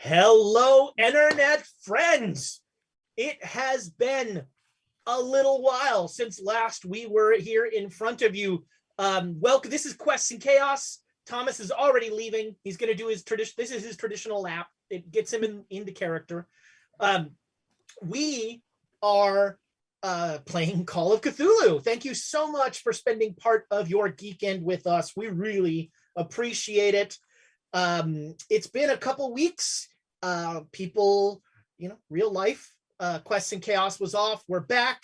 Hello, internet friends. It has been a little while since last we were here in front of you. Welcome. This is Quests and Chaos. Thomas is already leaving. He's going to do his tradition. This is his traditional lap. It gets him into character. We are playing Call of Cthulhu. Thank you so much for spending part of your geekend with us. We really appreciate it. It's been a couple weeks. People, real life, Quests and Chaos was off. We're back.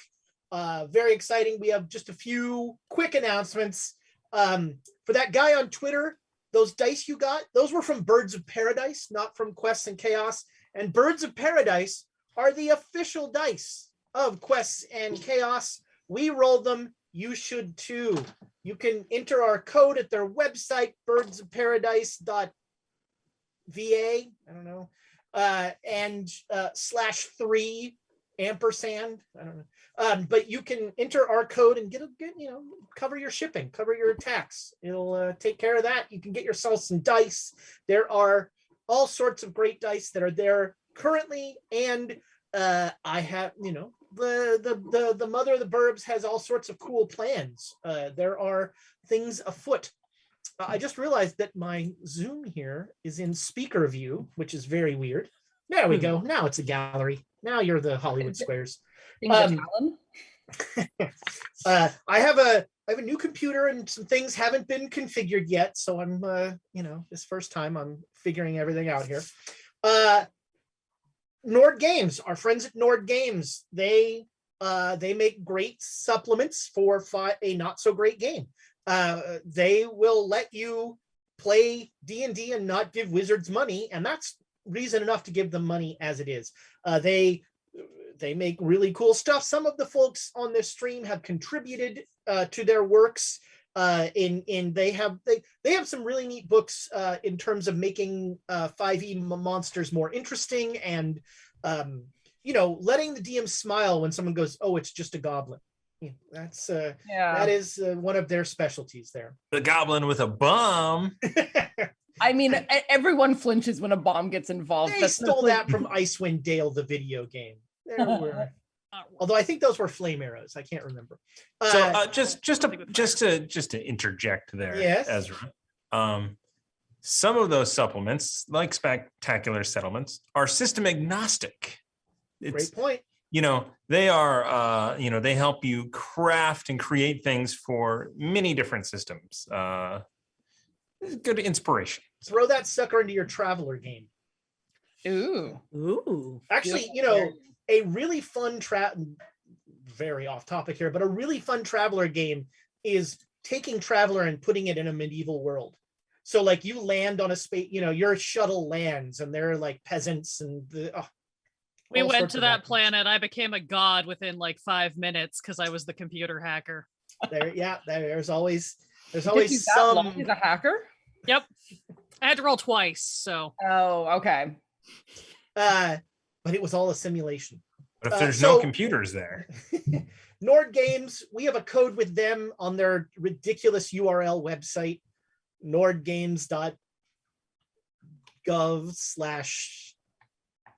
Very exciting. We have just a few quick announcements. For that guy on Twitter, those dice you got, those were from Birds of Paradise, not from Quests and Chaos. And Birds of Paradise are the official dice of Quests and Chaos. We rolled them. You should too. You can enter our code at their website, birdsofparadise.va. I don't know. And /3 ampersand. I don't know. But you can enter our code and get cover your shipping, cover your tax. It'll take care of that. You can get yourself some dice. There are all sorts of great dice that are there currently, and I have, the mother of the burbs has all sorts of cool plans. There are things afoot. I just realized that my Zoom here is in speaker view, which is very weird. There we go. Now it's a gallery. Now you're the Hollywood Squares. I have a new computer and some things haven't been configured yet, so I'm this first time I'm figuring everything out here. Nord Games, our friends at Nord Games, they make great supplements for a not so great game. They will let you play D&D and not give wizards money, and that's reason enough to give them money as it is. They make really cool stuff. Some of the folks on this stream have contributed to their works. They have some really neat books in terms of making 5e monsters more interesting and letting the DM smile when someone goes, "Oh, it's just a goblin." That is one of their specialties there. The goblin with a bomb. I mean, everyone flinches when a bomb gets involved. They stole that from Icewind Dale, the video game. There were, although I think those were flame arrows. I can't remember. So just to interject there, yes. Ezra. Some of those supplements, like Spectacular Settlements, are system agnostic. Great point. They are, they help you craft and create things for many different systems. Good inspiration. Throw that sucker into your Traveler game. Ooh. Actually, a really fun very off topic here, but a really fun Traveler game is taking Traveler and putting it in a medieval world. So like you land on a space, your shuttle lands and they're like peasants and we went to that planet. I became a god within like 5 minutes because I was the computer hacker. There's always He's a hacker? Yep. I had to roll twice, so. Oh, okay. But it was all a simulation. But if there's no computers there. Nord Games, we have a code with them on their ridiculous URL website, nordgames.gov/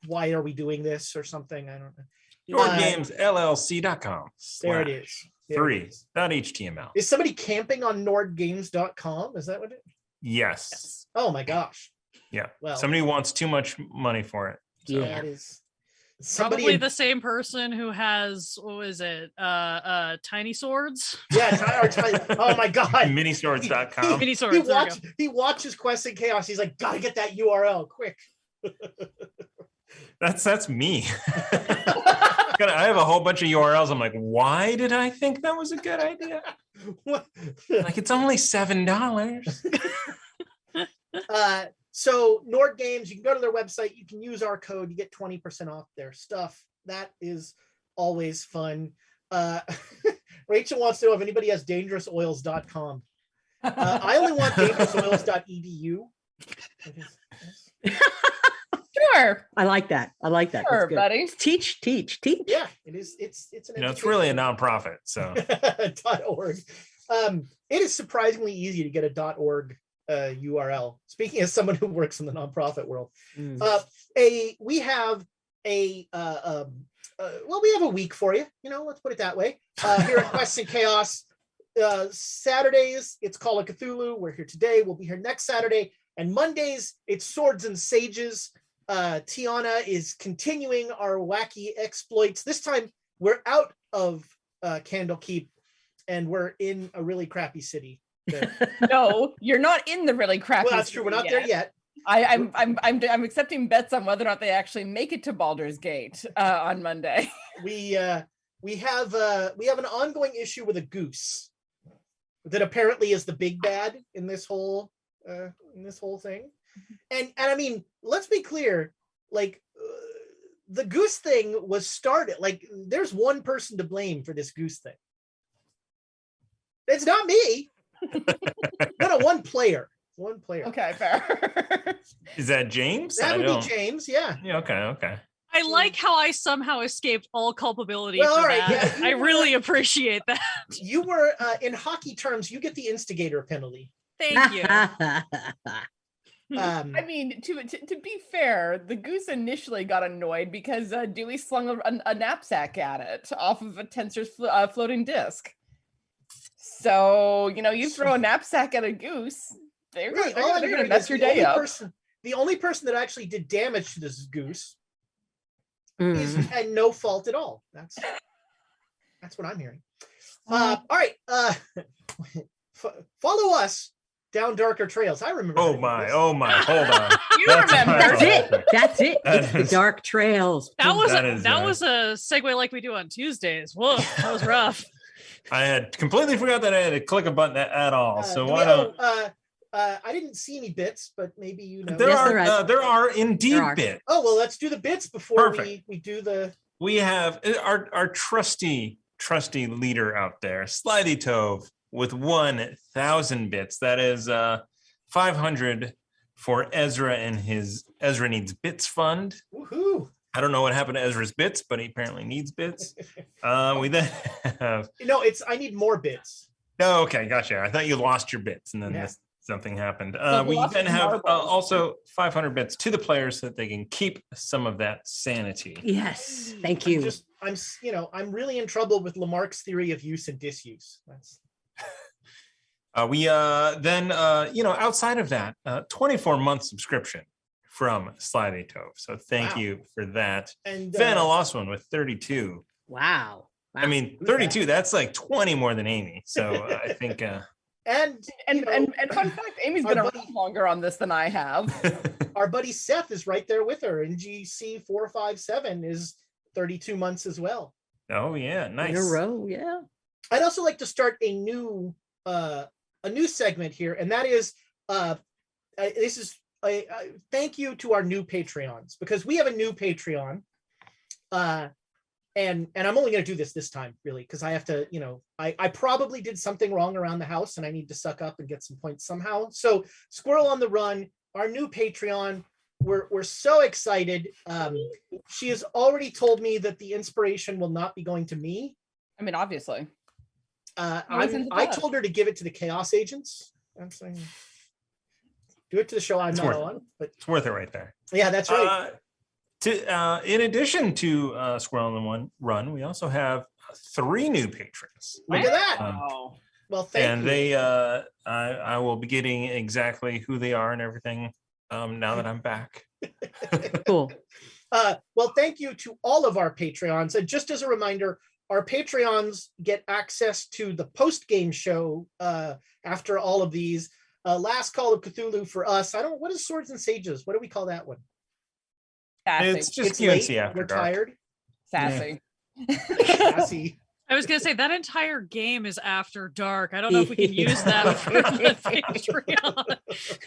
why are we doing this or something? I don't know. NordGamesLLC.com. There it is. 3.html. Is somebody camping on nordgames.com? Is that what it is? Yes. Oh my gosh. Yeah. Well, somebody wants too much money for it. So. That is probably the same person who has, what was it? Tiny Swords? Yeah, oh my god. Miniswords.com. Miniswords. He watches Quests and Chaos. He's like, gotta get that URL quick. That's me. I have a whole bunch of URLs. I'm like, why did I think that was a good idea? Like, it's only $7. So Nord Games, you can go to their website. You can use our code. You get 20% off their stuff. That is always fun. Rachel wants to know if anybody has dangerousoils.com. I only want dangerousoils.edu. Sure. I like that. Sure, buddy. Teach. Yeah, it is. It's an it's really a nonprofit. So .org. It is surprisingly easy to get a .org URL. Speaking as someone who works in the nonprofit world, Mm. we have a week for you. Let's put it that way. Here at Quests and Chaos, Saturdays it's Call of Cthulhu. We're here today. We'll be here next Saturday, and Mondays it's Swords and Sages. Tiana is continuing our wacky exploits. This time we're out of Candlekeep, and we're in a really crappy city. No, you're not in the really crappy. Well, that's true. We're not there yet. I'm accepting bets on whether or not they actually make it to Baldur's Gate on Monday. We have an ongoing issue with a goose that apparently is the big bad in this whole thing. And I mean, let's be clear, like the goose thing was started, like there's one person to blame for this goose thing. It's not me. No, one player. Okay, fair. Is that James? That would be James, yeah. Yeah, okay. I like how I somehow escaped all culpability Well, for all right, that. yeah, I really appreciate that. You were in hockey terms, you get the instigator penalty. Thank you. I mean, to be fair, the goose initially got annoyed because Dewey slung a knapsack at it off of a tensor's floating disc. So, you throw a knapsack at a goose, they're going to mess your day up. The only person that actually did damage to this goose had no fault at all. That's what I'm hearing. All right. Follow us down darker trails. I remember. Oh my. Hold on. You remember. That's it. It's the dark trails. That was a segue like we do on Tuesdays. Whoa, that was rough. I had completely forgot that I had to click a button at all. So why don't I didn't see any bits, but maybe there are indeed bits. Oh well, let's do the bits before we do the. We have our trusty leader out there, Slithy Tove, with 1,000 bits. That is 500 for Ezra and his Ezra Needs Bits Fund. Woohoo! I don't know what happened to Ezra's bits, but he apparently needs bits. We then have... I need more bits. Oh, okay, gotcha. I thought you lost your bits and then something happened. We then have also 500 bits to the players so that they can keep some of that sanity. Yes, thank you. I'm really in trouble with Lamarck's theory of use and disuse. That's... We then, outside of that, 24-month subscription from Slithy Tove. So thank you for that. And Vanna lost one with 32. Wow. I mean, 32, that's like 20 more than Amy. So I think... And fun fact, Amy's been around longer on this than I have. Our buddy Seth is right there with her. NGC 457 is 32 months as well. Oh, yeah. Nice. In a row, yeah. I'd also like to start a new segment here, and that is thank you to our new Patreons, because we have a new Patreon, and I'm only going to do this time, really, because I have to, I probably did something wrong around the house, and I need to suck up and get some points somehow. So Squirrel on the Run, our new Patreon, we're so excited. She has already told me that the inspiration will not be going to me. I mean, obviously. I told her to give it to the Chaos Agents. I'm saying, do it to the show I'm not on, but it's worth it right there. Yeah, that's right. In addition to Squirrel on the Run, we also have 3 new patrons. Look at that! Well, thank you. And they, I will be getting exactly who they are and everything now that I'm back. Cool. Well, thank you to all of our Patreons, and just as a reminder, our Patreons get access to the post-game show after all of these. Last Call of Cthulhu for us. I don't know, what is Swords and Sages? What do we call that one? Sassy. It's just it's late. After We're dark. Tired. Sassy. Yeah. Sassy. I was going to say that entire game is After Dark. I don't know if we can use that for the Patreon.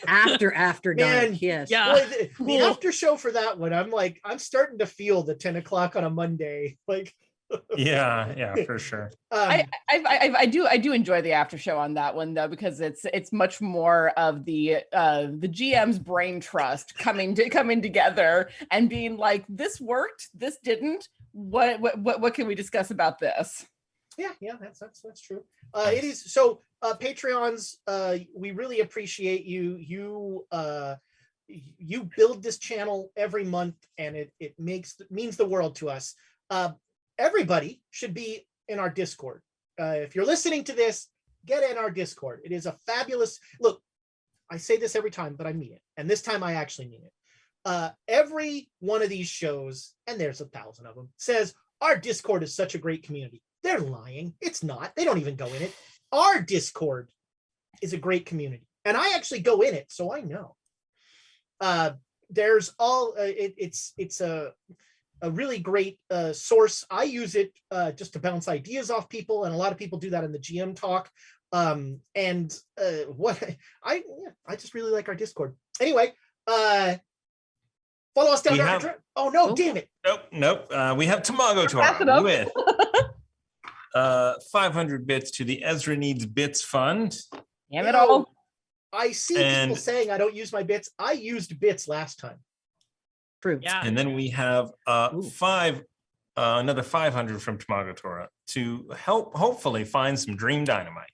After dark, yes. Yeah. Boy, the after show for that one, I'm starting to feel the 10 o'clock on a Monday. Like, yeah, for sure. I do enjoy the after show on that one though, because it's much more of the GM's brain trust coming together and being like, this worked, this didn't. What can we discuss about this? Yeah, that's true. It is so. Patreons, we really appreciate you. You build this channel every month, and it means the world to us. Everybody should be in our Discord. If you're listening to this, get in our Discord. It is a fabulous look. I say this every time, but I mean it, and this time I actually mean it. Every one of these shows, and there's 1,000 of them, says our Discord is such a great community. They're lying. It's not. They don't even go in it. Our Discord is a great community, and I actually go in it, so I know. There's all it's a really great source. I use it just to bounce ideas off people, and a lot of people do that in the GM talk. What I just really like our Discord. Anyway, follow us down there. Oh no, damn it. Nope. We have Tamago Tora with 500 bits to the Ezra Needs Bits Fund. Damn it all. I see people saying I don't use my bits. I used bits last time. True. Yeah. And then we have another 500 from Tamago Tora to help hopefully find some Dream Dynamite.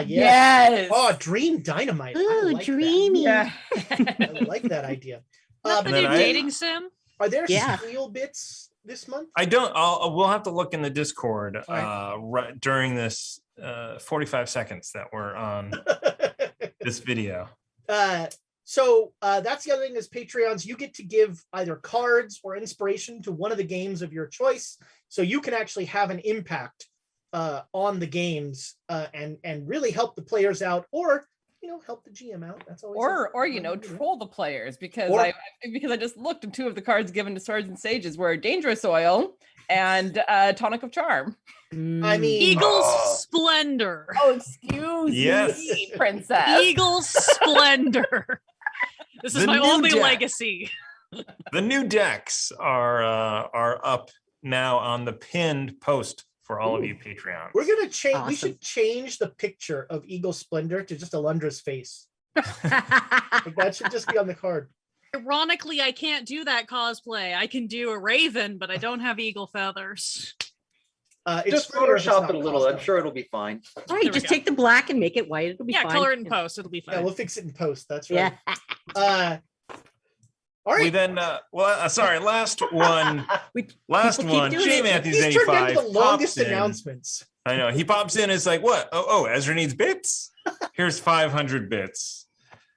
Yes. Oh, Dream Dynamite. Ooh, like dreamy. That. I like that idea. The new dating sim? Are there squeal bits this month? I don't. We'll have to look in the Discord right during this 45 seconds that we're on this video. So that's the other thing is Patreons. You get to give either cards or inspiration to one of the games of your choice, so you can actually have an impact on the games and really help the players out, or help the GM out. That's always or troll the players because I just looked at 2 of the cards given to Swords and Sages were Dangerous Oil and Tonic of Charm. I mean, Eagle's Splendor. Oh, excuse me, princess. Eagle's Splendor. This is my only legacy. The new decks are up now on the pinned post for all of you Patreons. We're gonna change. Awesome. We should change the picture of Eagle Splendor to just Alundra's face. That should just be on the card. Ironically, I can't do that cosplay. I can do a raven, but I don't have eagle feathers. Just Photoshop it a little. I'm sure it'll be fine. All right, just take the black and make it white. It'll be fine. Yeah, color it in post. It'll be fine. Yeah, we'll fix it in post. That's right. Yeah. All right. We then, sorry, last one. J Matthews 85. Turned into the longest announcements. I know. He pops in. It's like, what? Oh, Ezra needs bits. Here's 500 bits.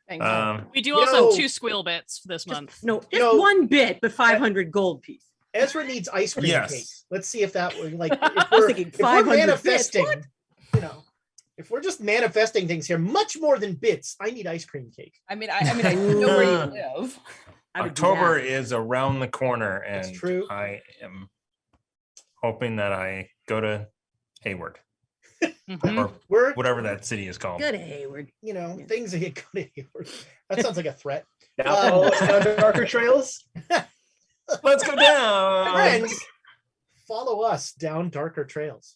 We do also 2 squeal bits this month. No, just 1 bit, but 500 gold piece. Ezra needs ice cream cake. Let's see if that would if we're manifesting, if we're just manifesting things here, much more than bits. I need ice cream cake. I mean, I know where you live. October is around the corner, and that's true. I am hoping that I go to Hayward. Or whatever that city is called. Go to Hayward. Things that go to Hayward. That sounds like a threat. Down darker trails. Let's go down. Friends, follow us down darker trails.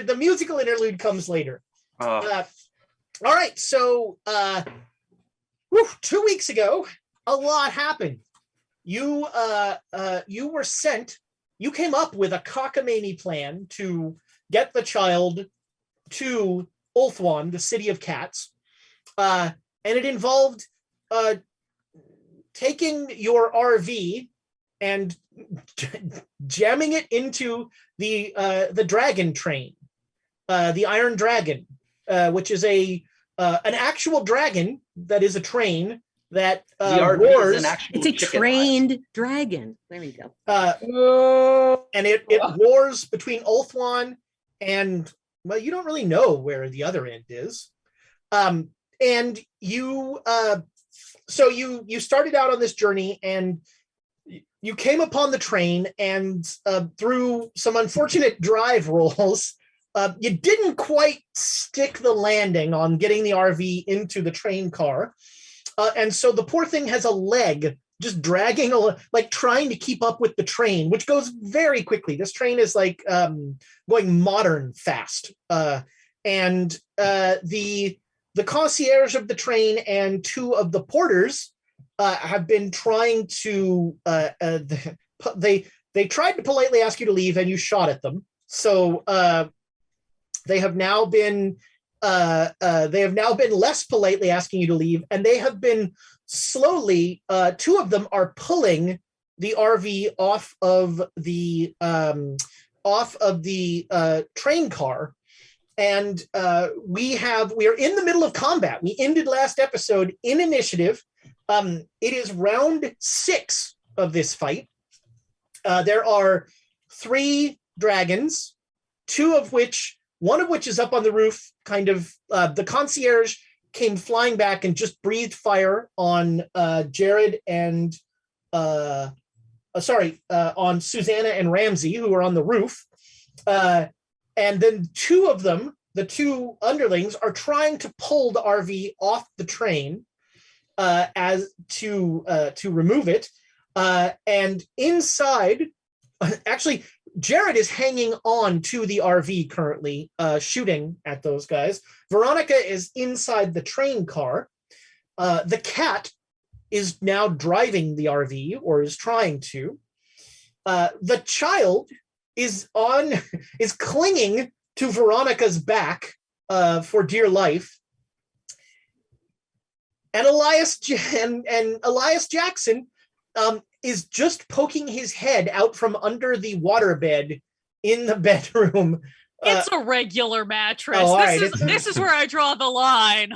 The musical interlude comes later. All right, so 2 weeks ago, a lot happened. You came up with a cockamamie plan to get the child to Ulthuan, the city of cats, and it involved taking your RV and jamming it into the dragon train, the Iron Dragon, which is an actual dragon that is a train that The RV is roars. an actual It's a chicken trained dragon. There you go. And it roars between Ulthuan and, well, you don't really know where the other end is. And you so you started out on this journey, and you came upon the train, and through some unfortunate drive rolls, you didn't quite stick the landing on getting the RV into the train car. And so the poor thing has a leg just dragging, like trying to keep up with the train, which goes very quickly. This train is like going modern fast. And the concierge of the train and two of the porters have been trying to, they tried to politely ask you to leave, and you shot at them. So they have now been less politely asking you to leave, and they have been slowly, two of them are pulling the RV off of the train car. And we are in the middle of combat. We ended last episode in initiative. It is round 6 of this fight. There are 3 dragons, one of which is up on the roof, kind of. The concierge came flying back and just breathed fire on Jared and on Susanna and Ramsey, who are on the roof. And then 2 of them, the 2 underlings, are trying to pull the RV off the train as to remove it. And inside, actually, Jared is hanging on to the RV currently, shooting at those guys. Veronica is inside the train car. The cat is now driving the RV, or is trying to. The child is clinging to Veronica's back for dear life. And Elias Jackson is just poking his head out from under the waterbed in the bedroom. It's a regular mattress. This is where I draw the line.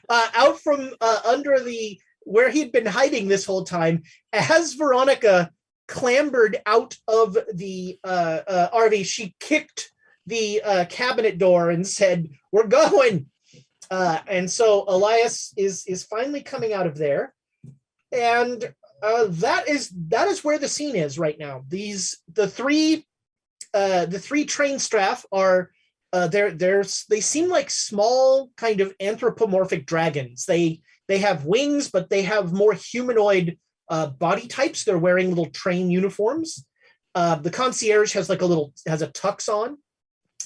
Out from under where he'd been hiding this whole time, as Veronica clambered out of the RV, she kicked the cabinet door and said, "We're going." And so Elias is finally coming out of there. And that is where the scene is right now. The three train staff are they seem like small kind of anthropomorphic dragons. They have wings, but they have more humanoid body types. They're wearing little train uniforms. The concierge has a tux on.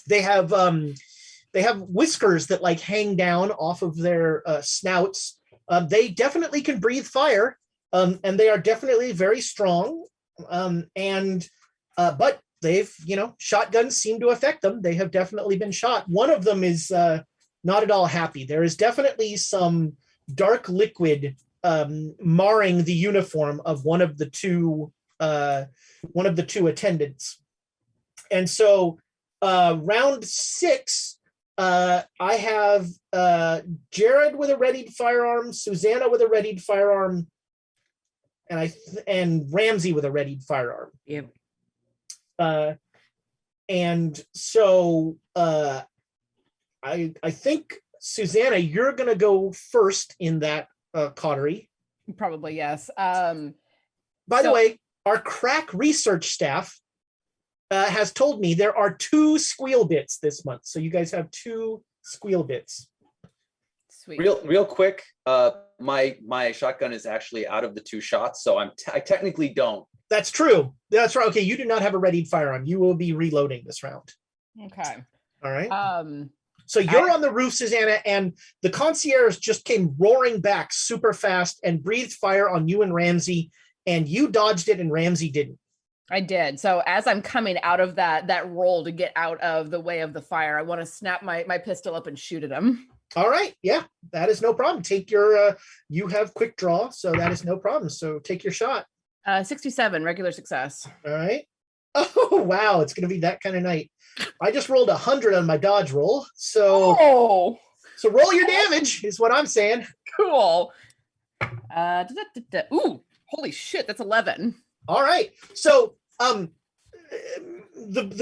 They have whiskers that like hang down off of their snouts. They definitely can breathe fire, and they are definitely very strong. But they've, shotguns seem to affect them. They have definitely been shot. One of them is not at all happy. There is definitely some dark liquid marring the uniform of one of the two attendants. And so round 6, I have Jared with a readied firearm, Susanna with a readied firearm, and Ramsey with a readied firearm. Yep. And so I think, Susanna, you're going to go first in that coterie. Probably, yes. By the way, our crack research staff has told me there are 2 squeal bits this month. So you guys have 2 squeal bits. Sweet. Real quick, my shotgun is actually out of the 2 shots, so I technically don't. That's true. That's right. Okay, you do not have a readied firearm. You will be reloading this round. Okay. All right. So you're on the roof, Susanna, and the concierge just came roaring back super fast and breathed fire on you and Ramsey, and you dodged it and Ramsey didn't. I did. So as I'm coming out of that roll to get out of the way of the fire, I want to snap my pistol up and shoot at him. All right. Yeah, that is no problem. Take your, you have quick draw, so that is no problem. So take your shot. 67, regular success. All right. Oh, wow. It's going to be that kind of night. I just rolled 100 on my dodge roll. So So roll your damage is what I'm saying. Cool. Ooh, holy shit, that's 11. All right. So the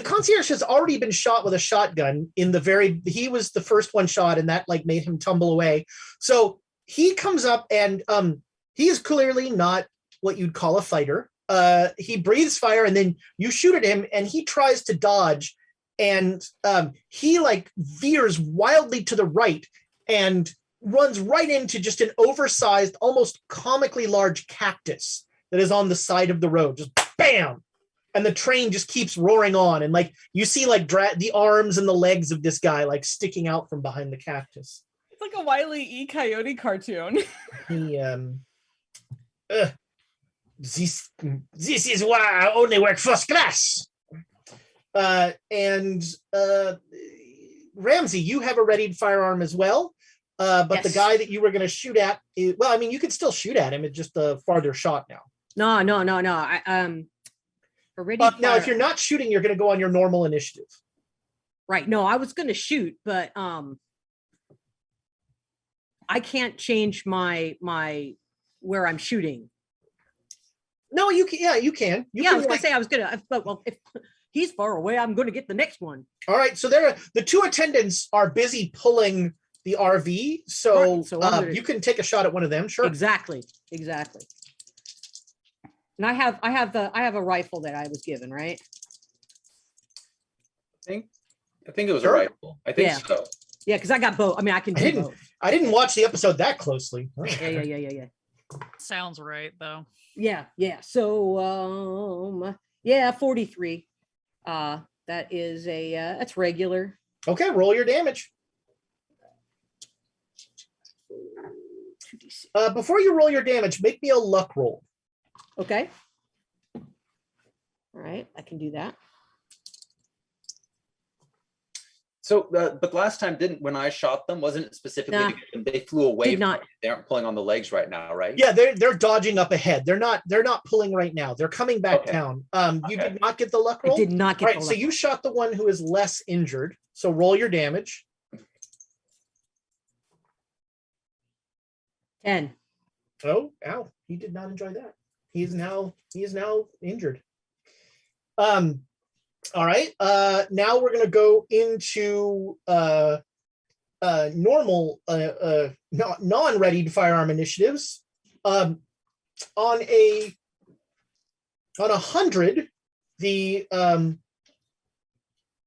concierge has already been shot with a shotgun he was the first one shot, and that like made him tumble away. So he comes up and he is clearly not what you'd call a fighter. He breathes fire, and then you shoot at him, and he tries to dodge, and he like veers wildly to the right and runs right into just an oversized, almost comically large cactus that is on the side of the road. Just bam! And the train just keeps roaring on, and like you see like the arms and the legs of this guy like sticking out from behind the cactus. It's like a Wile E. Coyote cartoon. He this is why I only work first class. And Ramsey, you have a readied firearm as well. But Yes. the guy that you were going to shoot at, well, I mean, you could still shoot at him. It's just a farther shot now. No. Already. Now, if you're not shooting, you're going to go on your normal initiative. Right. No, I was going to shoot, but I can't change my where I'm shooting. No, you can. Yeah, you can. You I can, was going to say I was going to, but well, if he's far away, I'm going to get the next one. All right. So the two attendants are busy pulling the RV. So, Right, so I'm gonna- you can take a shot at one of them. Sure. Exactly. And I have a rifle that I was given, right? I think it was Sure. a rifle. I think Yeah. so. Yeah, because I got both. I mean, I can do both. I didn't watch the episode that closely. Yeah. Sounds right though. Yeah. So 43. That is that's regular. Okay, roll your damage. 2d6. Before you roll your damage, make me a luck roll. Okay. All right, I can do that. So, but last time when I shot them, wasn't it specifically Nah. to get them? They flew away. Did not. They aren't pulling on the legs right now, right? Yeah, they're dodging up ahead. They're not pulling right now. They're coming back Okay. down. You Okay. did not get the luck I roll. did not get Right, the so luck you roll. shot the one who is less injured. So roll your damage. 10. Oh, ow! He did not enjoy that. He is now injured. All right. Now we're gonna go into normal non-readied firearm initiatives. On 100, the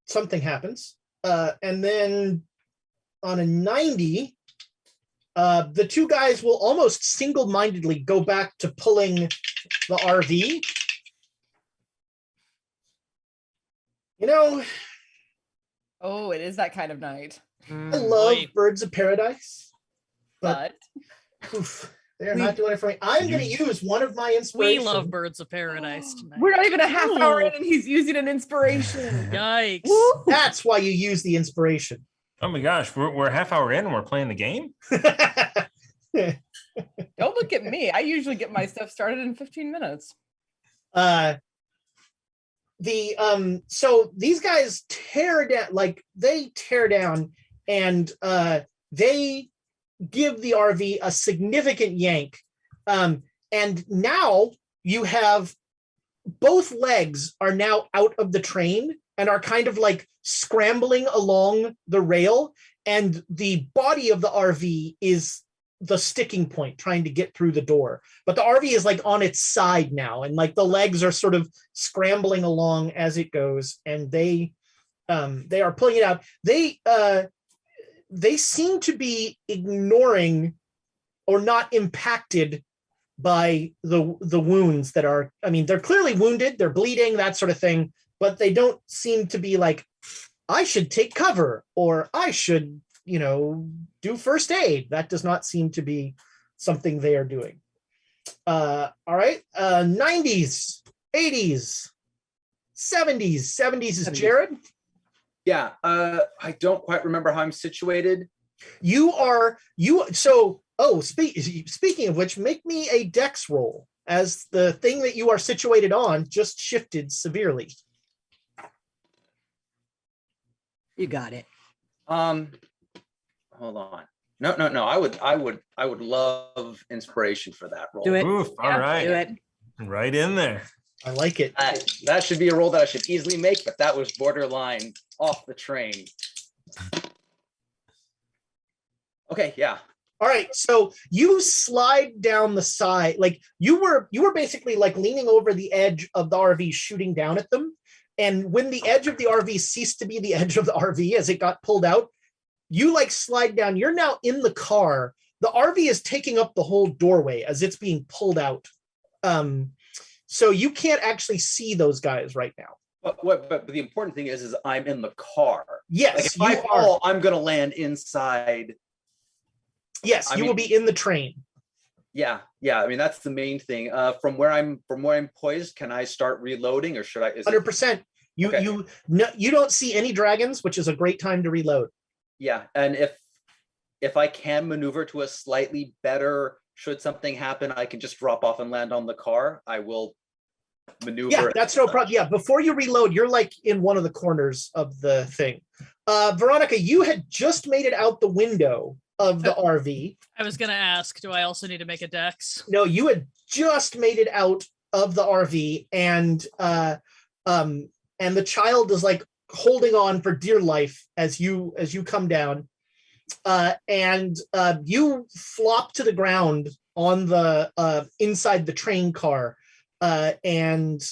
something happens, and then on a 90, the two guys will almost single-mindedly go back to pulling the RV. You know, Oh, it is that kind of night. I love Boy. Birds of Paradise, but But oof, they're not doing it for me. I'm going to use one of my We inspirations. love Birds of Paradise tonight. we're not even a half hour Ooh. in and he's using an inspiration. Yikes. Woo! That's why you use the inspiration. Oh my gosh, we're a half hour in and we're playing the game. Don't look at me. I usually get my stuff started in 15 minutes. So these guys tear down, and they give the RV a significant yank. And now you have both legs are now out of the train and are kind of like scrambling along the rail, and the body of the RV is the sticking point trying to get through the door, but the RV is like on its side now, and like the legs are sort of scrambling along as it goes, and they are pulling it out. They seem to be ignoring or not impacted by the wounds that are, I mean, they're clearly wounded, they're bleeding, that sort of thing, but they don't seem to be like, I should take cover, or I should, do first aid. That does not seem to be something they are doing. All right. 90s, 80s, 70s. 70s is 70s. Jared. Yeah. I don't quite remember how I'm situated. Speaking of which, make me a dex roll, as the thing that you are situated on just shifted severely. You got it. hold on. No. I would love inspiration for that roll. Do it. Oof, all right. Do it. Right in there. I like it. That should be a roll that I should easily make, but that was borderline off the train. Okay, yeah. All right, so you slide down the side, like you were basically like leaning over the edge of the RV, shooting down at them. And when the edge of the RV ceased to be the edge of the RV as it got pulled out, you like slide down. You're now in the car. The RV is taking up the whole doorway as it's being pulled out. So you can't actually see those guys right now. But the important thing is I'm in the car. Yes, like if I fall, I'm gonna land inside. Yes, you will be in the train. Yeah. I mean, that's the main thing. From where I'm poised, can I start reloading, or should I? 100%. You don't see any dragons, which is a great time to reload. Yeah, and if I can maneuver to a slightly better, should something happen, I can just drop off and land on the car. I will maneuver. Yeah, that's no problem. Yeah, before you reload, you're like in one of the corners of the thing. Veronica, you had just made it out the window of the RV. I was gonna ask, do I also need to make a dex? No, you had just made it out of the RV, and the child is like holding on for dear life as you come down, and you flop to the ground on the inside the train car, and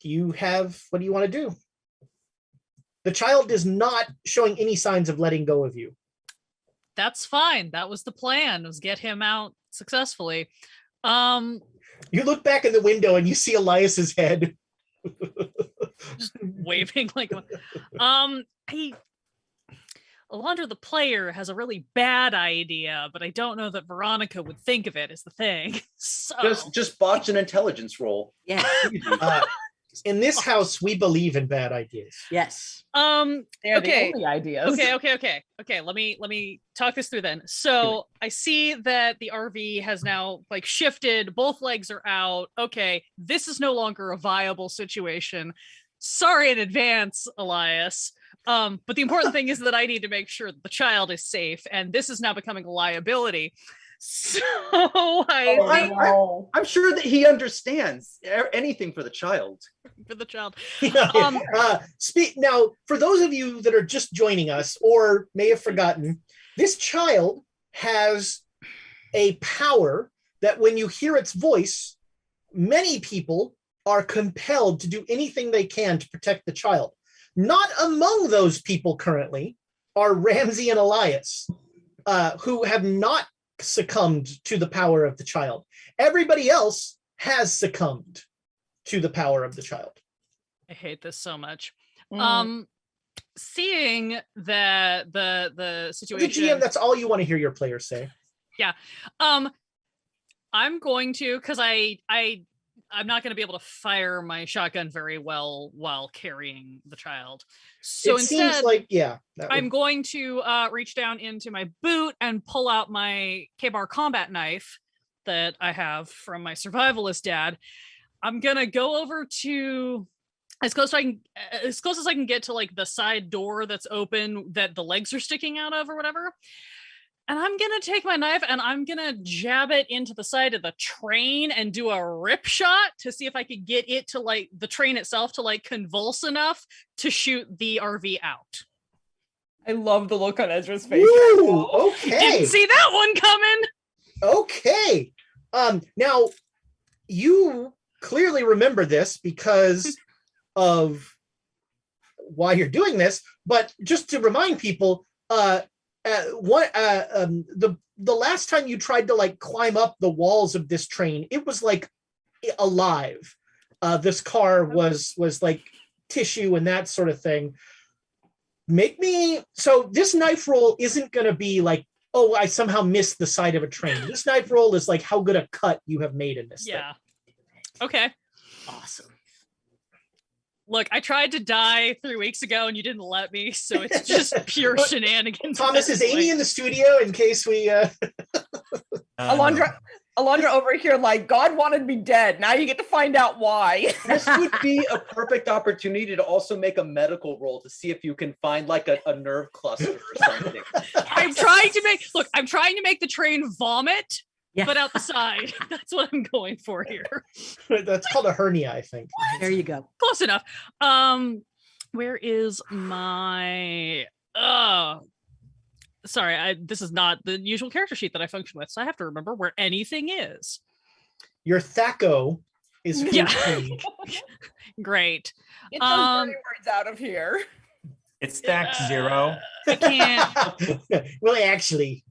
you have, what do you want to do? The child is not showing any signs of letting go of you. That's fine. That was the plan, was get him out successfully. You look back in the window and you see Elias's head. Just waving like Alondra the player has a really bad idea, but I don't know that Veronica would think of it, is the thing. So just botch an intelligence roll. Yeah. In this house, we believe in bad ideas. Yes. They're okay. the only ideas. Okay. Let me talk this through then. So I see that the RV has now like shifted, both legs are out. Okay, this is no longer a viable situation. Sorry in advance, Elias. But the important thing is that I need to make sure that the child is safe, and this is now becoming a liability. So I'm sure that he understands anything for the child. For the child. Now, for those of you that are just joining us or may have forgotten, this child has a power that when you hear its voice, many people are compelled to do anything they can to protect the child. Not among those people currently are Ramsey and Elias, who have not succumbed to the power of the child. Everybody else has succumbed to the power of the child. I hate this so much. Seeing that the situation, The GM, that's all you want to hear your players say. Yeah. I'm going to, because I'm not going to be able to fire my shotgun very well while carrying the child. So it instead, seems like, I'm going to reach down into my boot and pull out my K-bar combat knife that I have from my survivalist dad. I'm going to go over to as close as I can get to like the side door that's open that the legs are sticking out of or whatever. And I'm going to take my knife and I'm going to jab it into the side of the train and do a rip shot to see if I could get it to like the train itself to like convulse enough to shoot the RV out. I love the look on Ezra's face. Ooh, okay. Didn't see that one coming. Okay. Now, you clearly remember this because of why you're doing this, but just to remind people, the last time you tried to like climb up the walls of this train, it was like alive. This car was like tissue and that sort of thing. So this knife roll isn't going to be like, oh, I somehow missed the side of a train. This knife roll is like how good a cut you have made in this thing. Okay. Awesome. Look, I tried to die 3 weeks ago and you didn't let me, so it's just pure shenanigans. Thomas, is Amy in the studio in case we... Alondra Alondra over here, like, God wanted me dead. Now you get to find out why. This would be a perfect opportunity to also make a medical roll to see if you can find like a nerve cluster or something. I'm trying to make the train vomit, but out the side. That's what I'm going for here. That's called a hernia, I think. There you go. Close enough. Where is my sorry, this is not the usual character sheet that I function with, so I have to remember where anything is. Your Thaco is 14. Great. Get those dirty words out of here. It's stacked 0. I can't. Well, actually.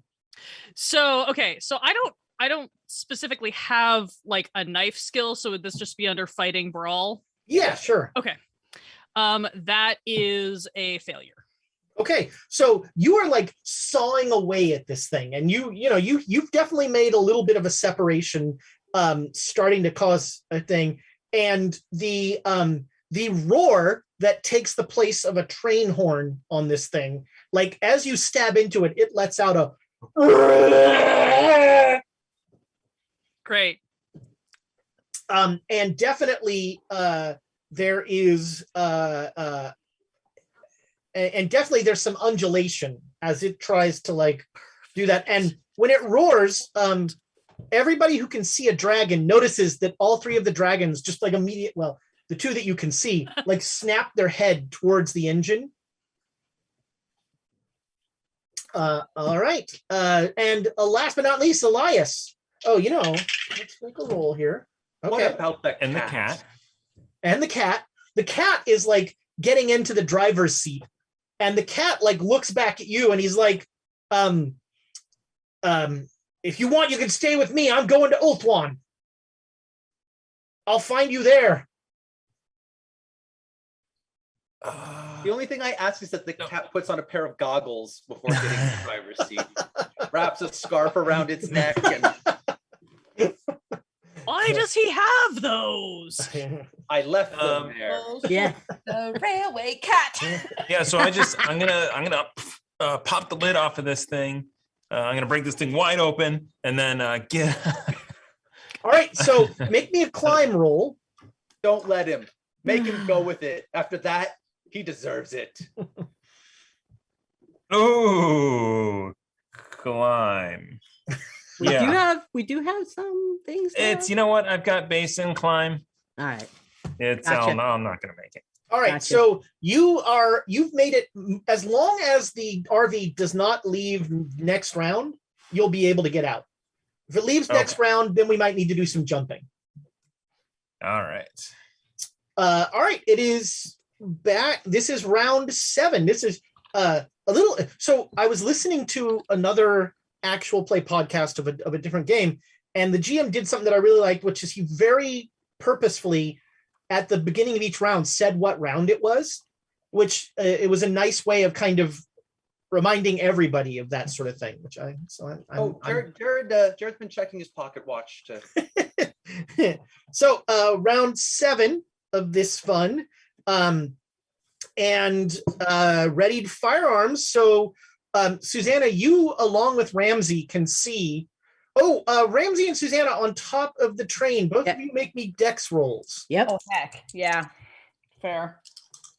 So okay, so I don't specifically have like a knife skill, so would this just be under fighting brawl? Yeah, sure. Okay. That is a failure. Okay, so you are like sawing away at this thing, and you've definitely made a little bit of a separation, starting to cause a thing, and the roar that takes the place of a train horn on this thing, like as you stab into it, it lets out a Great. and definitely there is and definitely there's some undulation as it tries to like do that. And when it roars, everybody who can see a dragon notices that all three of the dragons just like the two that you can see like snap their head towards the engine. All right. And last but not least, Elias. Oh, let's make a roll here. Okay. What about the cat? And the cat. And the cat. The cat is like getting into the driver's seat. And the cat like looks back at you and he's like, if you want, you can stay with me. I'm going to Ulthuan. I'll find you there. The only thing I ask is that the cat puts on a pair of goggles before getting in the driver's seat, wraps a scarf around its neck, and Why does he have those? I left them there. Yeah. The railway cat. Yeah, so I'm gonna pop the lid off of this thing. I'm gonna break this thing wide open and then get. All right, so make me a climb roll. Don't let him. Make him go with it. After that, he deserves it. Ooh, climb. We do have some things. It's, you know what? I've got base and climb. All right. It's Gotcha. no, I'm not gonna make it. All right, Gotcha. so you've made it. As long as the RV does not leave next round, you'll be able to get out. If it leaves next round, then we might need to do some jumping. All right. All right, it is back. This is round 7. This is a little. So I was listening to another actual play podcast of a different game, and the GM did something that I really liked, which is he very purposefully at the beginning of each round said what round it was, which it was a nice way of kind of reminding everybody of that sort of thing. Which Jared's been checking his pocket watch to. So round 7 of this fun, and readied firearms. So Susanna, you along with Ramsey can see. Ramsey and Susanna on top of the train. Both of you make me dex rolls. Yep. Oh, heck. Yeah. Fair.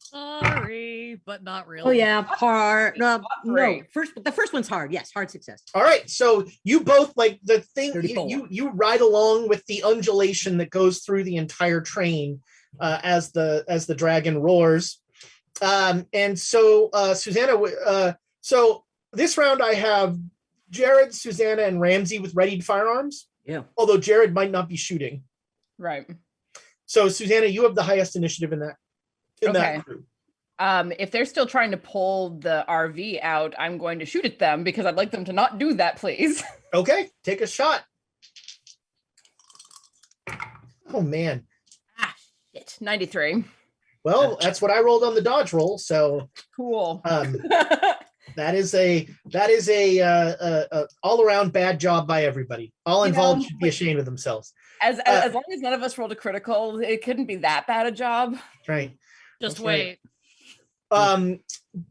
Sorry, but not really. Oh yeah, hard. No, Great. the first one's hard. Yes, hard success. All right, so you both like the thing. 34. You ride along with the undulation that goes through the entire train as the dragon roars. And so Susanna. So this round I have Jared, Susanna, and Ramsey with readied firearms. Yeah. Although Jared might not be shooting. Right. So Susanna, you have the highest initiative in that. That group. If they're still trying to pull the RV out, I'm going to shoot at them because I'd like them to not do that, please. Okay, take a shot. Oh man. Shit. 93. Well, that's what I rolled on the dodge roll. So Cool. that is a all around bad job by everybody. All involved should be ashamed of themselves. As long as none of us rolled a critical, it couldn't be that bad a job. Right. Just Okay. wait.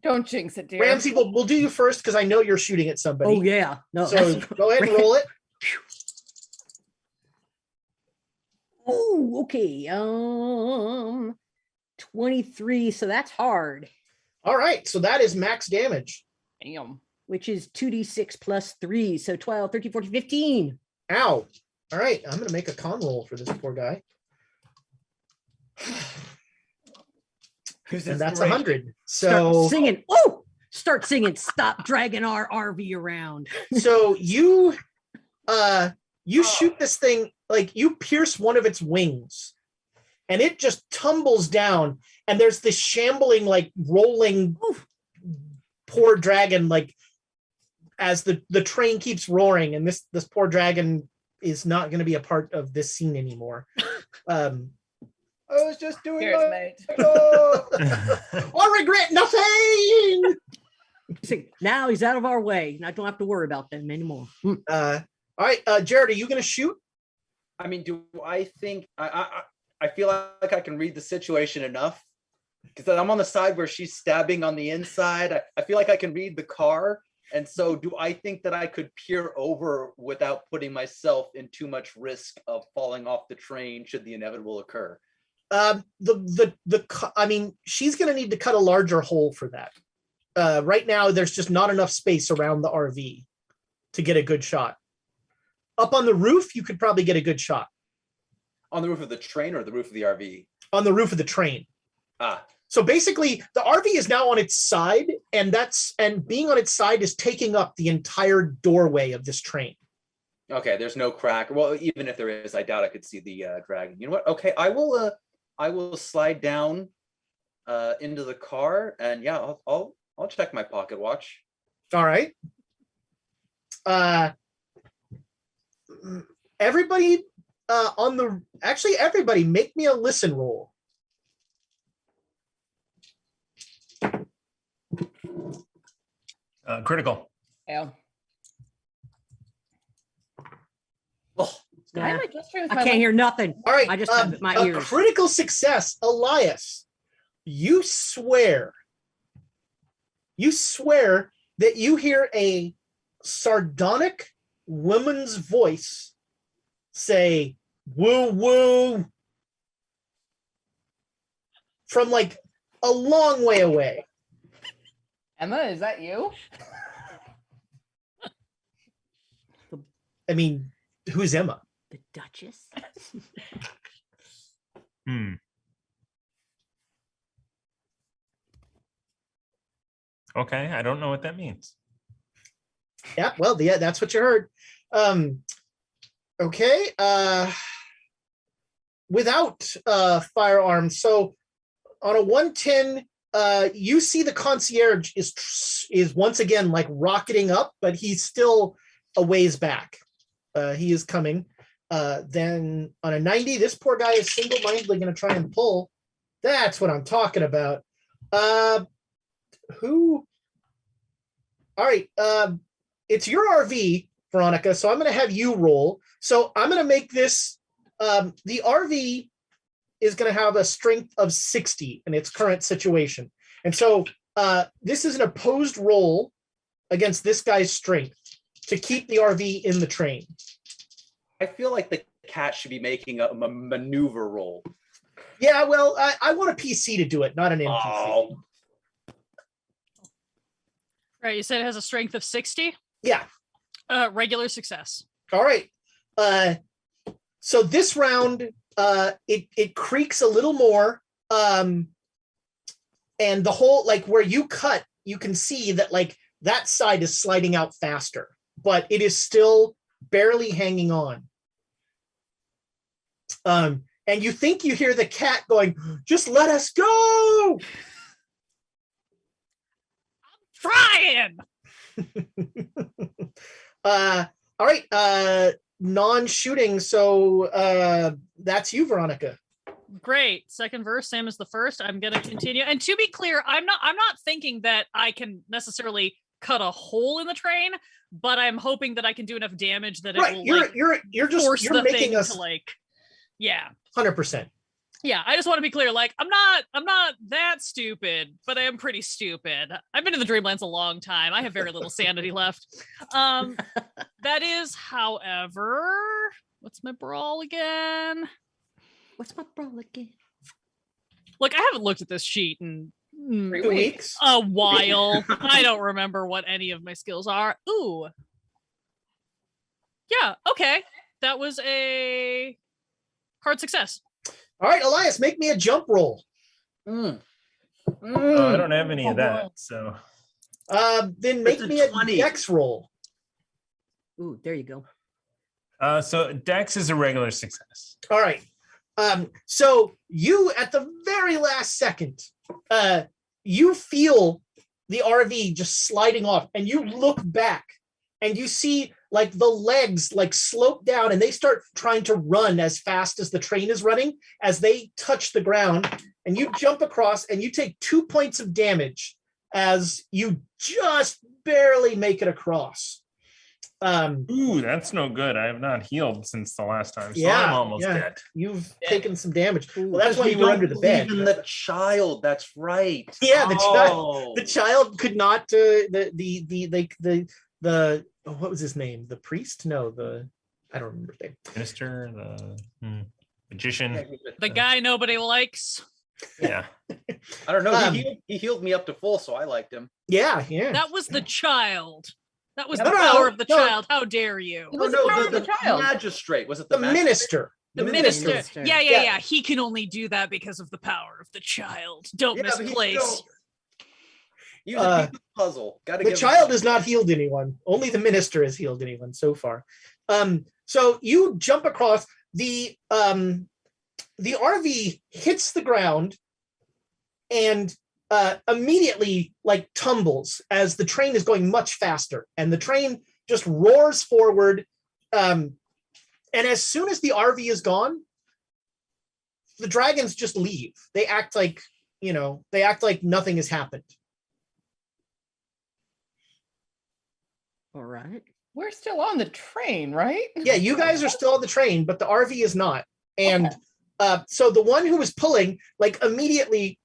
Don't jinx it, dear. Ramsey, we'll do you first because I know you're shooting at somebody. Oh yeah. No. So go ahead and roll it. Oh, okay. 23. So that's hard, All right, so that is max damage. Damn. which is 2d6 plus 3. So 12, 13, 14, 15. Ow. All right, I'm gonna make a con roll for this poor guy. And that's 100. Start So singing. Oh, start singing. Stop dragging our RV around. so you shoot this thing, like you pierce one of its wings and it just tumbles down, and there's this shambling, like rolling poor dragon, like as the train keeps roaring, and this poor dragon is not going to be a part of this scene anymore. I was just doing Cheers, mate. I regret nothing. Now he's out of our way. I don't have to worry about them anymore. All right, Jared, are you going to shoot? I mean, do I think I feel like I can read the situation enough? Because I'm on the side where she's stabbing on the inside. I feel like I can read the car. And so do I think that I could peer over without putting myself in too much risk of falling off the train should the inevitable occur? I mean, she's going to need to cut a larger hole for that. Right now, there's just not enough space around the RV to get a good shot. Up on the roof, you could probably get a good shot. On the roof of the train or the roof of the RV? On the roof of the train. Ah. So basically, the RV is now on its side, and being on its side is taking up the entire doorway of this train. Okay, there's no crack. Well, even if there is, I doubt I could see the dragon. You know what? Okay, I will slide down into the car, and yeah, I'll check my pocket watch. All right. Everybody everybody make me a listen roll. Critical. Yeah. Oh, Why am I gesturing with I my can't hear nothing. All right. I just have my a ears. critical success, Elias. You swear that you hear a sardonic woman's voice say woo woo from like a long way away. Emma, is that you? I mean, who's Emma? The Duchess. Okay, I don't know what that means. Yeah, well, yeah, that's what you heard. Okay. Without firearms. So on a 110, you see the concierge is once again like rocketing up, but he's still a ways back. He is coming. Then on a 90, this poor guy is single-mindedly going to try and pull. That's what I'm talking about. Who? All right. It's your RV, Veronica. So I'm going to have you roll. So I'm going to make this. The RV is going to have a strength of 60 in its current situation. And so this is an opposed roll against this guy's strength to keep the RV in the train. I feel like the cat should be making a maneuver roll. Yeah, well, I want a PC to do it, not an NPC. Oh. Right, you said it has a strength of 60? Yeah. Regular success. All right. So this round, it creaks a little more. And the whole, like where you cut, you can see that like that side is sliding out faster, but it is still barely hanging on. And you think you hear the cat going, just let us go. Trying. All right. Non-shooting. So that's you, Veronica. Great. Second verse, same as the first. I'm gonna continue. And to be clear, I'm not thinking that I can necessarily cut a hole in the train, but I'm hoping that I can do enough damage that it Right. will You're just force you're the making thing us to like, yeah. 100%. Yeah, I just want to be clear. Like, I'm not that stupid, but I am pretty stupid. I've been in the Dreamlands a long time. I have very little sanity left. That is, however, what's my brawl again? What's my brawl again? Look, I haven't looked at this sheet in 3 2 weeks. weeks. a while. I don't remember what any of my skills are. Ooh. Yeah, okay. That was a hard success. All right, Elias, make me a jump roll. Mm. I don't have any of that. So Then make It's a me a 20. dex roll. Ooh, there you go. so Dex is a regular success. All right. So you, at the very last second, you feel the RV just sliding off, and you look back, and you see like the legs like slope down, and they start trying to run as fast as the train is running as they touch the ground, and you jump across, and you take 2 points of damage as you just barely make it across. Ooh, that's no good. I have not healed since the last time, so Yeah, I'm almost yeah. dead. You've taken some damage. Ooh. Well, that's why We you were don't under the believe bed. in the child. That's right. Yeah, Oh. the child could not. The what was his name? The priest? No, I don't remember his name. Minister, the magician. The guy nobody likes. Yeah. I don't know. Um, He healed me up to full, so I liked him. Yeah. That was the child. That was No, the no, power of the no. child. How dare you? It was the power of the child. magistrate. Was it The the magistrate? minister. The The minister. minister. Yeah, Yeah. yeah. He can only do that because of the power of the child. Don't Yeah, but misplace. He was a piece of the puzzle. Gotta The give child has not healed anyone. Only the minister has healed anyone so far. So you jump across the RV hits the ground and immediately like tumbles as the train is going much faster, and the train just roars forward. And as soon as the RV is gone, the dragons just leave. They act like nothing has happened. All right. We're still on the train, right? Yeah, you guys are still on the train, but the RV is not. And so the one who was pulling, like, immediately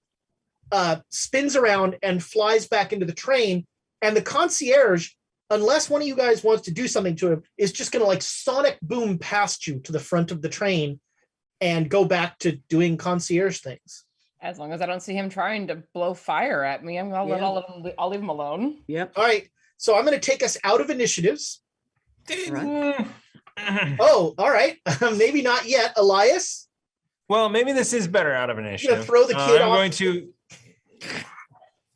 spins around and flies back into the train. And the concierge, unless one of you guys wants to do something to him, is just going to like sonic boom past you to the front of the train and go back to doing concierge things. As long as I don't see him trying to blow fire at me, I'll leave him alone. Yep. All right. So I'm going to take us out of initiatives. Right. Oh, all right. Maybe not yet. Elias? Well, maybe this is better out of You're initiative. going to throw the kid I'm off? going to.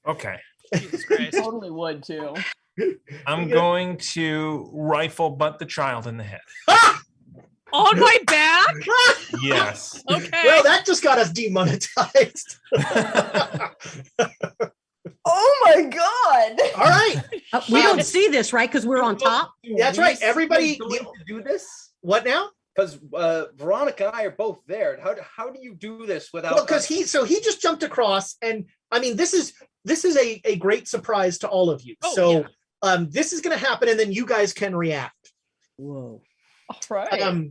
Okay. Jesus Christ. Totally would too. I'm going to rifle butt the child in the head. On my back? Yes. Okay. Well, that just got us demonetized. Oh my god! All right. We don't see this, right? Because we're on top. That's right. Everybody, going to do this what now? because Veronica and I are both there. How do you do this without? Well, because us? he just jumped across, and I mean this is a great surprise to all of you. Oh, So yeah. this is going to happen, and then you guys can react. Whoa. All right.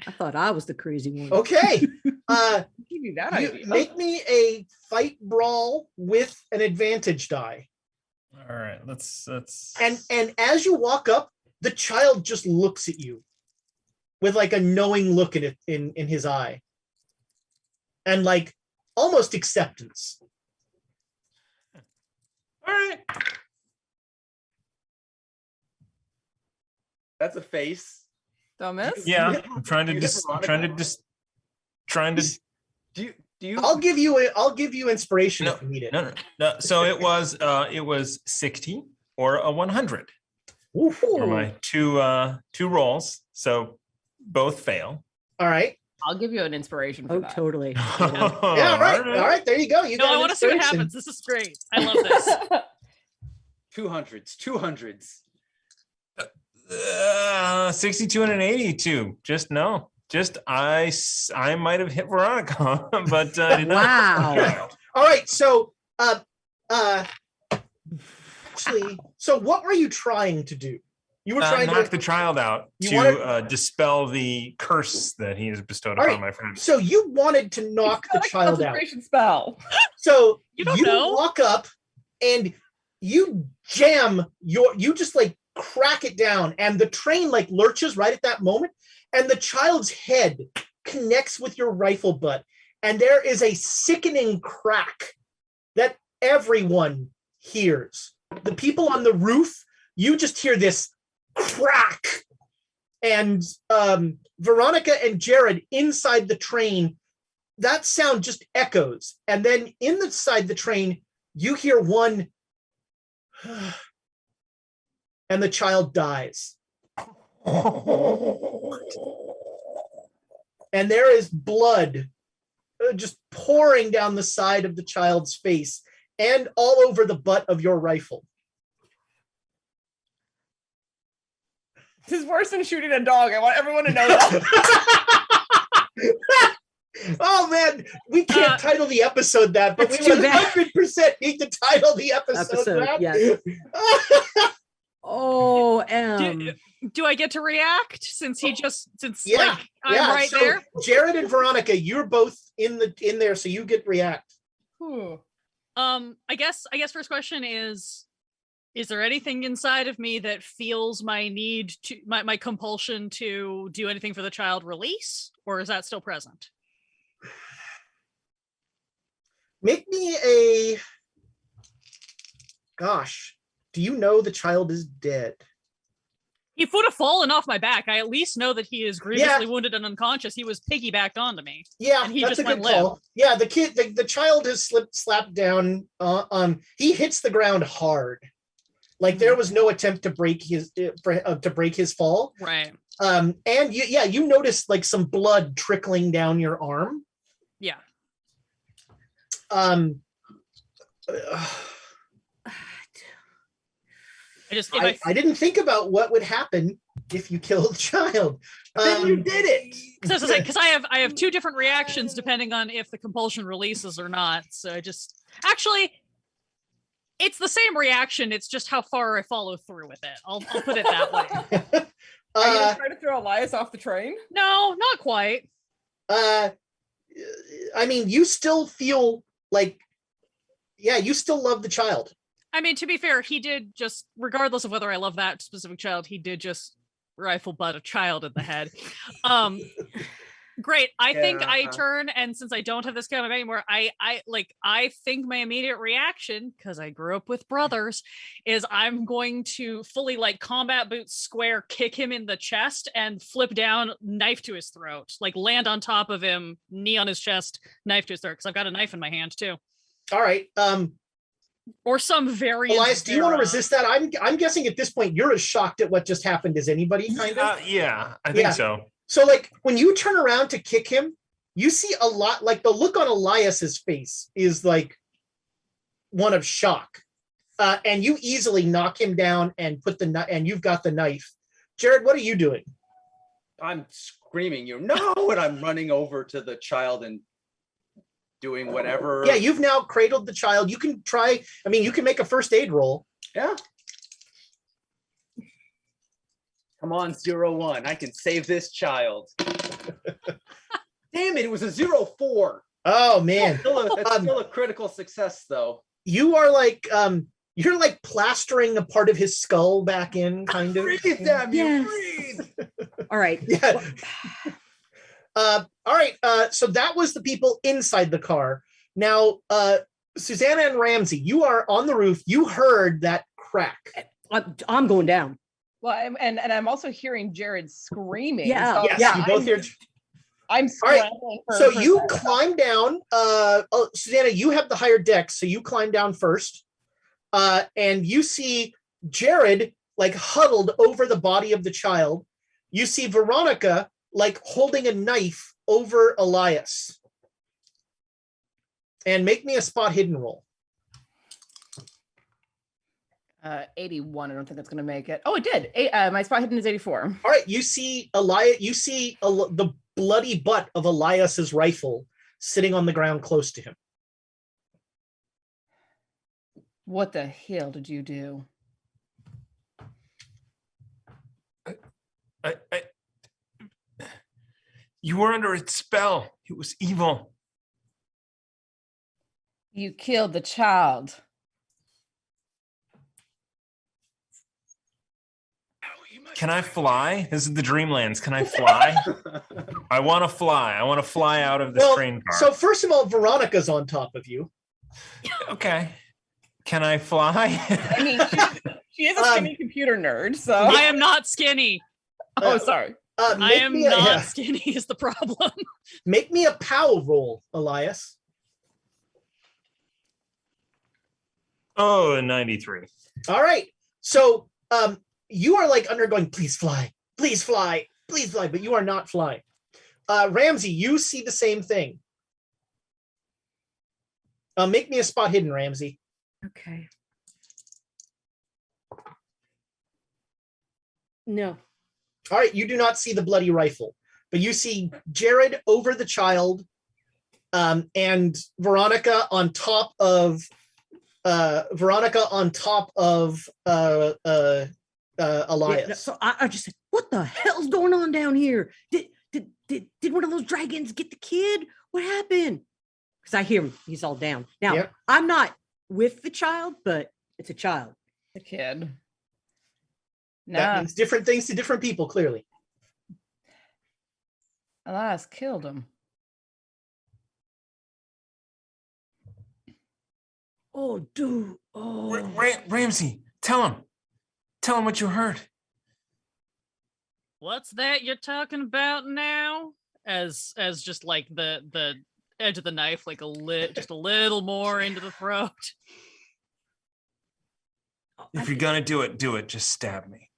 I thought I was the crazy one. Okay. Give you that You idea. make me a fight brawl with an advantage die, All right. Let's. and as you walk up, the child just looks at you with like a knowing look in it in his eye, and like almost acceptance. All right. That's a face. Don't miss? Yeah. I'm trying to You just. get Trying to. Do you? I'll give you inspiration if you need it. No. So it was 60 or a 100 Ooh. for my two rolls. So both fail. All right. I'll give you an inspiration for Oh, that. totally. Yeah, all right. There you go. You No, got I an want to see what inspiration. happens. This is great. I love this. 200s. 62 and an 82. I might have hit Veronica, but I did not. Wow. All right. So, actually, so what were you trying to do? You were trying knock to the child out You to wanted- dispel the curse that he has bestowed All upon right. my friend. So you wanted to knock the Not a child out. concentration spell. So You don't know. walk up and you you just like crack it down, and the train like lurches right at that moment, and the child's head connects with your rifle butt, and there is a sickening crack that everyone hears. The people on the roof, you just hear this crack. And Veronica and Jared inside the train, that sound just echoes. And then inside the train, you hear one, and the child dies. And there is blood just pouring down the side of the child's face and all over the butt of your rifle. This is worse than shooting a dog. I want everyone to know that. Oh man, we can't title the episode that, but we That's too bad. 100% need to title the episode that. Yes. Oh, Do I get to react since I'm Yeah, right so there? Jared and Veronica, you're both in there, so you get react. Ooh. I guess first question is there anything inside of me that feels my need to my compulsion to do anything for the child release, or is that still present? Make me a. Gosh, do you know the child is dead? He would have fallen off my back. I at least know that he is grievously wounded and unconscious. He was piggybacked onto me. Yeah, and he that's just a good went call. Yeah, the child has slapped down. He hits the ground hard. Like there was no attempt to break his fall. Right. And you notice like some blood trickling down your arm. Yeah. I didn't think about what would happen if you killed the child. Then you did it. So because I have two different reactions depending on if the compulsion releases or not. So actually, it's the same reaction. It's just how far I follow through with it. I'll put it that way. Are you gonna try to throw Elias off the train? No, not quite. I mean, you still feel like, you still love the child. I mean, to be fair, he did just, regardless of whether I love that specific child, he did just rifle butt a child in the head. Great. I think I turn, and since I don't have this kind of anymore, I think my immediate reaction, because I grew up with brothers, is I'm going to fully combat boots square, kick him in the chest, and flip down, knife to his throat, land on top of him, knee on his chest, knife to his throat, because I've got a knife in my hand too. All right. Or some variant. Elias, do you want to resist that? I'm guessing at this point you're as shocked at what just happened as anybody, kind of. Yeah, I think so. So, when you turn around to kick him, you see a lot. The look on Elias's face is one of shock, and you easily knock him down and and you've got the knife. Jared, what are you doing? I'm screaming, no, and I'm running over to the child and doing whatever. Yeah, you've now cradled the child. You can try. I mean, you can make a first aid roll. Yeah. Come on, 0-1. I can save this child. Damn it! It was a 0-4. Oh man, It's still a critical success, though. You are you're plastering a part of his skull back in, kind of. Breathe, damn you! Yes. Breathe. all right. Yeah. All right. So that was the people inside the car. Now, Susanna and Ramsey, you are on the roof. You heard that crack. I'm going down. Well, I'm also hearing Jared screaming. Yeah. So Yes, you both hear. I'm All right. scrambling. So you climb down. Susanna, you have the higher deck, so you climb down first, and you see Jared huddled over the body of the child. You see Veronica holding a knife over Elias. And make me a spot hidden roll. 81. I don't think that's going to make it. Oh, it did. My spot hidden is 84. All right, you see Elias. You see the bloody butt of Elias's rifle sitting on the ground close to him. What the hell did you do? You were under its spell. It was evil. You killed the child. Can I fly? This is the Dreamlands. Can I fly? I want to fly. I want to fly out of this train car. So first of all, Veronica's on top of you. Okay. Can I fly? I mean, she is a skinny computer nerd, so I am not skinny. Oh, sorry. I am not skinny is the problem. Make me a POW roll, Elias. Oh, 93. All right. So you are like undergoing, please fly, please fly, please fly, but you are not flying. Ramsey, you see the same thing. Make me a spot hidden, Ramsey. Okay. No. All right, you do not see the bloody rifle, but you see Jared over the child, and Veronica on top of Elias. Yeah, no, so I just said, what the hell's going on down here? Did one of those dragons get the kid? What happened? Because I hear him. He's all down. Now, Yep. I'm not with the child, but it's a child. The kid. That Nah, means different things to different people, clearly. Elias killed him. Oh, dude. Oh. Ramsey, tell him. Tell him what you heard. What's that you're talking about now? As just like the edge of the knife, like just a little more into the throat. If you're gonna do it, just stab me.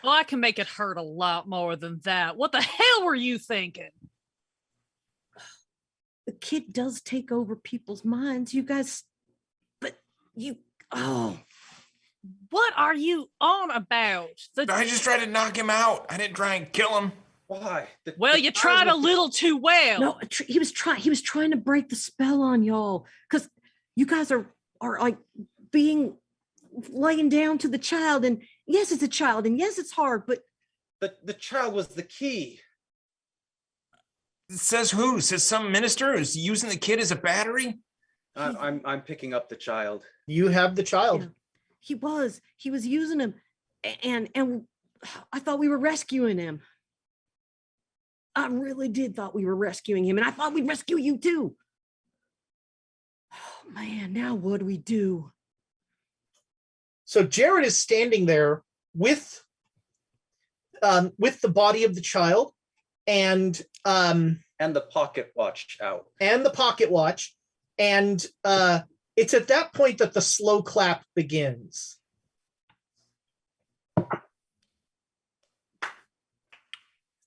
Well, I can make it hurt a lot more than that. What the hell were you thinking? The kid does take over people's minds. You guys, but you, oh. What are you on about? I just tried to knock him out. I didn't try and kill him. Why? Well, you tried a little too well. No, he was trying to break the spell on y'all because you guys are like being laying down to the child, and yes, it's a child, and yes, it's hard, but The child was the key. It says who? It says some minister who's using the kid as a battery? I'm picking up the child. You have the child. Yeah, he was using him, and I thought we were rescuing him. I really did thought we were rescuing him, and I thought we'd rescue you too. Oh man, now what do we do? So Jared is standing there with the body of the child and the pocket watch out. and the pocket watch, and it's at that point that the slow clap begins.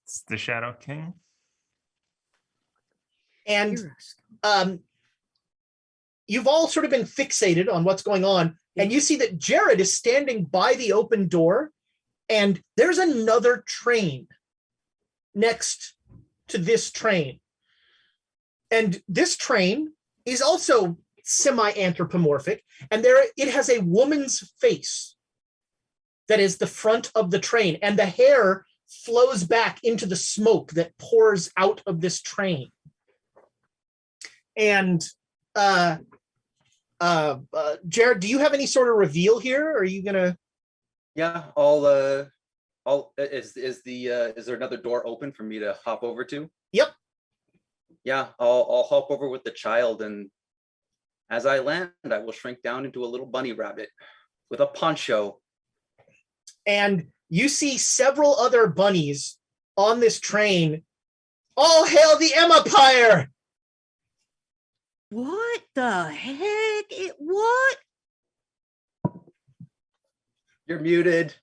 It's the Shadow King. And you've all sort of been fixated on what's going on, and you see that Jared is standing by the open door, and there's another train next to this train. And this train is also semi-anthropomorphic, and it has a woman's face that is the front of the train, and the hair flows back into the smoke that pours out of this train. And Jared, do you have any sort of reveal here? Or are you gonna? Yeah, is there another door open for me to hop over to? Yep. Yeah, I'll hop over with the child, and as I land, I will shrink down into a little bunny rabbit with a poncho. And you see several other bunnies on this train. All hail the Empire! What the heck? What? You're muted.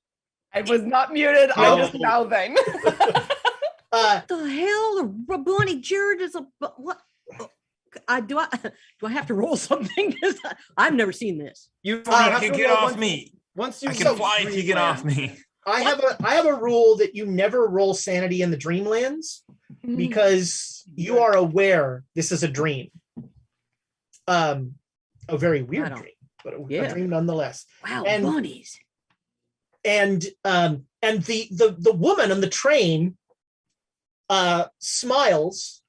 I was not muted. I'm just mouthing. What the hell? A bunny Jared is a what? Do I have to roll something? I've never seen this. You can get off me. Once you I can fly if you get off me. I have a rule that you never roll sanity in the Dreamlands because you are aware this is a dream. A very weird dream, but a dream nonetheless. Wow, and bunnies. And the woman on the train smiles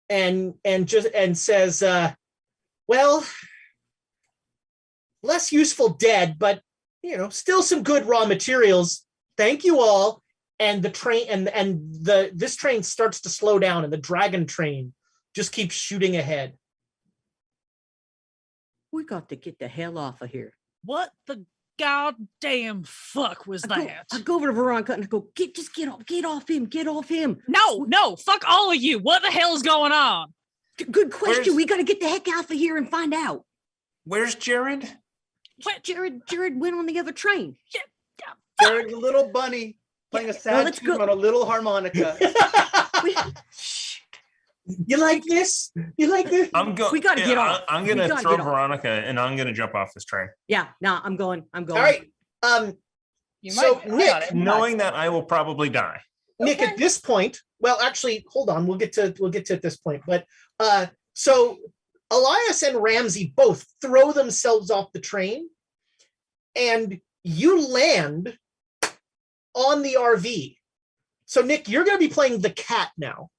and says, well, less useful dead, but still some good raw materials. Thank you all. And the train this train starts to slow down, and the dragon train just keeps shooting ahead. We got to get the hell off of here. What the goddamn fuck was that? I go over to Veronica and I go, get off him. No, fuck all of you. What the hell is going on? Good question. We got to get the heck out of here and find out. Where's Jared? What? Jared went on the other train. Jared, the little bunny playing a sad tune on a little harmonica. You like this? We got to get off. I'm going to throw Veronica and I'm going to jump off this train. Yeah, no, I'm going. All right. Nick, knowing that I will probably die. Nick, at this point, well, actually, hold on. We'll get to at this point. But so Elias and Ramsey both throw themselves off the train, and you land on the RV. So Nick, you're going to be playing the cat now.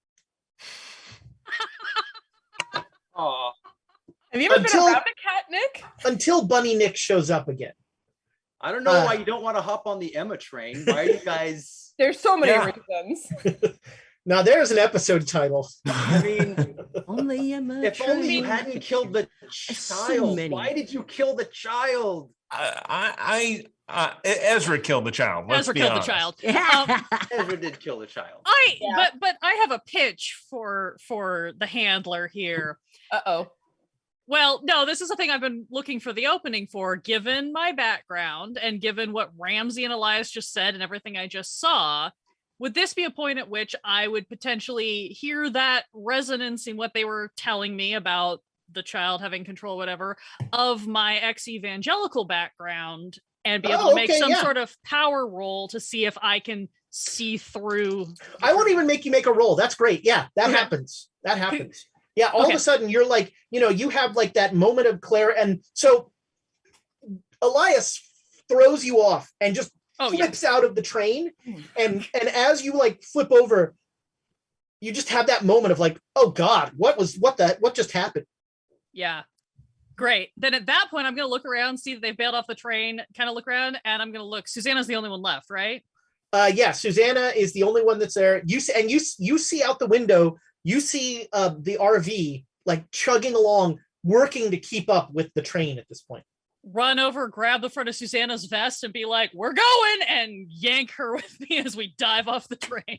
Aw. Have you ever been around a cat, Nick? Until Bunny Nick shows up again. I don't know why you don't want to hop on the Emma train. Why are you guys? There's so many reasons. Now there's an episode title. I mean, only Emma if only you hadn't killed the child. Why did you kill the child? Ezra killed the child. Ezra killed the child. Ezra did kill the child. But I have a pitch for the handler here. Uh-oh. Well, no, this is a thing I've been looking for the opening for, given my background and given what Ramsey and Elias just said and everything I just saw. Would this be a point at which I would potentially hear that resonance in what they were telling me about the child having control, whatever, of my ex-evangelical background and be able to make some sort of power roll to see if I can see through? I won't even make you make a roll. That's great. Yeah, that happens. That happens. Yeah, all of a sudden you're like, you have like that moment of clarity. And so Elias throws you off and just flips out of the train. And as you like flip over, you just have that moment of like, oh God, what just happened? Yeah. Great. Then at that point, I'm going to look around, see that they've bailed off the train, kind of look around, and I'm going to look. Susanna's the only one left, right? Yeah, Susanna is the only one that's there. You see out the window, you see the RV like chugging along, working to keep up with the train at this point. Run over, grab the front of Susanna's vest and be like, we're going, and yank her with me as we dive off the train.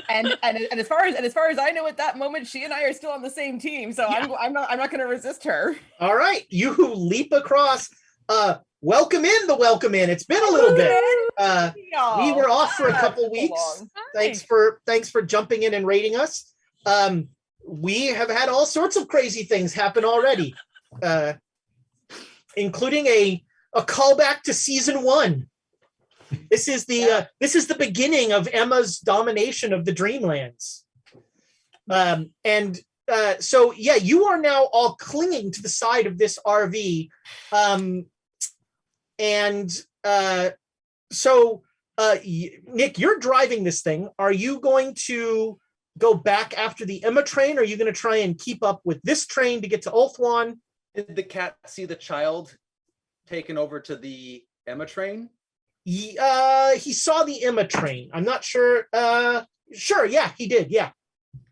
and as far as I know at that moment, she and I are still on the same team. So yeah. I'm not going to resist her. All right. You leap across. Welcome in. It's been a little bit. We were off for a couple weeks. Thanks for jumping in and raiding us. We have had all sorts of crazy things happen already. Including a callback to season 1. This is the beginning of Emma's domination of the Dreamlands. So you are now all clinging to the side of this RV. Nick, you're driving this thing. Are you going to go back after the Emma train? Or are you going to try and keep up with this train to get to Ulthuan? Did the cat see the child taken over to the Emma train? He saw the Emma train. I'm not sure. Sure, yeah, he did, yeah.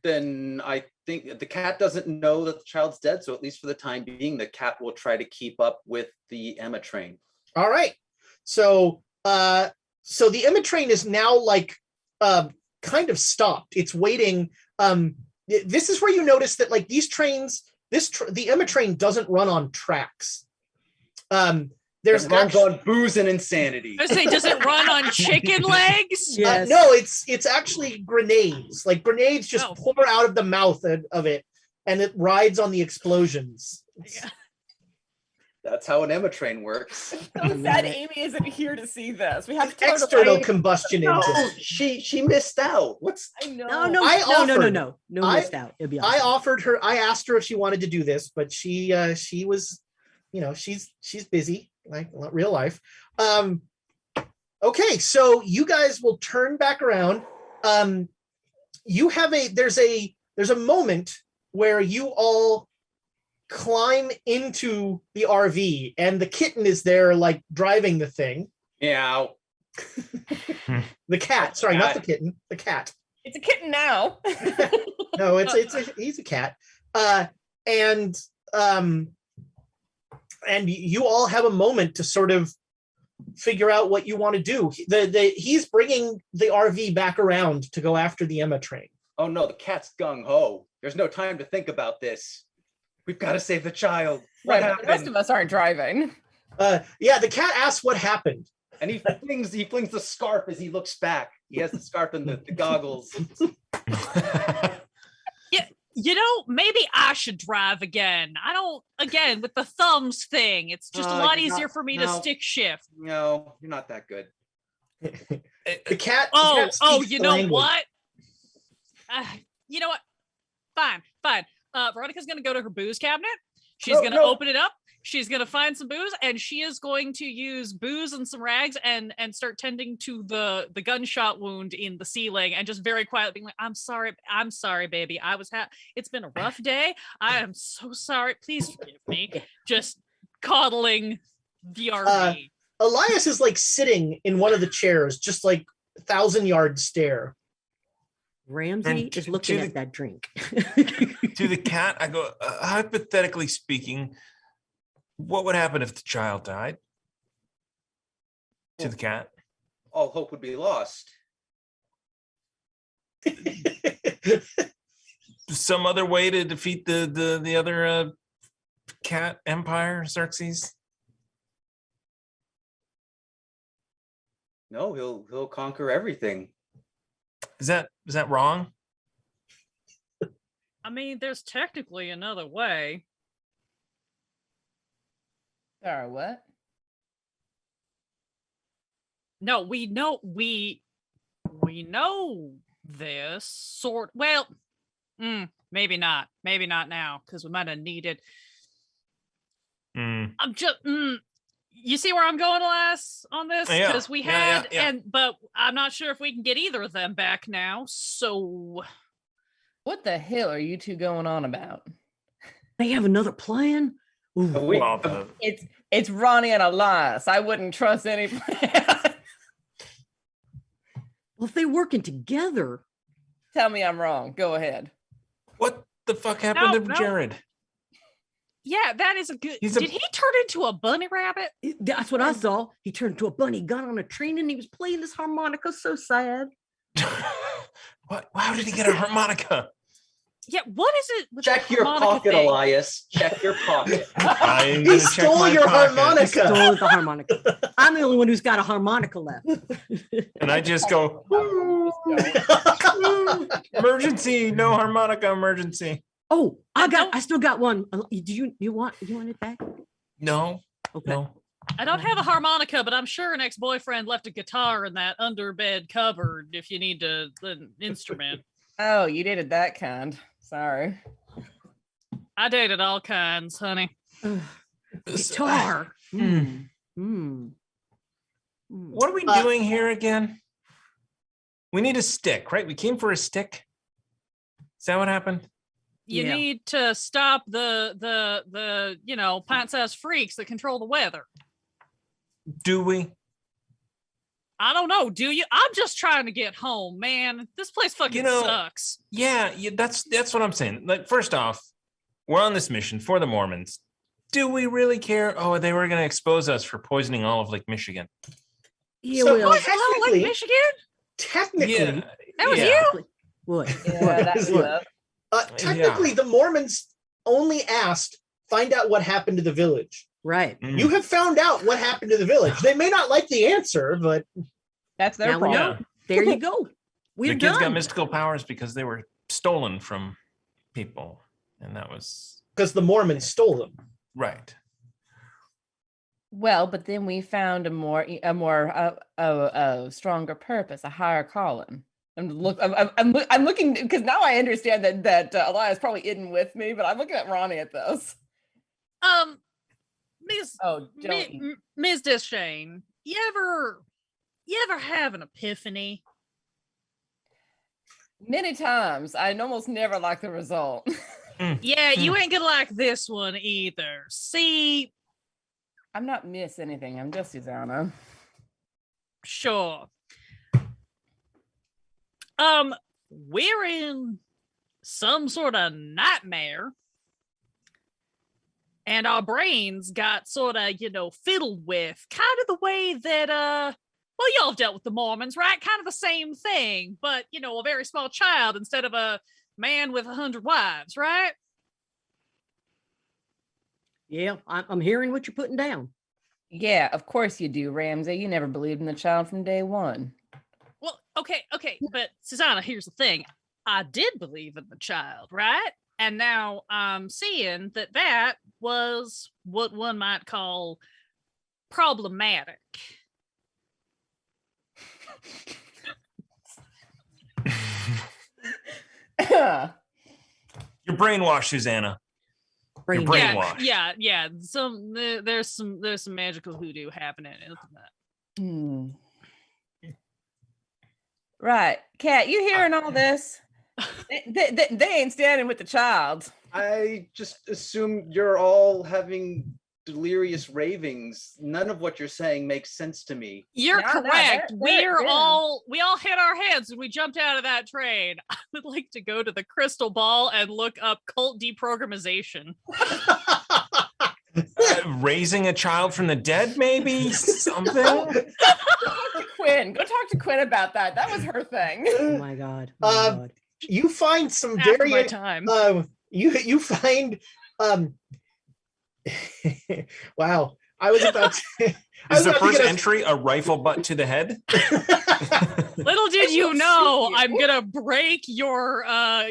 Then I think the cat doesn't know that the child's dead, so at least for the time being, the cat will try to keep up with the Emma train. All right. So the Emma train is now like kind of stopped. It's waiting. This is where you notice that like these trains, the Emma train doesn't run on tracks. There's runs on booze and insanity. I say, does it run on chicken legs? Yes. No, it's actually grenades. Like grenades just pour out of the mouth of it, and it rides on the explosions. Yeah. That's how an Emma train works. So sad Amy isn't here to see this. We have to external combustion engine. No, she missed out. I know. No, missed out. It'll be awesome. I asked her if she wanted to do this, but she was, she's busy, like real life. Okay, so you guys will turn back around. You have there's a moment where you all climb into the RV, and the kitten is there, like driving the thing. Meow. The cat, sorry, not the kitten, the cat. It's a kitten now. No, he's a cat. And you all have a moment to sort of figure out what you want to do. He's bringing the RV back around to go after the Emma train. Oh no, the cat's gung ho. There's no time to think about this. We've got to save the child. What Right, but happened? the rest of us aren't driving. Yeah, the cat asks what happened. And he flings the scarf as he looks back. He has the scarf and the goggles. You know, maybe I should drive again. I don't, again, with the thumbs thing, it's just a lot easier for me to stick shift. No, you're not that good. The cat. Oh, speaks you the know language. what? You know what? Fine. Veronica's going to go to her booze cabinet. She's going to open it up. She's going to find some booze, and she is going to use booze and some rags and start tending to the gunshot wound in the ceiling, and just very quietly being like, I'm sorry, baby. It's been a rough day. I am so sorry. Please forgive me. Just coddling the RV. Elias is like sitting in one of the chairs, just like 1,000-yard stare. Ramsey is looking at that drink. To the cat, I go, hypothetically speaking, what would happen if the child died? To the cat. All hope would be lost. Some other way to defeat the other cat empire, Xerxes? No, he'll conquer everything. Is that wrong? I mean, there's technically another way. Sorry, what? No, we know this sort. Well, maybe not now, because we might have needed. I'm just. You see where I'm going, Lass, on this? Because we had, but I'm not sure if we can get either of them back now. So, What the hell are you two going on about? They have another plan. Ooh. It's Ronnie and Elias. I wouldn't trust any plan. Well, if they're working together. Tell me I'm wrong. Go ahead. What the fuck happened to Jared? Yeah, that is a good. Did he turn into a bunny rabbit? That's what I saw. He turned into a bunny, got on a train, and he was playing this harmonica. So sad. What? How did he get a harmonica? Yeah, what is it? With Check your pocket, thing? Elias. Check your pocket. He stole your harmonica. He stole the harmonica. I'm the only one who's got a harmonica left. And I just go, emergency, no harmonica, emergency. Oh, I still got one. Do you want it back? No. Okay. No. I don't have a harmonica, but I'm sure an ex-boyfriend left a guitar in that underbed cupboard if you need an instrument. Oh, you dated that kind. Sorry. I dated all kinds, honey. Guitar. What are we doing here again? We need a stick, right? We came for a stick. Is that what happened? You need to stop the pint-sized freaks that control the weather. Do we? I don't know. Do you? I'm just trying to get home, man. This place fucking sucks. Yeah, that's what I'm saying. Like, first off, we're on this mission for the Mormons. Do we really care? Oh, they were going to expose us for poisoning all of Lake Michigan. Yeah, So, well, Lake Michigan? Technically, that was you. What? Yeah, that's technically, the Mormons only asked, find out what happened to the village. Right. You have found out what happened to the village. They may not like the answer, but that's their problem. Yeah. There you go. The kids got mystical powers because they were stolen from people, and that was because the Mormons stole them. Right. Well, but then we found a more stronger purpose, a higher calling. I'm looking because now I understand that Elias probably isn't with me, but I'm looking at Ronnie at this. Ms. Deschain, you ever have an epiphany? Many times. I almost never like the result. Yeah, you ain't gonna like this one either. See, I'm not miss anything. I'm just Susanna. sure. We're in some sort of nightmare. And our brains got sort of, fiddled with, kind of the way that, well, y'all have dealt with the Mormons, right? Kind of the same thing, but, a very small child instead of a man with 100 wives, right? Yeah, I'm hearing what you're putting down. Yeah, of course you do, Ramsay. You never believed in the child from day one. Well, okay, but Susanna, here's the thing. I did believe in the child, right? And now I'm seeing that was what one might call problematic. You're brainwashed, Susanna. You're brainwashed. Yeah. There's some magical hoodoo happening. Right. Kat, you hearing all this? They ain't standing with the child. I just assume you're all having delirious ravings. None of what you're saying makes sense to me. You're correct. they're we all hit our heads when we jumped out of that train. I would like to go to the crystal ball and look up cult deprogrammization. Raising a child from the dead, maybe something. Go talk to Quinn about that. That was her thing. Oh my God. Oh my God. You find some After very my time. You find wow. I was about to Is the first entry a rifle butt to the head? Little did you know, I'm gonna break your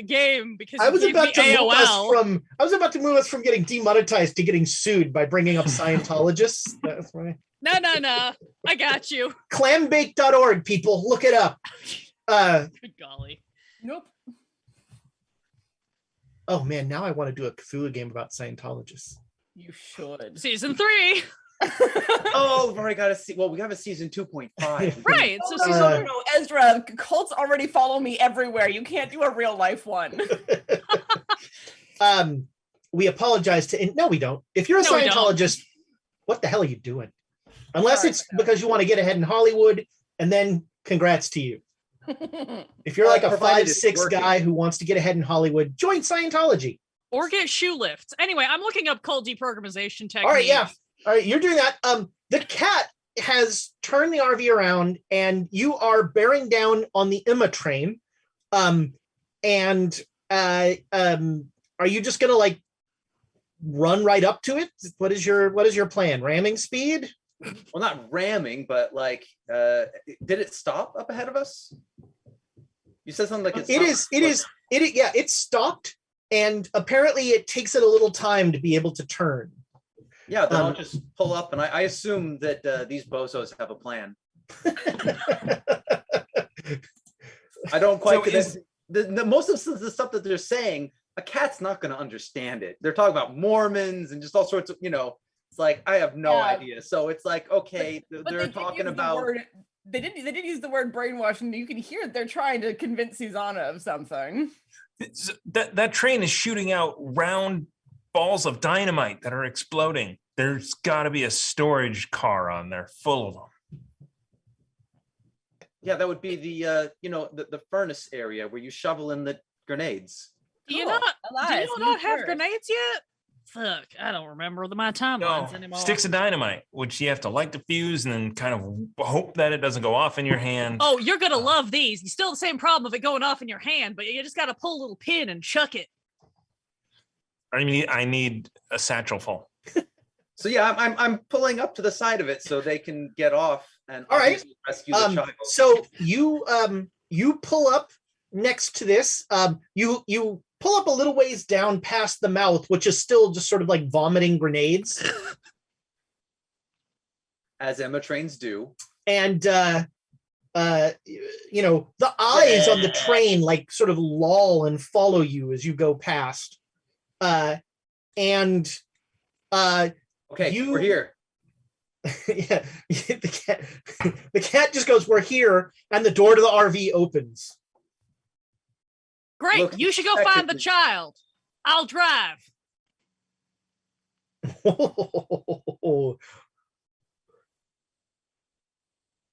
game because I was about to AOL. I was about to move us from getting demonetized to getting sued by bringing up Scientologists. That's right. No. I got you. Clambake.org, people, look it up. Good golly. Nope. Oh man, now I want to do a Cthulhu game about Scientologists. You should. Season 3. Oh, we've already got we have a season 2.5. Right. So So no, Ezra, cults already follow me everywhere. You can't do a real life one. We apologize to no, we don't. If you're a Scientologist, what the hell are you doing? Unless it's because you want to get ahead in Hollywood, and then congrats to you. If you're like a 5'6" guy who wants to get ahead in Hollywood, join Scientology. or get shoe lifts. Anyway, I'm looking up cult deprogrammization techniques. All right, yeah. All right, you're doing that. The cat has turned the RV around, and you are bearing down on the Emma train. Are you just gonna like run right up to it? What is your plan? Ramming speed? Well, not ramming, but like, did it stop up ahead of us? You said something like it stopped, and apparently it takes it a little time to be able to turn. Yeah, then I'll just pull up, and I assume that these bozos have a plan. I don't quite get most of the stuff that they're saying. A cat's not going to understand it. They're talking about Mormons and just all sorts of, it's like, I have no idea. So it's like, okay, they're talking about. They did use the word brainwash, and you can hear they're trying to convince Susanna of something. That train is shooting out round balls of dynamite that are exploding. There's got to be a storage car on there full of them. Yeah, that would be the furnace area where you shovel in the grenades. Do you not have grenades yet? Fuck, I don't remember my timelines anymore. Sticks of dynamite, which you have to light the fuse and then kind of hope that it doesn't go off in your hand. Oh, you're gonna love these. You still have the same problem of it going off in your hand, but you just got to pull a little pin and chuck it. I need a satchel full. So yeah, I'm pulling up to the side of it so they can get off and rescue the child. So you pull up next to this. You pull up a little ways down past the mouth, which is still just sort of like vomiting grenades. As Emma trains do. And the eyes on the train like sort of loll and follow you as you go past. Okay, we're here. Yeah, the cat just goes, "We're here," and the door to the RV opens. Great, you should go find the child. I'll drive.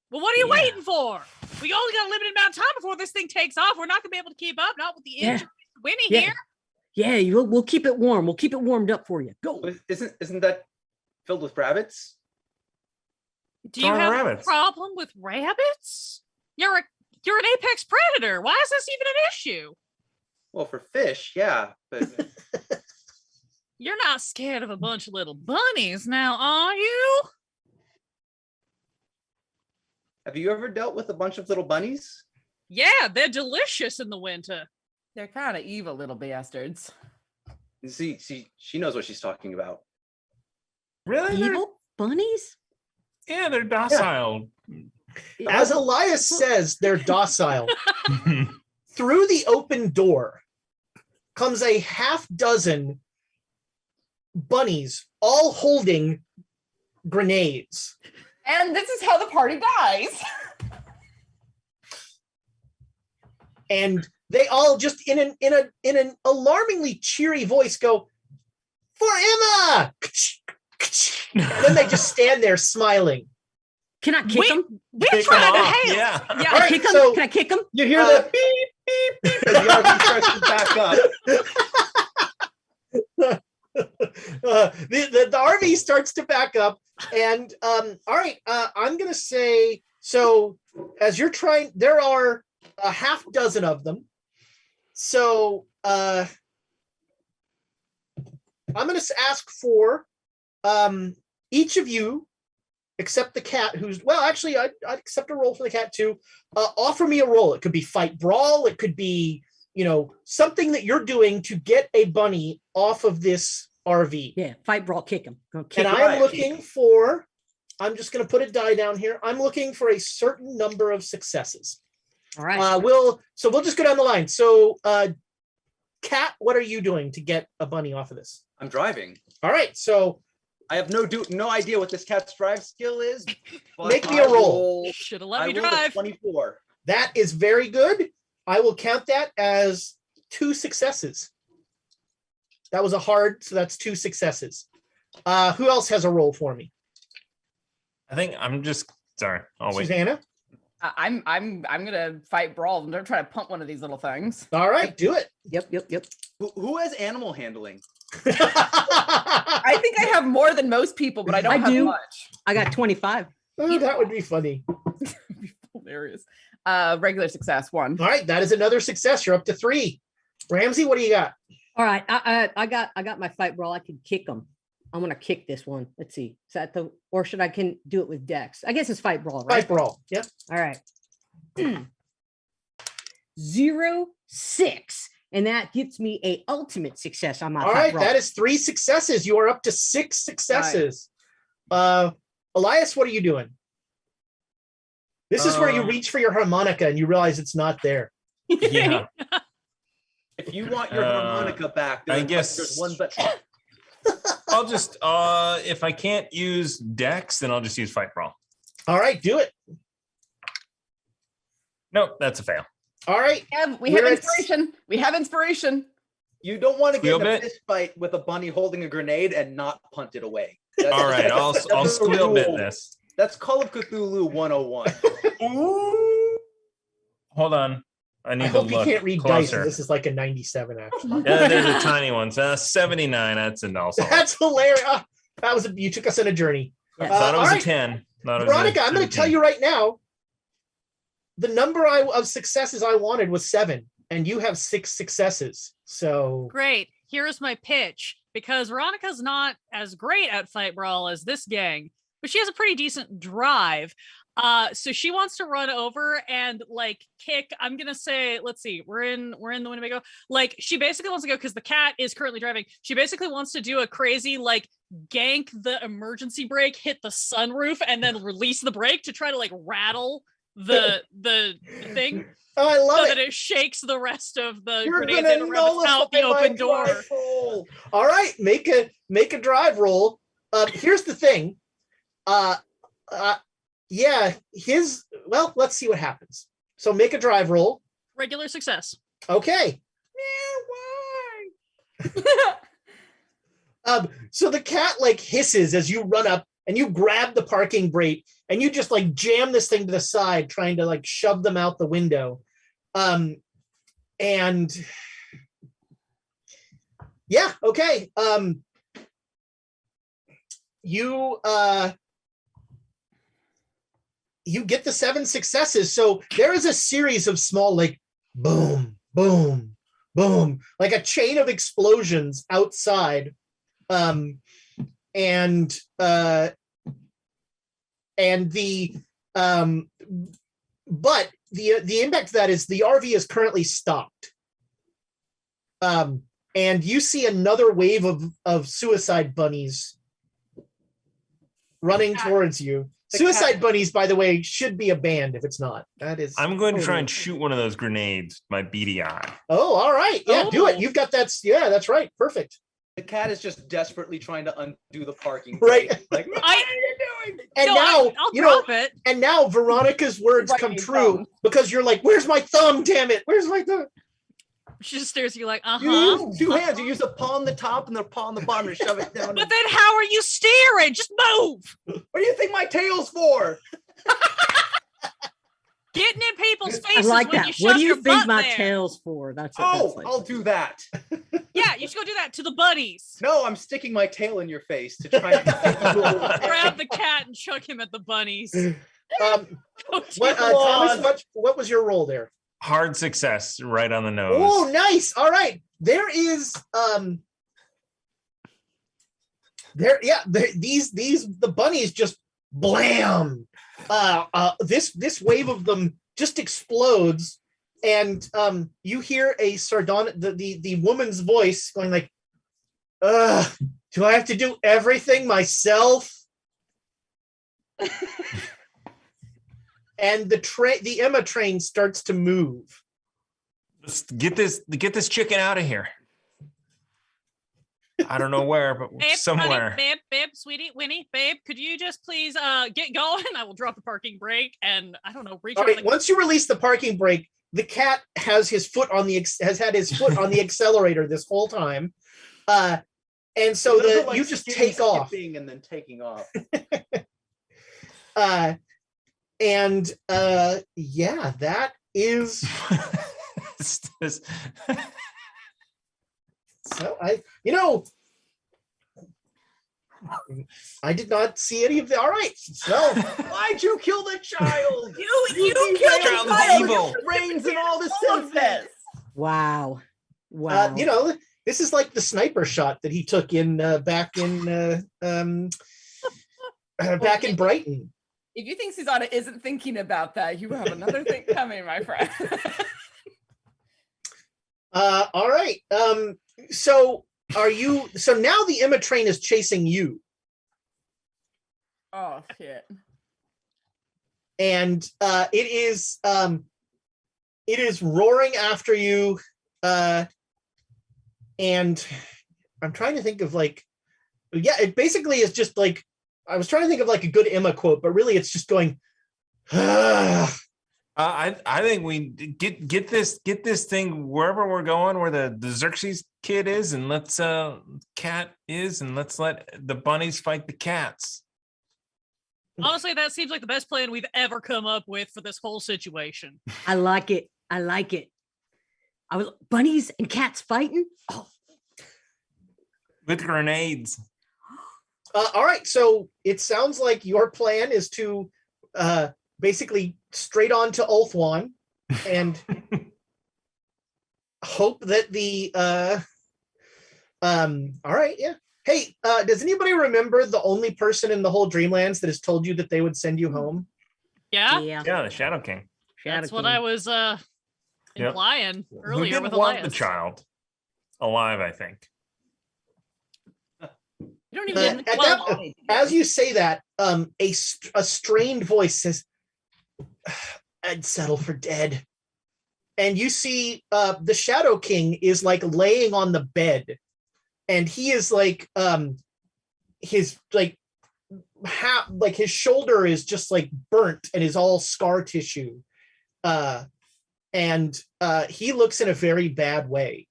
Well, what are you Yeah. waiting for? We only got a limited amount of time before this thing takes off. We're not going to be able to keep up. Not with the Yeah. engine Winnie Yeah. here. Yeah, we'll keep it warm. We'll keep it warmed up for you. Go. Isn't that filled with rabbits? Do you Darn have rabbits. a problem with rabbits? You're an apex predator. Why is this even an issue? Well, for fish, yeah, but You're not scared of a bunch of little bunnies now, are you? have you ever dealt with a bunch of little bunnies? Yeah, they're delicious in the winter. They're kind of evil little bastards. See, she knows what she's talking about. Really? They're- Evil bunnies? Yeah, they're docile. As Elias says, they're docile. Through the open door comes a half dozen bunnies, all holding grenades. And this is how the party dies. And they all just in an alarmingly cheery voice go, "For Emma!" And then they just stand there smiling. Can I kick him? We're Kick 'em trying to off, help. yeah. Yeah. All Can I right, kick him? so- Can I kick him? You hear the beep, beep, beep as the RV starts to back up. The RV starts to back up, and all right, I'm gonna say, so as you're trying, there are a half dozen of them, so I'm gonna ask for each of you, except the cat, who's, well, actually I'd accept a roll for the cat too. Offer me a roll. It could be fight brawl, it could be, something that you're doing to get a bunny off of this RV. Yeah, fight, brawl, kick him. Go kick And him. I'm looking for, I'm just going to put a die down here. I'm looking for a certain number of successes. All right. We'll just go down the line. So, Kat, what are you doing to get a bunny off of this? I'm driving. All right. So I have no idea what this cat's drive skill is. but Make me a I roll. Should have I let me rolled a drive. 24. that is very good. I will count that as 2 successes. That was a hard, so that's 2 successes. Who else has a roll for me? I think I'm just sorry. Oh wait. Susanna? I'm gonna fight brawl. I'm gonna try to pump one of these little things. All right, do it. Yep. Who has animal handling? I think I have more than most people, but I don't I have do. much. I got 25. Oh, that would be funny. Hilarious. Regular success 1. All right, that is another success. You're up to 3. Ramsey, what do you got? All right. I got my fight, brawl. I can kick him. I'm gonna kick this one. Let's see. Is that or should I can do it with Dex? I guess it's fight, brawl, right? Fight brawl. Yep. All right. 0-6. And that gets me a ultimate success on my All fight, right, brawl. that is 3 successes. You are up to 6 successes. Elias, what are you doing? This is where you reach for your harmonica and you realize it's not there. Yeah. If you want your harmonica back, I guess- there's one but I'll just if I can't use Dex, then I'll just use Fight Brawl. All right, do it. Nope, that's a fail. All right. We have We're at- inspiration. We have inspiration. you don't want to get in Squeal a bit? fist fight with a bunny holding a grenade and not punt it away. All right, I'll that's the squeal bit rule. this. That's Call of Cthulhu 101. Hold on. I need I to hope you look can't read dice. closer. This is like a 97, actually. Yeah, there's a tiny one. 79. That's an also. That's hilarious. That was you took us on a journey. Yeah. Thought it was all a right. 10. Thought it was Veronica, a I'm going to tell 17. you right now, the number of successes I wanted was 7, and you have 6 successes. So Great. Here's my pitch. Because Veronica's not as great at Fight Brawl as this gang, but she has a pretty decent drive. So she wants to run over and like kick. I'm gonna say, let's see, we're in the Winnebago. Like she basically wants to go because the cat is currently driving. She basically wants to do a crazy like gank the emergency brake, hit the sunroof, and then release the brake to try to like rattle the thing oh, I love so it. that it shakes the rest of the You're grenades gonna in around out the nullify my open door. drive roll. All right, make a drive roll. Here's the thing. Yeah, well, let's see what happens. So make a drive roll. Regular success. Okay. So the cat like hisses as you run up and you grab the parking brake and you just like jam this thing to the side, trying to like shove them out the window. And yeah, okay. You get the 7 successes. So there is a series of small like boom, boom, boom, like a chain of explosions outside. And the but the impact of that is the RV is currently stopped. And you see another wave of suicide bunnies running towards you. Suicide bunnies, by the way, should be a band if it's not. That is. I'm going to try and shoot one of those grenades, my beady eye. Oh, all right. Yeah, do it. Oh. You've got that. Yeah, that's right. Perfect. The cat is just desperately trying to undo the parking. Right. brake. Like, what are you doing? And No, now, I'll you know, drop it. and now Veronica's words Right, come your true thumb. because you're like, "Where's my thumb? Damn it! Where's my thumb?" She just stares at you like, You uh-huh. use 2 hands. You use a paw on the top and the paw on the bottom to shove it down. But then how are you steering? Just move. What do you think my tail's for? Getting in people's I faces like when that. you shove What do you your think butt my there. tail's for? That's Oh, like, I'll do that. Yeah, you should go do that to the buddies. No, I'm sticking my tail in your face to try and Grab the cat and chuck him at the bunnies. What, Thomas? What was your role there? Hard success, right on the nose. Oh, nice. All right. There is the bunnies just blam. This wave of them just explodes, and you hear a sardonic the woman's voice going like, do I have to do everything myself? And the Emma train starts to move. Let's get this chicken out of here. I don't know where, but Babe, somewhere. honey, babe, sweetie, Winnie, babe, could you just please get going? I will drop the parking brake and I don't know, reach All over right, the once you release the parking brake, the cat has his foot on has had his foot on the accelerator this whole time, and so you just take off. And then taking off. Yeah, that is. So I did not see any of the. All right, so Why'd you kill the child? You killed child the is child. evil. Brains and all this All of this. wow. Wow. this is like the sniper shot that he took in back in Brighton. If you think Susanna isn't thinking about that, you have another thing coming, my friend. All right. So now the Emma train is chasing you, Oh shit. and it is roaring after you, and I'm trying to think of it basically is just like, I was trying to think of like a good Emma quote, but really it's just going, I think we get this thing wherever we're going, where the Xerxes kid is, and let's cat is, and let's let the bunnies fight the cats. Honestly, that seems like the best plan we've ever come up with for this whole situation. I like it. I like it. I was bunnies and cats fighting. Oh, With grenades. all right, so it sounds like your plan is to basically straight on to Ulthuan and hope that the all right, yeah. Hey, does anybody remember the only person in the whole Dreamlands that has told you that they would send you home? Yeah? yeah. Yeah, the Shadow King. That's Shadow what King. I was implying Who earlier didn't with want the Elias. child alive, I think. You don't Uh, even at that- as you say that, a strained voice says, "I'd settle for dead." And you see the Shadow King is like laying on the bed, and he is like his his shoulder is just like burnt and is all scar tissue, and he looks in a very bad way.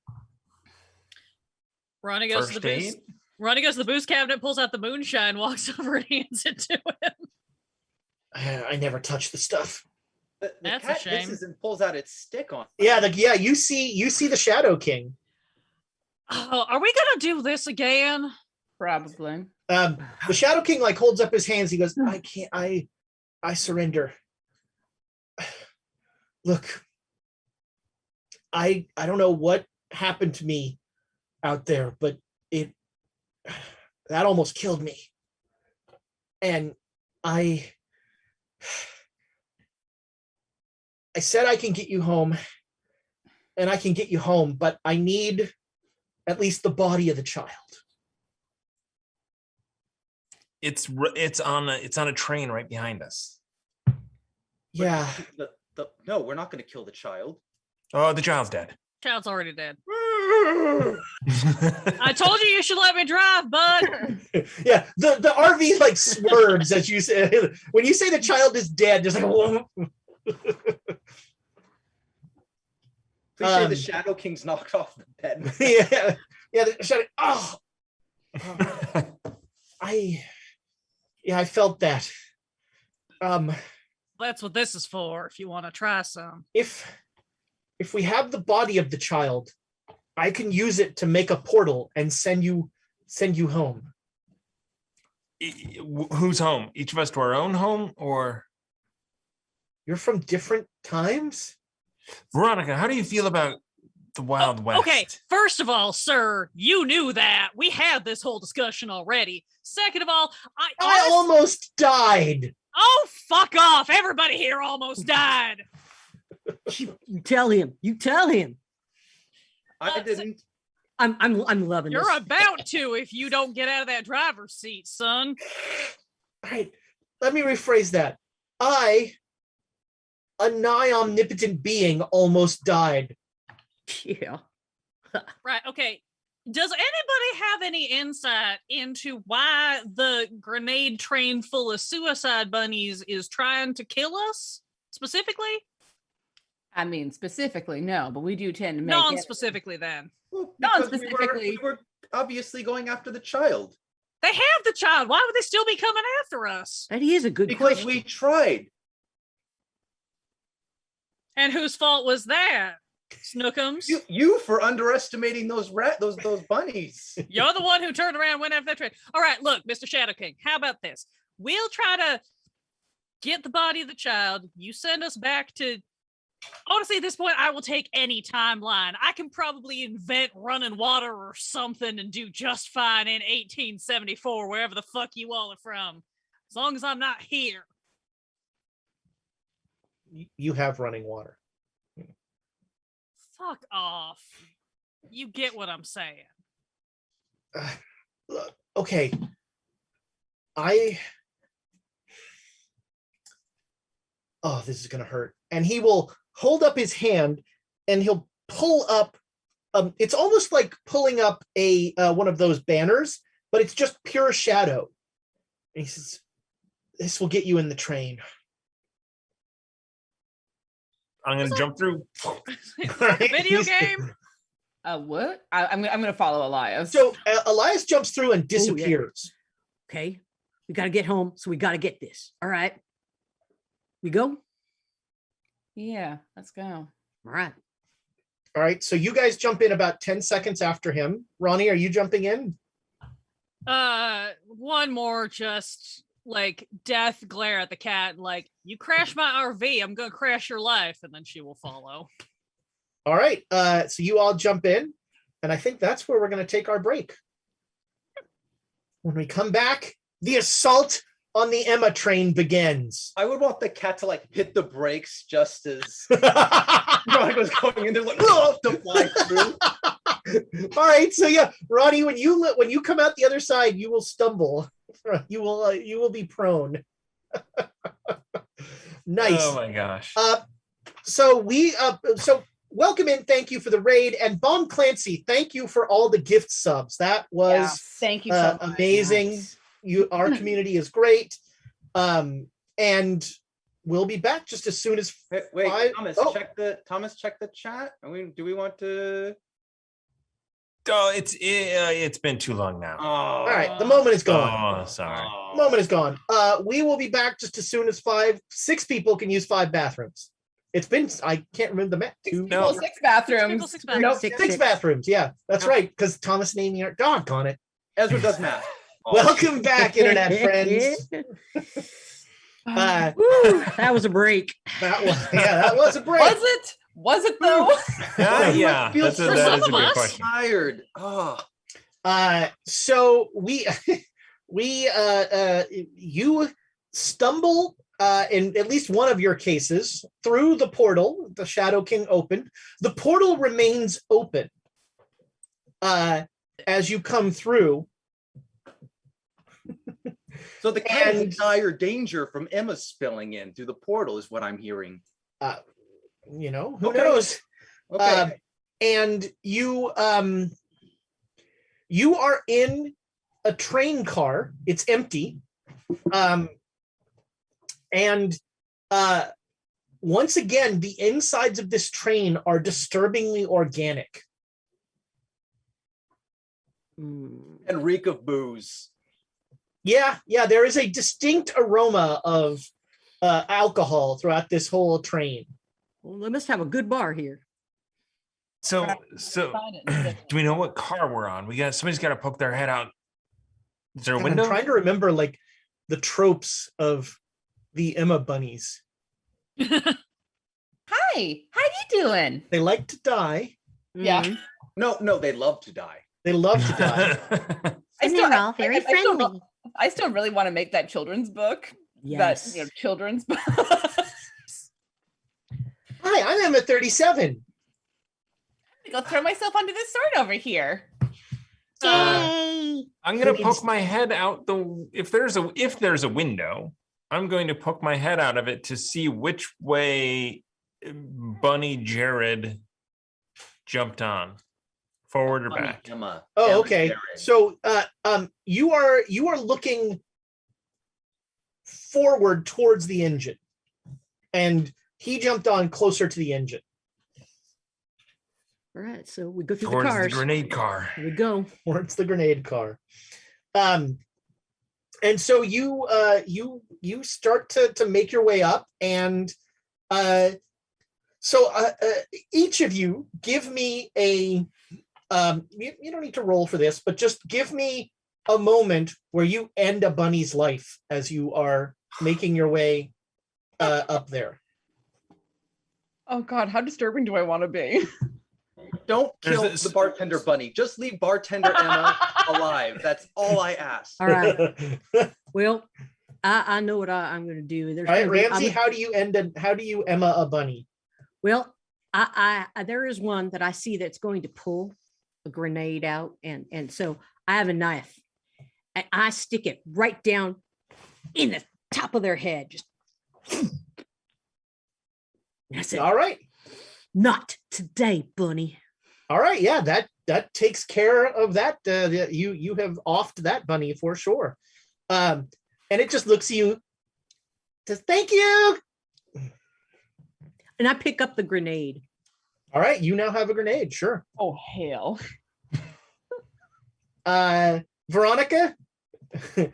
Ronnie goes to the First aid? booze. Ronnie goes to the booze cabinet, pulls out the moonshine, walks over and hands it to him. I never touched the stuff. The That's a cat shame. hisses and pulls out its stick on. Yeah, you see the Shadow King. Oh, are we gonna do this again? Probably. The Shadow King like holds up his hands. He goes, I can't. I surrender. Look, I don't know what happened to me out there, but that almost killed me. And I said I can get you home, and I can get you home, but I need at least the body of the child. It's on a train right behind us. Yeah. No, we're not going to kill the child. Oh, the child's dead. Child's already dead. I told you should let me drive, bud. Yeah, the RV like swerves as you say. When you say the child is dead, there's like whoa. Please say the Shadow King's knocked off the bed. yeah, the Shadow. Oh, I felt that. That's what this is for. If you want to try some. If we have the body of the child, I can use it to make a portal and send you home. Who's home? Each of us to our own home, or you're from different times? Veronica, how do you feel about the Wild West? Okay, first of all, sir, you knew that. We had this whole discussion already. Second of all, I almost died. Oh, fuck off. Everybody here almost died. You tell him. You tell him. I didn't. I'm loving this. You're about to if you don't get out of that driver's seat, son. All right, let me rephrase that. A nigh omnipotent being, almost died. Yeah. Right, okay. Does anybody have any insight into why the grenade train full of suicide bunnies is trying to kill us specifically? I mean, specifically, no, but we do tend to make non-specifically then. Well, Non-specifically. we were obviously going after the child. They have the child. Why would they still be coming after us? That is a good Because question. we tried. And whose fault was that? Snookums? You for underestimating those bunnies. You're the one who turned around and went after that train. All right, look, Mr. Shadow King, how about this? We'll try to get the body of the child. You send us back to... Honestly, at this point, I will take any timeline. I can probably invent running water or something and do just fine in 1874, wherever the fuck you all are from. As long as I'm not here. You have running water. Fuck off. You get what I'm saying. Look, okay. Oh, this is gonna hurt. And he will hold up his hand and he'll pull up. It's almost like pulling up a one of those banners, but it's just pure shadow. And he says, "This will get you in the train." I'm gonna jump through. Video game? What? I'm gonna follow Elias. So Elias jumps through and disappears. Okay. We got to get home, so we got to get this. All right. We go? Yeah, let's go. All right. All right. So you guys jump in about 10 seconds after him. Ronnie, are you jumping in? One more just like death glare at the cat, like, you crash my RV, I'm gonna crash your life, and then she will follow. All right. So you all jump in, and I think that's where we're going to take our break. When we come back, the assault on the Emma train begins. I would want the cat to like hit the brakes just as Veronica's going in there, like to fly through. All right. So yeah, Ronnie, when you come out the other side, you will stumble. You will be prone. Nice. Oh my gosh. So welcome in. Thank you for the raid, and Bomb Clancy, thank you for all the gift subs. That was thank you so much. amazing. Nice. Our community is great. And we'll be back just as soon as Wait, Thomas, check the chat. Do we want to Oh, it's been too long now. All right, the moment is gone. Oh, sorry. The moment is gone. We will be back just as soon as 6 people can use 5 bathrooms. It's been, I can't remember the math. 6 No. people, 6 bathrooms. People, 6 Nope. bathrooms. 6 bathrooms. Yeah, that's right. Because Thomas naming our doggone it. Ezra does math. Welcome back, internet friends. Woo, that was a break. That was a break. Was it? Was it though? Yeah, Feels that for is some a of good us. question. tired. Oh, So you stumble in at least one of your cases through the portal. The Shadow King opened. The portal remains open as you come through. so the cat is in And- dire danger from Emma spilling in through the portal, is what I'm hearing. Who Okay. knows? Okay. And you are in a train car. It's empty. And once again, the insides of this train are disturbingly organic. And reek of booze. Yeah, there is a distinct aroma of alcohol throughout this whole train. Well, they must have a good bar here. So Find it. do we know what car we're on? Somebody's got to poke their head out. Is there a I'm window? trying to remember like the tropes of the Emma bunnies. Hi, how you doing? They like to die. Yeah. Mhm. No, they love to die. They love to die. I still, they're all very friendly. I still really want to make that children's book. Yes. That children's book. Hi, I'm Emma 37. Go throw myself onto this sword over here. Yay! I'm gonna Who poke needs- my head out if there's a window, I'm going to poke my head out of it to see which way Bunny Jared jumped on. Forward or Funny, back? Emma. Oh, Emma okay. Jared. So you are looking forward towards the engine. And he jumped on closer to the engine. All right, so we go through Towards the the cars. grenade car. Here we go. Towards the grenade car. And so you start to make your way up, and each of you give me a you don't need to roll for this, but just give me a moment where you end a bunny's life as you are making your way up there. Oh God, how disturbing do I want to be? Don't There's kill this- the bartender bunny. Just leave bartender Emma alive. That's all I ask. All right. Well, I know what I'm going to do. There's All right, gonna be- Ramsey, I'm- how do you Emma a bunny? Well, I there is one that I see that's going to pull a grenade out, and so I have a knife, and I stick it right down in the top of their head. Just that's it. All right. Not today, Bunny. All right, yeah, that takes care of that. You have offed that bunny for sure. And it just looks at you, says, "Thank you." And I pick up the grenade. All right, you now have a grenade. Sure. Oh hell. Veronica, what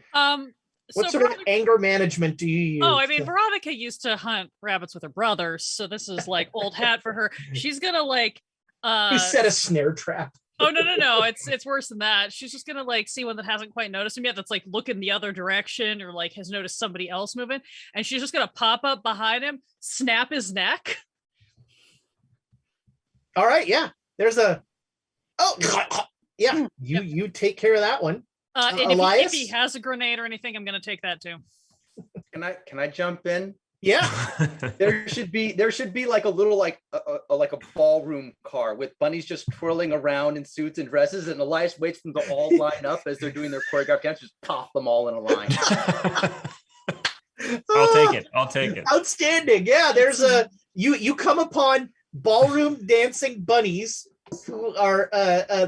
So sort of Veronica- anger management do you use? Oh, I mean, Veronica used to hunt rabbits with her brother, so this is like old hat for her. She's gonna like you set a snare trap. oh no, it's worse than that. She's just gonna like see one that hasn't quite noticed him yet, that's like looking the other direction or like has noticed somebody else moving, and she's just gonna pop up behind him, snap his neck. All right, yeah. There's a yeah. You take care of that one. And if Elias? he has a grenade or anything, I'm gonna take that too. Can I jump in? Yeah. There should be like a little like a ballroom car with bunnies just twirling around in suits and dresses, and Elias waits for them to all line up as they're doing their choreographed dance, just pop them all in a line. I'll take it. Outstanding. Yeah, there's a you come upon ballroom dancing bunnies who are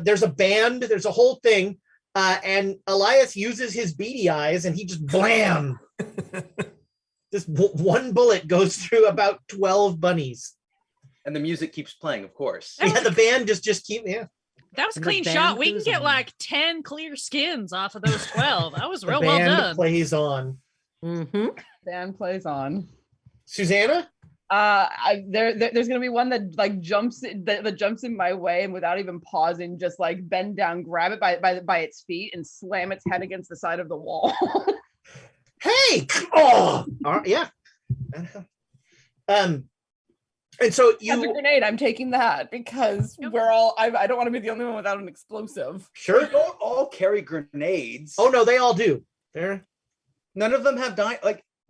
there's a band, there's a whole thing, and Elias uses his beady eyes and he just blam. Just one bullet goes through about 12 bunnies. And the music keeps playing, of course. Yeah, the band just keep That was a And the clean band shot. We can goes get on. like 10 clear skins off of those 12. That was The real well band done. plays on. Mm-hmm. Band plays on. Susanna? There's gonna be one that like that jumps in my way, and without even pausing, just like bend down, grab it by its feet, and slam its head against the side of the wall. Hey! Oh! Yeah. And so That's a you grenade. I'm taking that because Yep. we're all. I don't want to be the only one without an explosive. We sure? don't all carry grenades. Oh no, they all do. They're None of them have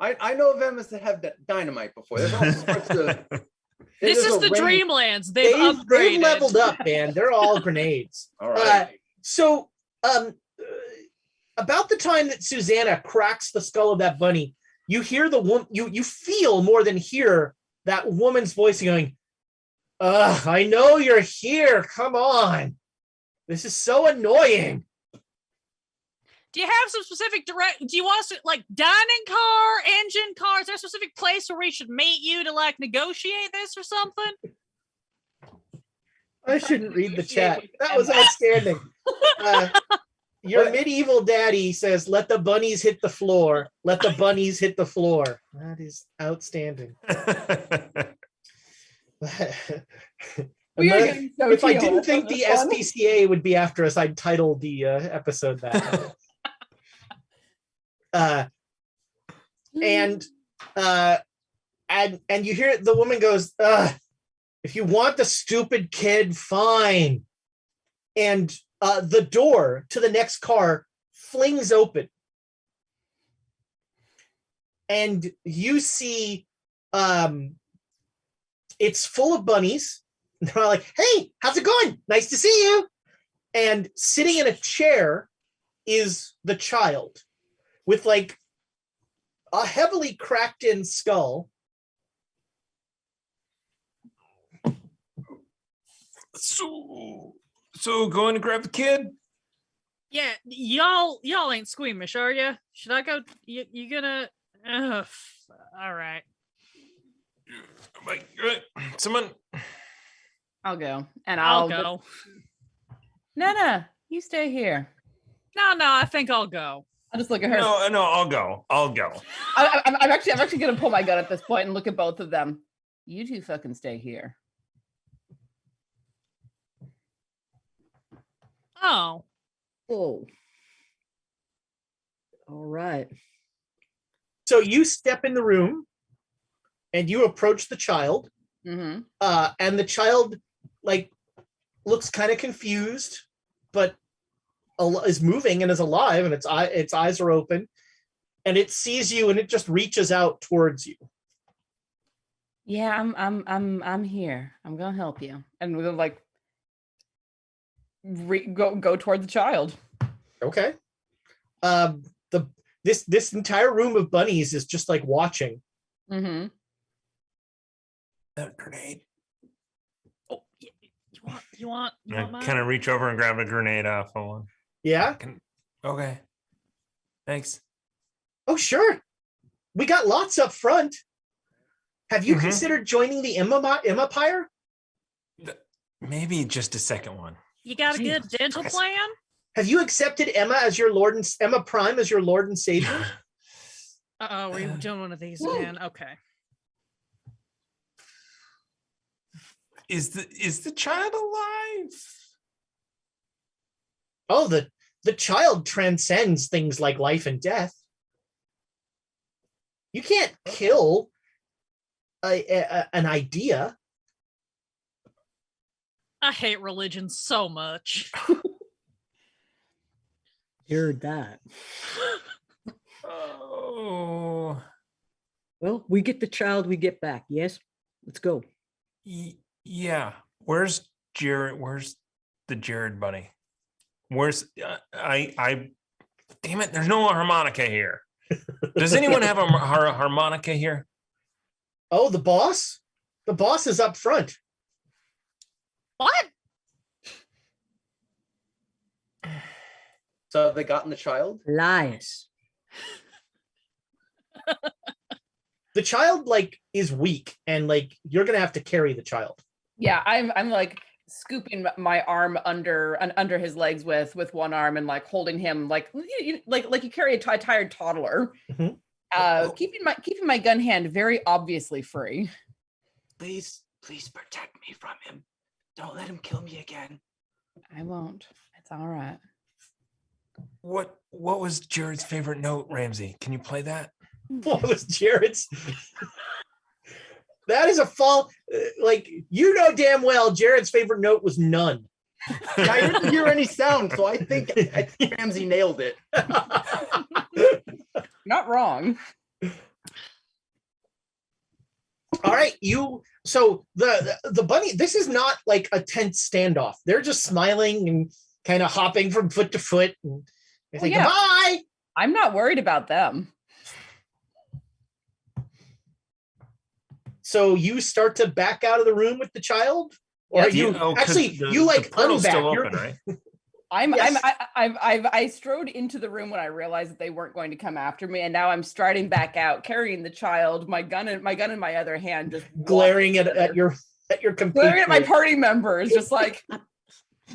I know of them that have dynamite before. There's all sorts of. This there's is a the range- Dreamlands. They've they've upgraded. leveled up, man. They're all grenades. All right. So about the time that Susanna cracks the skull of that bunny, you hear the woman, you feel more than hear that woman's voice going, I know you're here. Come on. This is so annoying. Do you have some specific do you want us to like dining car, engine car? Is there a specific place where we should meet you to like negotiate this or something? I shouldn't read the chat. That was outstanding. Your medieval daddy says, let the bunnies hit the floor. Let the bunnies hit the floor. That is outstanding. We are Unless- getting so if I TOS didn't on think the this one. SPCA would be after us, I'd title the episode that. And you hear the woman goes, if you want the stupid kid, fine. And the door to the next car flings open. And you see it's full of bunnies. They're like, hey, how's it going? Nice to see you. And sitting in a chair is the child with like a heavily cracked in skull. So going to grab the kid? Yeah, y'all ain't squeamish, are you? Should I go? You gonna? All right. Like, someone. I'll go, and I'll go. No, you stay here. No, I think I'll go. I'll just look at her. No, I'll go. I'm actually gonna pull my gun at this point and look at both of them. You two fucking stay here. Oh, Oh. All right. So you step in the room and you approach the child. Mm-hmm. And the child like looks kind of confused, but is moving and is alive, and its eyes are open, and it sees you and it just reaches out towards you. Yeah, I'm here. I'm gonna help you, and we'll like go toward the child. Okay. This entire room of bunnies is just like watching. Mm-hmm. That grenade. oh, you want I mine? kind of reach over and grab a grenade off of one. Yeah. Okay. Thanks. Oh, sure. We got lots up front. Have you Mhm. considered joining the Empire? Maybe just a second one. You got a good Jesus dental Christ. plan? Have you accepted Emma as your Lord and Emma Prime as your Lord and Savior? Uh-oh, we're doing one of these again. Okay. Is the child alive? Oh, the child transcends things like life and death. You can't kill an idea. I hate religion so much. Heard that. Oh. Well, we get the child, we get back. Yes, let's go. Yeah. Where's Jared? Where's the Jared bunny? Where's I damn it, there's no harmonica here. Does anyone have a harmonica here? Oh, the boss? The boss is up front. What? So have they gotten the child? Elias. The child like is weak, and like you're gonna have to carry the child. Yeah, I'm like scooping my arm under his legs with one arm and like holding him like you carry a tired toddler. Mhm. Keeping my gun hand very obviously free. Please protect me from him. Don't let him kill me again. I won't. It's all right. What was Jared's favorite note, Ramsey? Can you play that? What was Jared's? That is a fall. Like, you know damn well Jared's favorite note was none. I didn't hear any sound, so I think Ramsey nailed it. Not wrong. All right, so the bunny, this is not like a tense standoff. They're just smiling and kind of hopping from foot to foot and they say goodbye. I'm not worried about them. So you start to back out of the room with the child? Or Yes. you like portal's unback. still You're- open, right? I strode into the room when I realized that they weren't going to come after me, and now I'm striding back out, carrying the child, my gun in my other hand, just glaring at your glaring compatriot. at my party members, just like,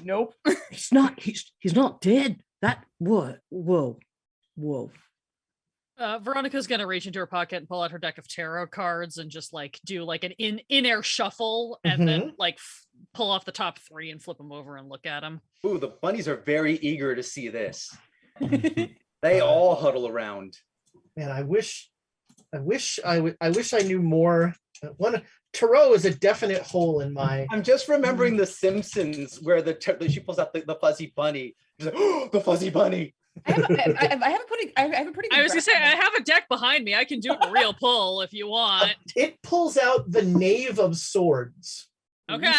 nope. He's not dead. That whoa. Veronica's gonna reach into her pocket and pull out her deck of tarot cards and just like do like an in-air shuffle and then like pull off the top 3 and flip them over and look at them. Ooh, the bunnies are very eager to see this. They all huddle around. Man, I wish I knew more. Tarot is a definite hole in my. I'm just remembering The Simpsons where she pulls out the fuzzy bunny. She's like, oh, the fuzzy bunny. I have a pretty. I was gonna say I have a deck behind me. I can do a real pull if you want. It pulls out the Knave of Swords. Okay.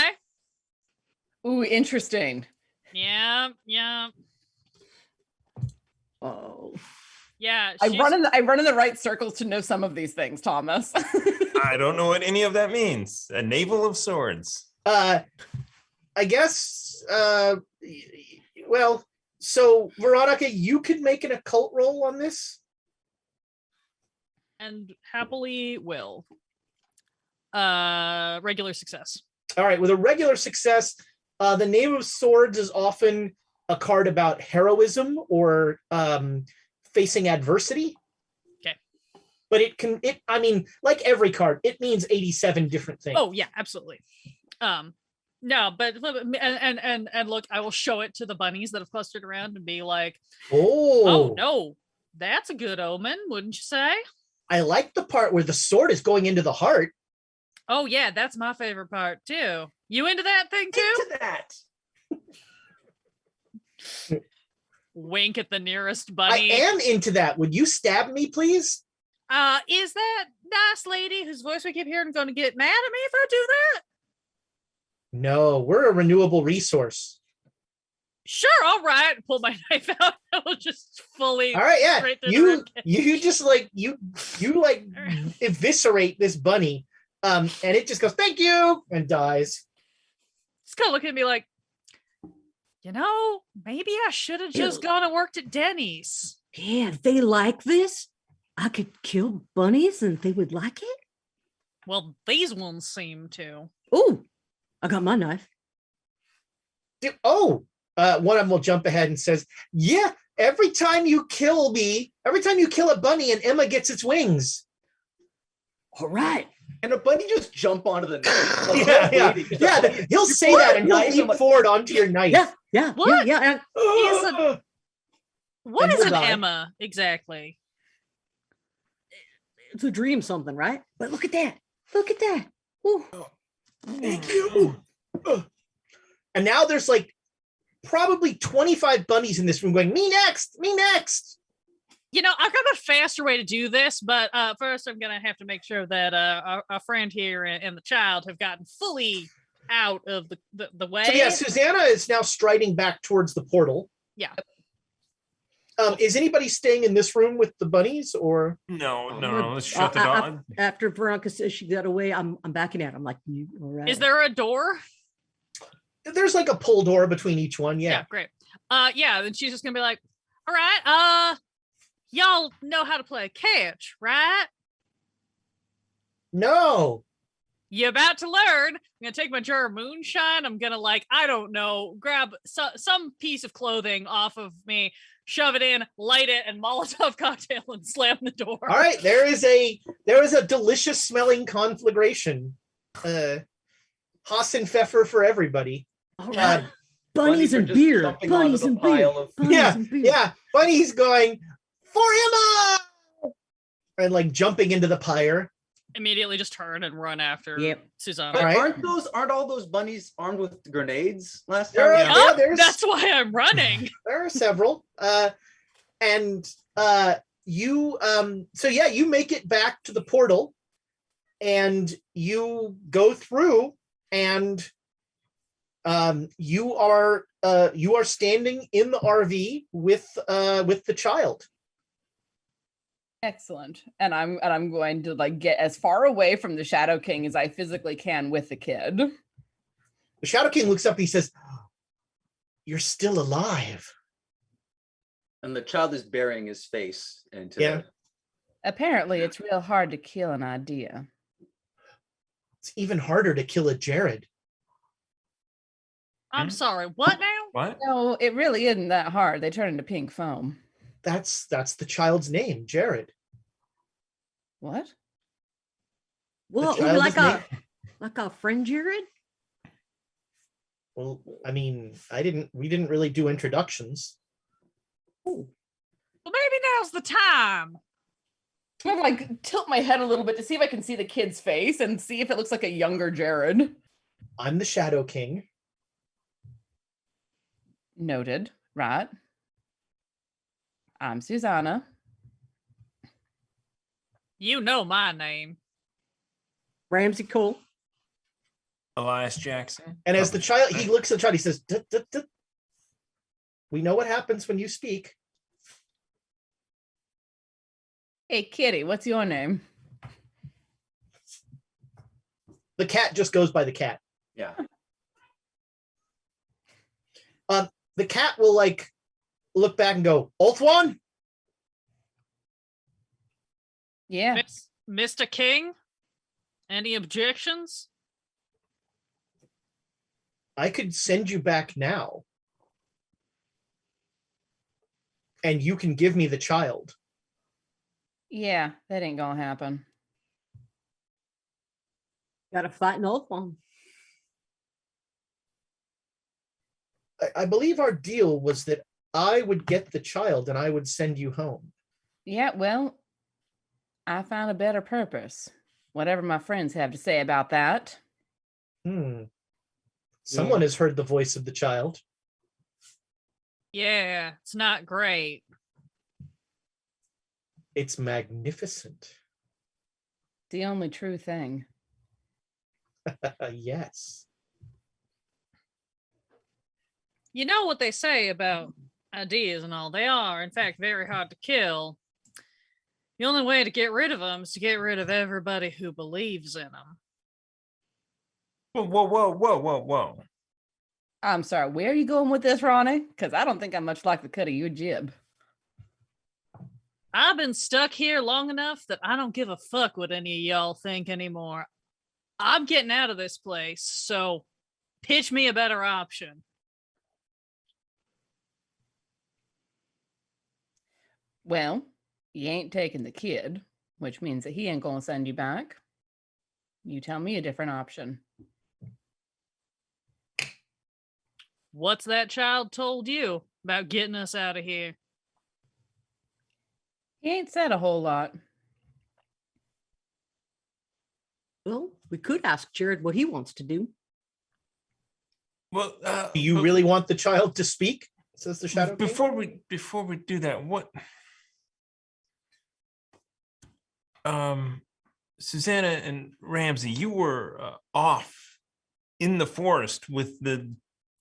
Ooh, interesting. Yeah. Oh. Yeah. I run in the right circles to know some of these things, Thomas. I don't know what any of that means. A navel of swords. I guess. Well, so Veronica, you could make an occult roll on this. And happily will. Regular success. All right, with a regular success, the Knave of Swords is often a card about heroism or facing adversity. Okay. But I mean, like every card, it means 87 different things. Oh yeah, absolutely. No, but and look, I will show it to the bunnies that have clustered around and be like, oh no, that's a good omen, wouldn't you say? I like the part where the sword is going into the heart. Oh yeah, that's my favorite part too. You into that thing too? Into that. Wink at the nearest I bunny. am into that. Would you stab me, please? Is that nice lady whose voice we keep hearing going to get mad at me if I do that? No, we're a renewable resource. Sure, all right. Pull my knife out. I will just fully. All right, yeah. straight through the You ribcage. just like you like Alright. eviscerate this bunny, and it just goes thank you and dies. It's gonna look at me like, maybe I should have just gone and worked at Denny's. Yeah, they like this. I could kill bunnies and they would like it. Well, these ones seem to. Oh, I got my knife. One of them will jump ahead and says, yeah, every time you kill a bunny, and Emma gets its wings. All right. And a bunny just jump onto the knife. Like, Yeah. He'll say that and Knife, he'll I'm leap like, forward onto your knife. Yeah. What? Yeah. What And is you'll an die. Emma exactly? It's a dream something, right? But look at that. Ooh. Thank you. And now there's like probably 25 bunnies in this room going, me next. I've got a faster way to do this, but first I'm going to have to make sure that our friend here and the child have gotten fully out of the way. So yeah, Susanna is now striding back towards the portal. Yeah. Is anybody staying in this room with the bunnies or? No. Let's shut the door. After Veronica says she got away, I'm backing out. I'm like, you all right? Is there a door? There's like a pull door between each one. Yeah. Great. Then she's just going to be like, all right, y'all know how to play catch, right? No. You're about to learn. I'm gonna take my jar of moonshine. I'm gonna I don't know, grab some piece of clothing off of me, shove it in, light it, and Molotov cocktail and slam the door. All right, there is a delicious smelling conflagration. Haas and Pfeffer for everybody. All right. Bunnies are and just beer. jumping Bunnies onto and the pile beer. of- Bunnies Yeah, and beer. yeah. Bunny's going for him, and like jumping into the pyre. Immediately just turn and run after Yep. Susanna. But All right. aren't all those bunnies armed with grenades last There time? are- Yup, there's- that's why I'm running. There are several. You so yeah, you make it back to the portal, and you go through, and you are standing in the RV with the child. Excellent. And I'm going to get as far away from the Shadow King as I physically can with the kid. The Shadow King looks up and he says, "You're still alive." And the child is burying his face into Yeah. Apparently, it's real hard to kill an idea. It's even harder to kill a Jared. I'm sorry, what now? What? No, it really isn't that hard. They turn into pink foam. That's the child's name, Jared. What? Well, child like is like a friend Jared? Well, I mean, we didn't really do introductions. Oh, Well, maybe now's the time. I'm gonna tilt my head a little bit to see if I can see the kid's face and see if it looks like a younger Jared. I'm the Shadow King. Noted. Right. I'm Susanna. You know my name. Ramsey Cole. Elias Jackson. And as the child, he looks at the child, he says, "Tut, tut, tut. We know what happens when you speak." Hey, kitty, what's your name? The cat just goes by the cat. Yeah. The cat will look back and go, "Ulthwan?" Yeah. Mr. King? Any objections? I could send you back now. And you can give me the child. Yeah, that ain't gonna happen. Got to fight an old one. I believe our deal was that I would get the child and I would send you home. Yeah, well, I found a better purpose. Whatever my friends have to say about that. Someone has heard the voice of the child. Yeah, it's not great. It's magnificent. The only true thing. Yes. You know what they say about ideas and all. They are, in fact, very hard to kill. The only way to get rid of them is to get rid of everybody who believes in them. Whoa, whoa, whoa, whoa, whoa, whoa. I'm sorry, where are you going with this, Ronnie? Because I don't think I'm much like the cut of your jib. I've been stuck here long enough that I don't give a fuck what any of y'all think anymore. I'm getting out of this place, so pitch me a better option. Well, you ain't taking the kid, which means that he ain't gonna send you back. You tell me a different option. What's that child told you about getting us out of here? He ain't said a whole lot. Well, we could ask Jared what he wants to do. Well, Do you really want the child to speak? Says the Shadow King. before we do that, what? Susanna and Ramsey, you were off in the forest with the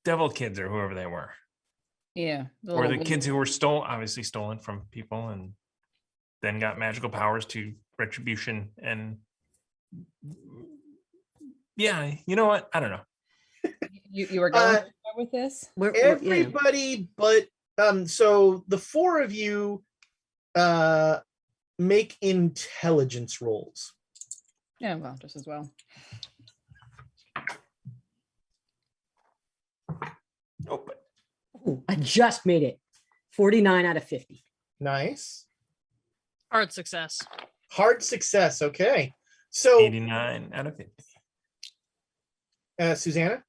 devil kids or whoever they were, Yeah. or the little kids who were obviously stolen from people and then got magical powers to retribution. And yeah, you know what? I don't know. You were going somewhere with this? Everybody but so the four of you make intelligence rolls. Yeah, well, just as well. just made it. 49 out of 50. Nice. Hard success. Hard success. Okay. So 89 out of 50. Susanna?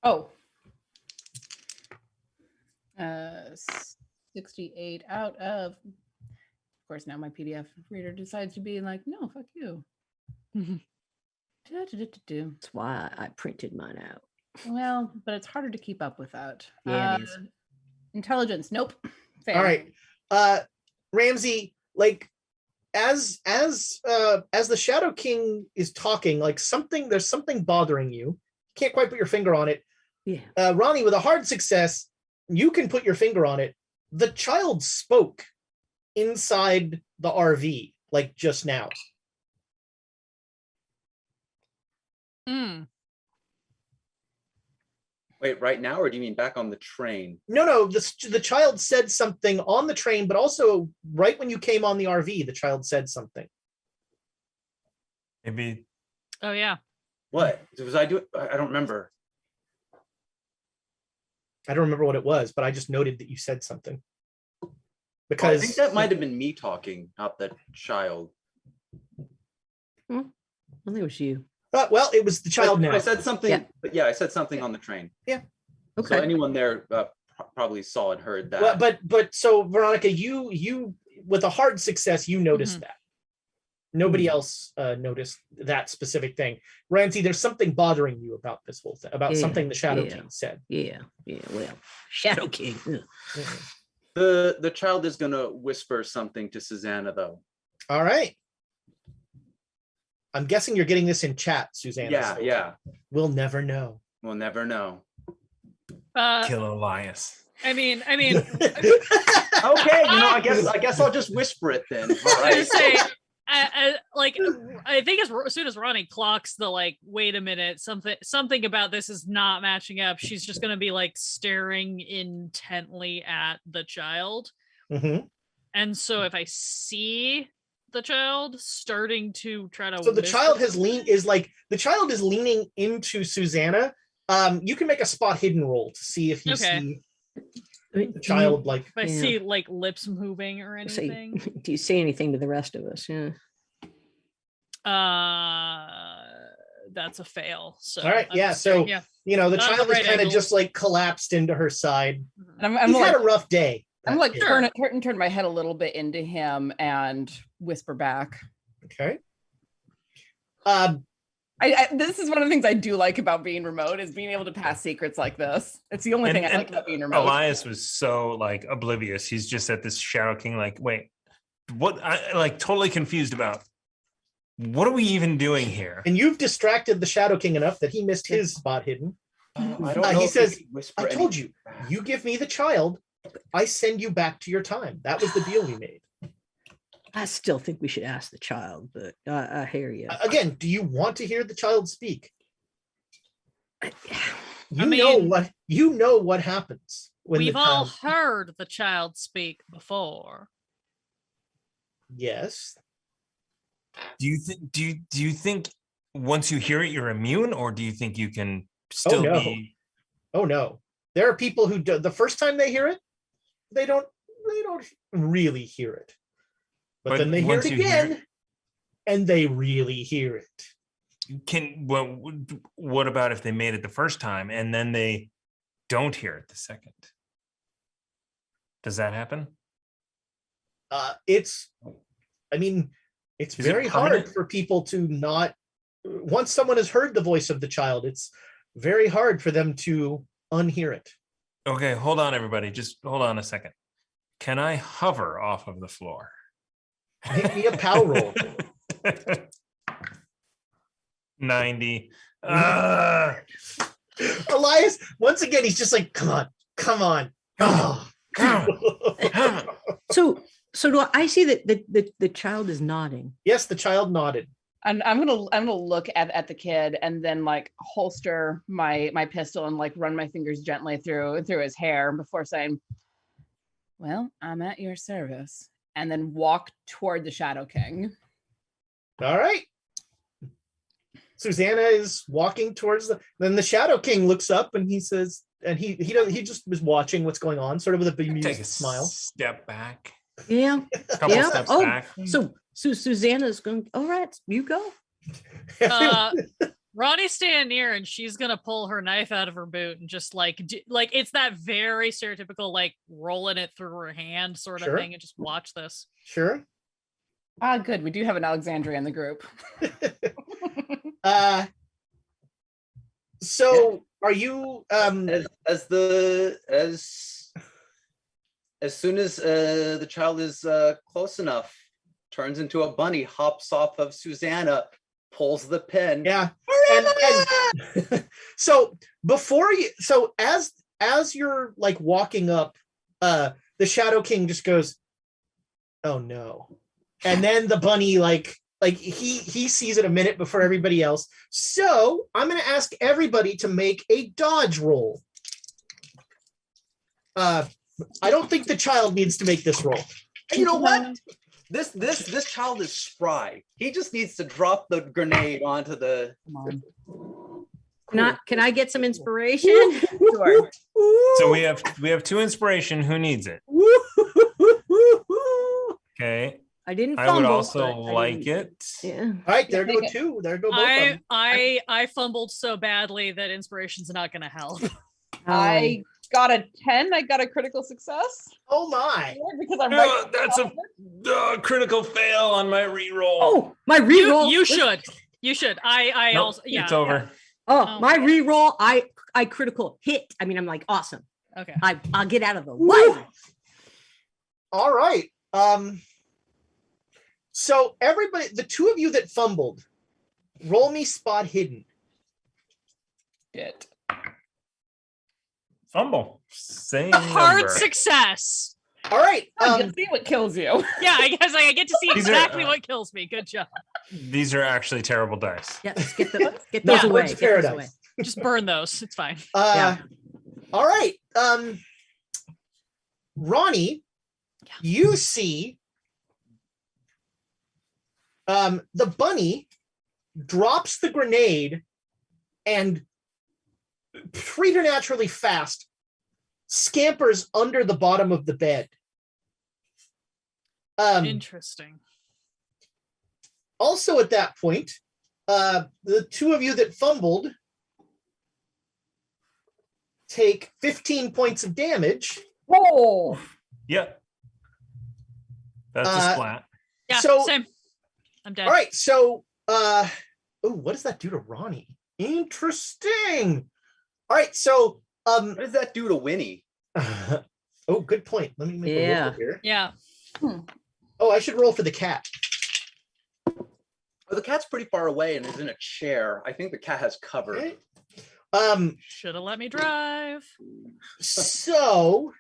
Oh. 68 out of course, now my PDF reader decides to be like, no, fuck you. That's why I printed mine out. Well, but it's harder to keep up with that. Yeah, it is. Intelligence, nope. Fail. All right. Ramsey, like as the Shadow King is talking, like there's something bothering you. Can't quite put your finger on it. Yeah. Ronnie, with a hard success, you can put your finger on it. The child spoke inside the RV, like just now. Hmm. Wait, right now, or do you mean back on the train? No, the child said something on the train, but also right when you came on the RV, the child said something. Maybe. Oh yeah. What was I doing? I don't remember. I don't remember what it was, but I just noted that you said something. I Because think that might have been me talking, not the child. I think it was you. well, it was the child now. I said something, Yeah. but yeah, I said something on the train. Okay. So anyone there probably saw and heard that. Well, but so Veronica, you with a hard success, you noticed that. Nobody else noticed that specific thing. Ramsey, there's something bothering you about this whole thing, about something the Shadow King said. Yeah. Well, Shadow King. Ugh. The child is gonna whisper something to Susanna, though. All right. I'm guessing you're getting this in chat, Susanna. Yeah, so yeah. We'll never know. We'll never know. Kill Elias. I mean, Okay, I guess I'll just whisper it then. All I was right. say, I think as soon as Ronnie clocks the like, wait a minute, something about this is not matching up. She's just gonna be like staring intently at the child, and so if I see the child starting to try to, so the child is leaning into Susanna. You can make a spot hidden roll to see if you see the child like. if I see like lips moving or anything. Do you say anything to the rest of us? Yeah. That's a fail. So All right, I'm the child is kind of just like collapsed into her side. And He's had a rough day. I'm like turn my head a little bit into him and whisper back. Okay. This is one of the things I do like about being remote is being able to pass secrets like this. It's the only thing I like about being remote. Elias was so like oblivious. He's just at this Shadow King, like, wait, what? I like totally confused about. What are we even doing here? And you've distracted the Shadow King enough that he missed his spot hidden. I don't know. He says, I told you, you give me the child, I send you back to your time. That was the deal we made. I still think we should ask the child, but I hear you. Again, do you want to hear the child speak? You know what happens when we've the all child... heard the child speak before. Yes. Do you think once you hear it you're immune, or do you think you can still be? Oh no. There are people who do, the first time they hear it, they don't really hear it. But then they hear it again, and they really hear it. What about if they made it the first time and then they don't hear it the second? Does that happen? It's very hard for people to not. Once someone has heard the voice of the child, it's very hard for them to unhear it. Okay, hold on, everybody. Just hold on a second. Can I hover off of the floor? Make me a power roll. 90. Elias, once again, he's just like, come on. Oh. So do I see that the child is nodding? Yes, the child nodded. And I'm gonna look at the kid and then like holster my pistol and like run my fingers gently through his hair before saying, well, I'm at your service. And then walk toward the Shadow King. All right. Susanna is walking towards then the Shadow King looks up and he says, and he just was watching what's going on, sort of with a Take bemused a smile. step back. Yeah. Couple Yeah. steps Oh, back. so Susanna's going, all right, you go. Ronnie's standing near and she's gonna pull her knife out of her boot and just like like it's that very stereotypical like rolling it through her hand sort of Sure. thing and just watch this. Sure. Ah, good. We do have an Alexandria in the group. So are you as soon as the child is close enough, turns into a bunny, hops off of Susanna, pulls the pin. yeah. And so before you, so as you're like walking up, the Shadow King just goes, oh no. And then the bunny like he sees it a minute before everybody else. So I'm going to ask everybody to make a dodge roll. I don't think the child needs to make this roll. And you know what? This child is spry. He just needs to drop the grenade onto the. Come on. Can I get some inspiration? Sure. So we have 2 inspiration. Who needs it? Okay. I didn't I fumble. would also but I like didn't- it. Yeah. All right, there go 2. There go both of them. I fumbled so badly that inspiration's not gonna help. I got a 10. I got a critical success. Oh my. Because I'm Oh, right. that's a critical fail on my reroll. Oh, my reroll. You should. You should. I Nope, also yeah. it's over. Oh, my reroll. I critical hit. I mean, I'm like, awesome. Okay. I'll get out of the way. All right. So everybody, the 2 of you that fumbled, roll me spot hidden. Shit. Fumble. Same Hard number. success. All right. You'll see what kills you. Yeah, I guess I get to see These are, exactly what kills me. Good job. These are actually terrible dice. Yeah, let's get those Not away. Woods Get those Paradise. away. Just burn those. It's fine. Yeah. All right. Ronnie, Yeah. you see the bunny drops the grenade and preternaturally fast scampers under the bottom of the bed. Interesting. Also at that point, the 2 of you that fumbled take 15 points of damage. Oh. Yep. That's a splat. Yeah, So- same. I'm dead. All right, so what does that do to Ronnie? Interesting. All right, so What does that do to Winnie? oh, good point. Let me make a Yeah. roll here. Yeah. Oh, I should roll for the cat. Well, the cat's pretty far away and is in a chair. I think the cat has cover. Okay. Should have let me drive. So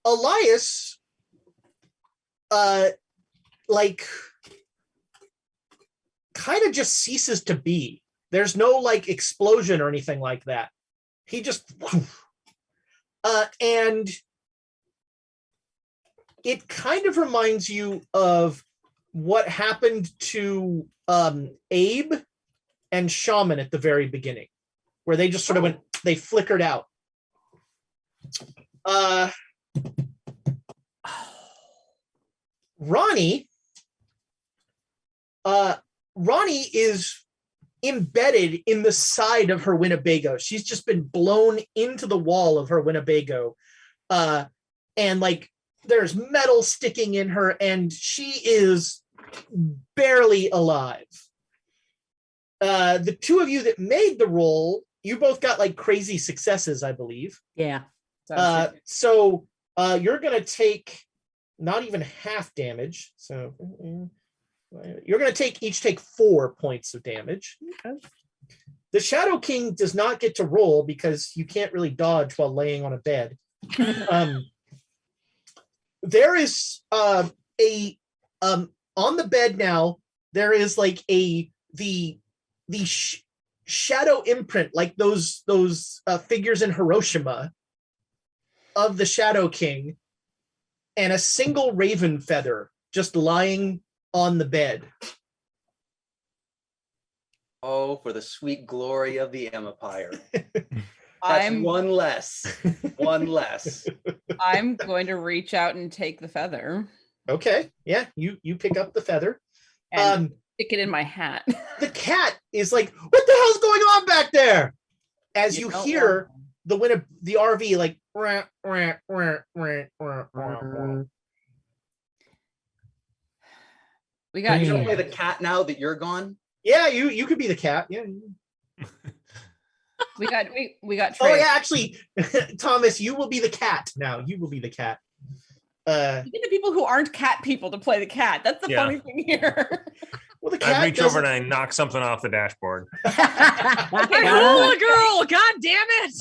Elias like kind of just ceases to be. There's no like explosion or anything like that. He just and it kind of reminds you of what happened to Abe and Shaman at the very beginning, where they just sort of went, they flickered out. Ronnie is embedded in the side of her Winnebago. She's just been blown into the wall of her Winnebago. And like there's metal sticking in her and she is barely alive. The 2 of you that made the roll, you both got like crazy successes, I believe. Yeah. So you're going to take not even half damage. So you're going to each take 4 points of damage. Okay. The Shadow King does not get to roll because you can't really dodge while laying on a bed. There is on the bed now, there is like the shadow imprint, like those figures in Hiroshima of the Shadow King, and a single raven feather just lying on the bed. Oh, for the sweet glory of the empire. That's I'm one less. One less. I'm going to reach out and take the feather Okay, yeah, you pick up the feather. and stick it in my hat. The cat is like, "What the hell's going on back there?" As you don't hear want- the RV like, "Rah, rah, rah, rah, rah, rah, rah." We got You gonna play the cat now that you're gone? Yeah, you could be the cat. Yeah. we got Oh Trey. yeah, actually, Thomas, you will be the cat now. You will be the cat. You get the people who aren't cat people to play the cat. That's the Yeah. funny thing here. Well, the cat I reach over doesn't- and I knock something off the dashboard. Hula girl, god damn it!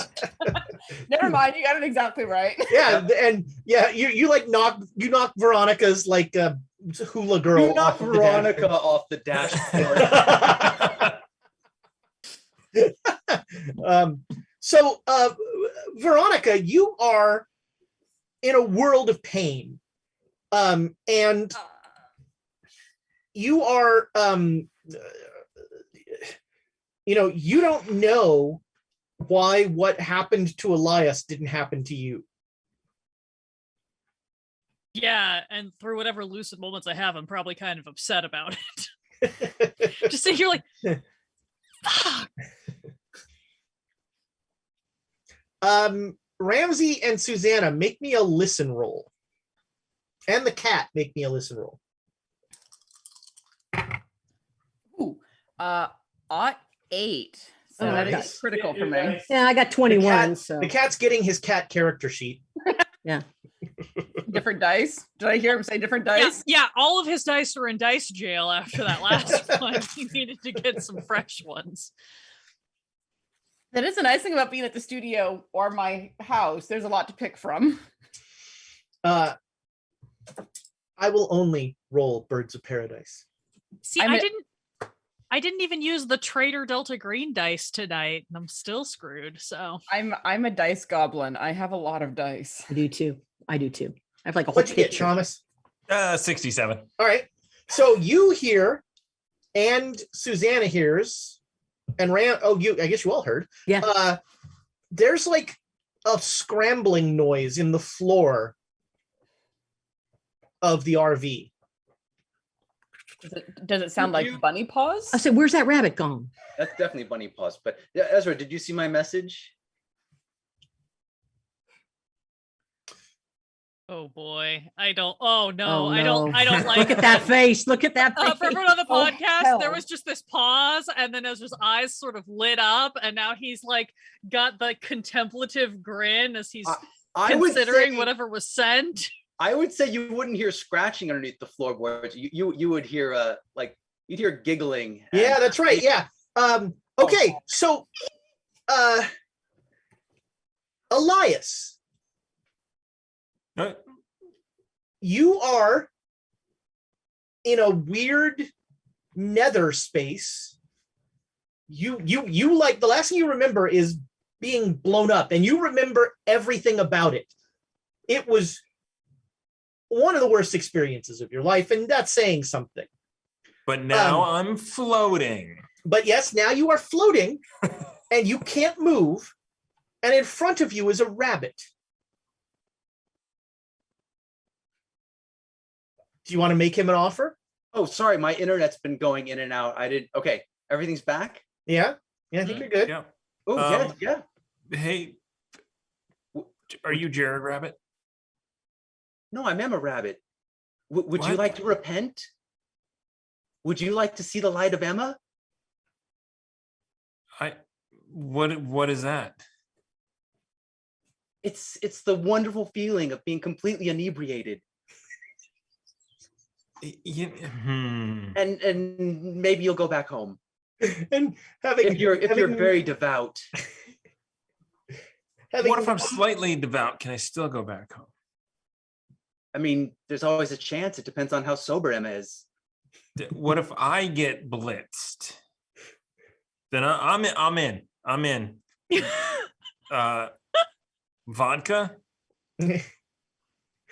Never mind, you got it exactly right. Yeah, and yeah, you like knock Veronica's like hula girl. You knock off of the Veronica off the dashboard. dashboard. So Veronica, you are in a world of pain. And you are you don't know why what happened to Elias didn't happen to you. Yeah, and through whatever lucid moments I have, I'm probably kind of upset about it. Just sit here like, fuck. Ramsey and Susanna, make me a listen roll. And the cat, make me a listen roll. Ooh, 8. So Oh, that is nice. critical for me. Yeah, I got 21. So The cat's getting his cat character sheet. Different dice. Did I hear him say different Yeah, dice? yeah, all of his dice were in dice jail after that last one. He needed to get some fresh ones. That is the nice thing about being at the studio or my house. There's a lot to pick from. I will only roll Birds of Paradise. See, I didn't even use the Trader Delta Green dice tonight, and I'm still screwed. So I'm a dice goblin. I have a lot of dice. I do too. I have like a whole What'd you get, picture. Thomas? 67. All right. So you hear, and Susanna hears, and I guess you all heard. Yeah. There's like a scrambling noise in the floor of the RV. Does it sound like bunny paws? I said, "Where's that rabbit gone?" That's definitely bunny paws. But yeah, Ezra, did you see my message? oh boy, I don't. Oh no, Oh, I no. don't like Look at that face. Look at that face. For everyone on the Oh, podcast, there hell. was just this pause, and then Ezra's eyes sort of lit up, and now he's like got the contemplative grin as he's I would considering say, whatever was sent. I would say you wouldn't hear scratching underneath the floorboards. You would hear you'd hear giggling. Yeah, that's right. Yeah. Okay. So, Elias, you are in a weird nether space. You like, the last thing you remember is being blown up, and you remember everything about it. It was one of the worst experiences of your life, and that's saying something. But now I'm floating. But yes, now you are floating and you can't move, and in front of you is a rabbit. Do you want to make him an offer? Oh, sorry, my internet's been going in and out. Okay, everything's back. Yeah, I think you're good. Yeah. Oh, yeah. Hey, are you Jared Rabbit? No, I'm Emma Rabbit. Would you What? like to repent? Would you like to see the light of Emma? What is that? It's the wonderful feeling of being completely inebriated. And maybe you'll go back home. And having If you're very devout. What if I'm slightly devout? Can I still go back home? I mean, there's always a chance. It depends on how sober Emma is. What if I get blitzed? Then I'm in. Vodka?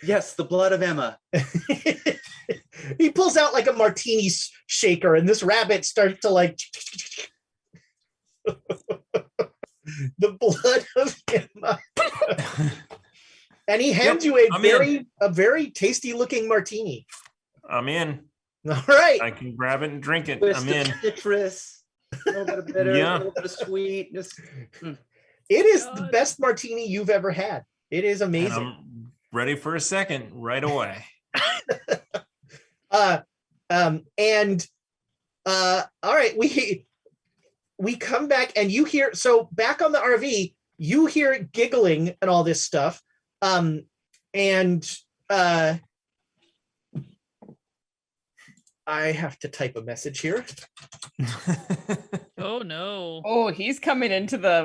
Yes, the blood of Emma. He pulls out like a martini shaker, and this rabbit starts to like the blood of Emma. And he hands you a very tasty looking martini. I'm in. All right. I can grab it and drink it. Twist I'm of in. citrus, a little bit of bitter, Yeah. a little bit of sweet. It is the God. best martini you've ever had. It is And amazing. I'm ready for a second right away. All right, we come back and you hear, so back on the RV, you hear it giggling and all this stuff. I have to type a message here. Oh no. Oh, he's coming into the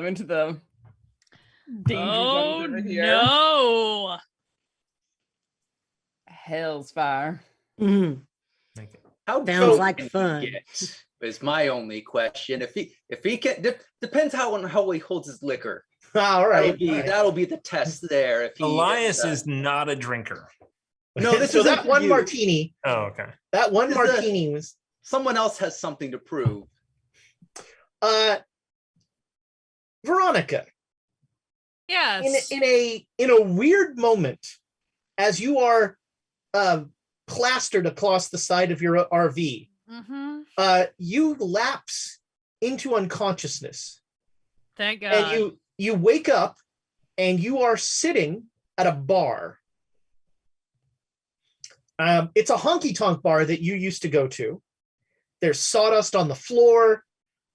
danger Oh zone over here. no. Hell's fire. Mhm. How Sounds drunk like can he fun. get is my only question. If he can, depends how he holds his liquor. All right. That'll be the test there. If he Elias gets, is not a drinker. No, this so isn't that for one you. martini, Oh, okay. This is martini was someone else has something to prove. Veronica. Yes. In a weird moment, as you are plastered across the side of your RV, Mm-hmm. you lapse into unconsciousness, Thank God. and you wake up, and you are sitting at a bar. It's a honky tonk bar that you used to go to. There's sawdust on the floor.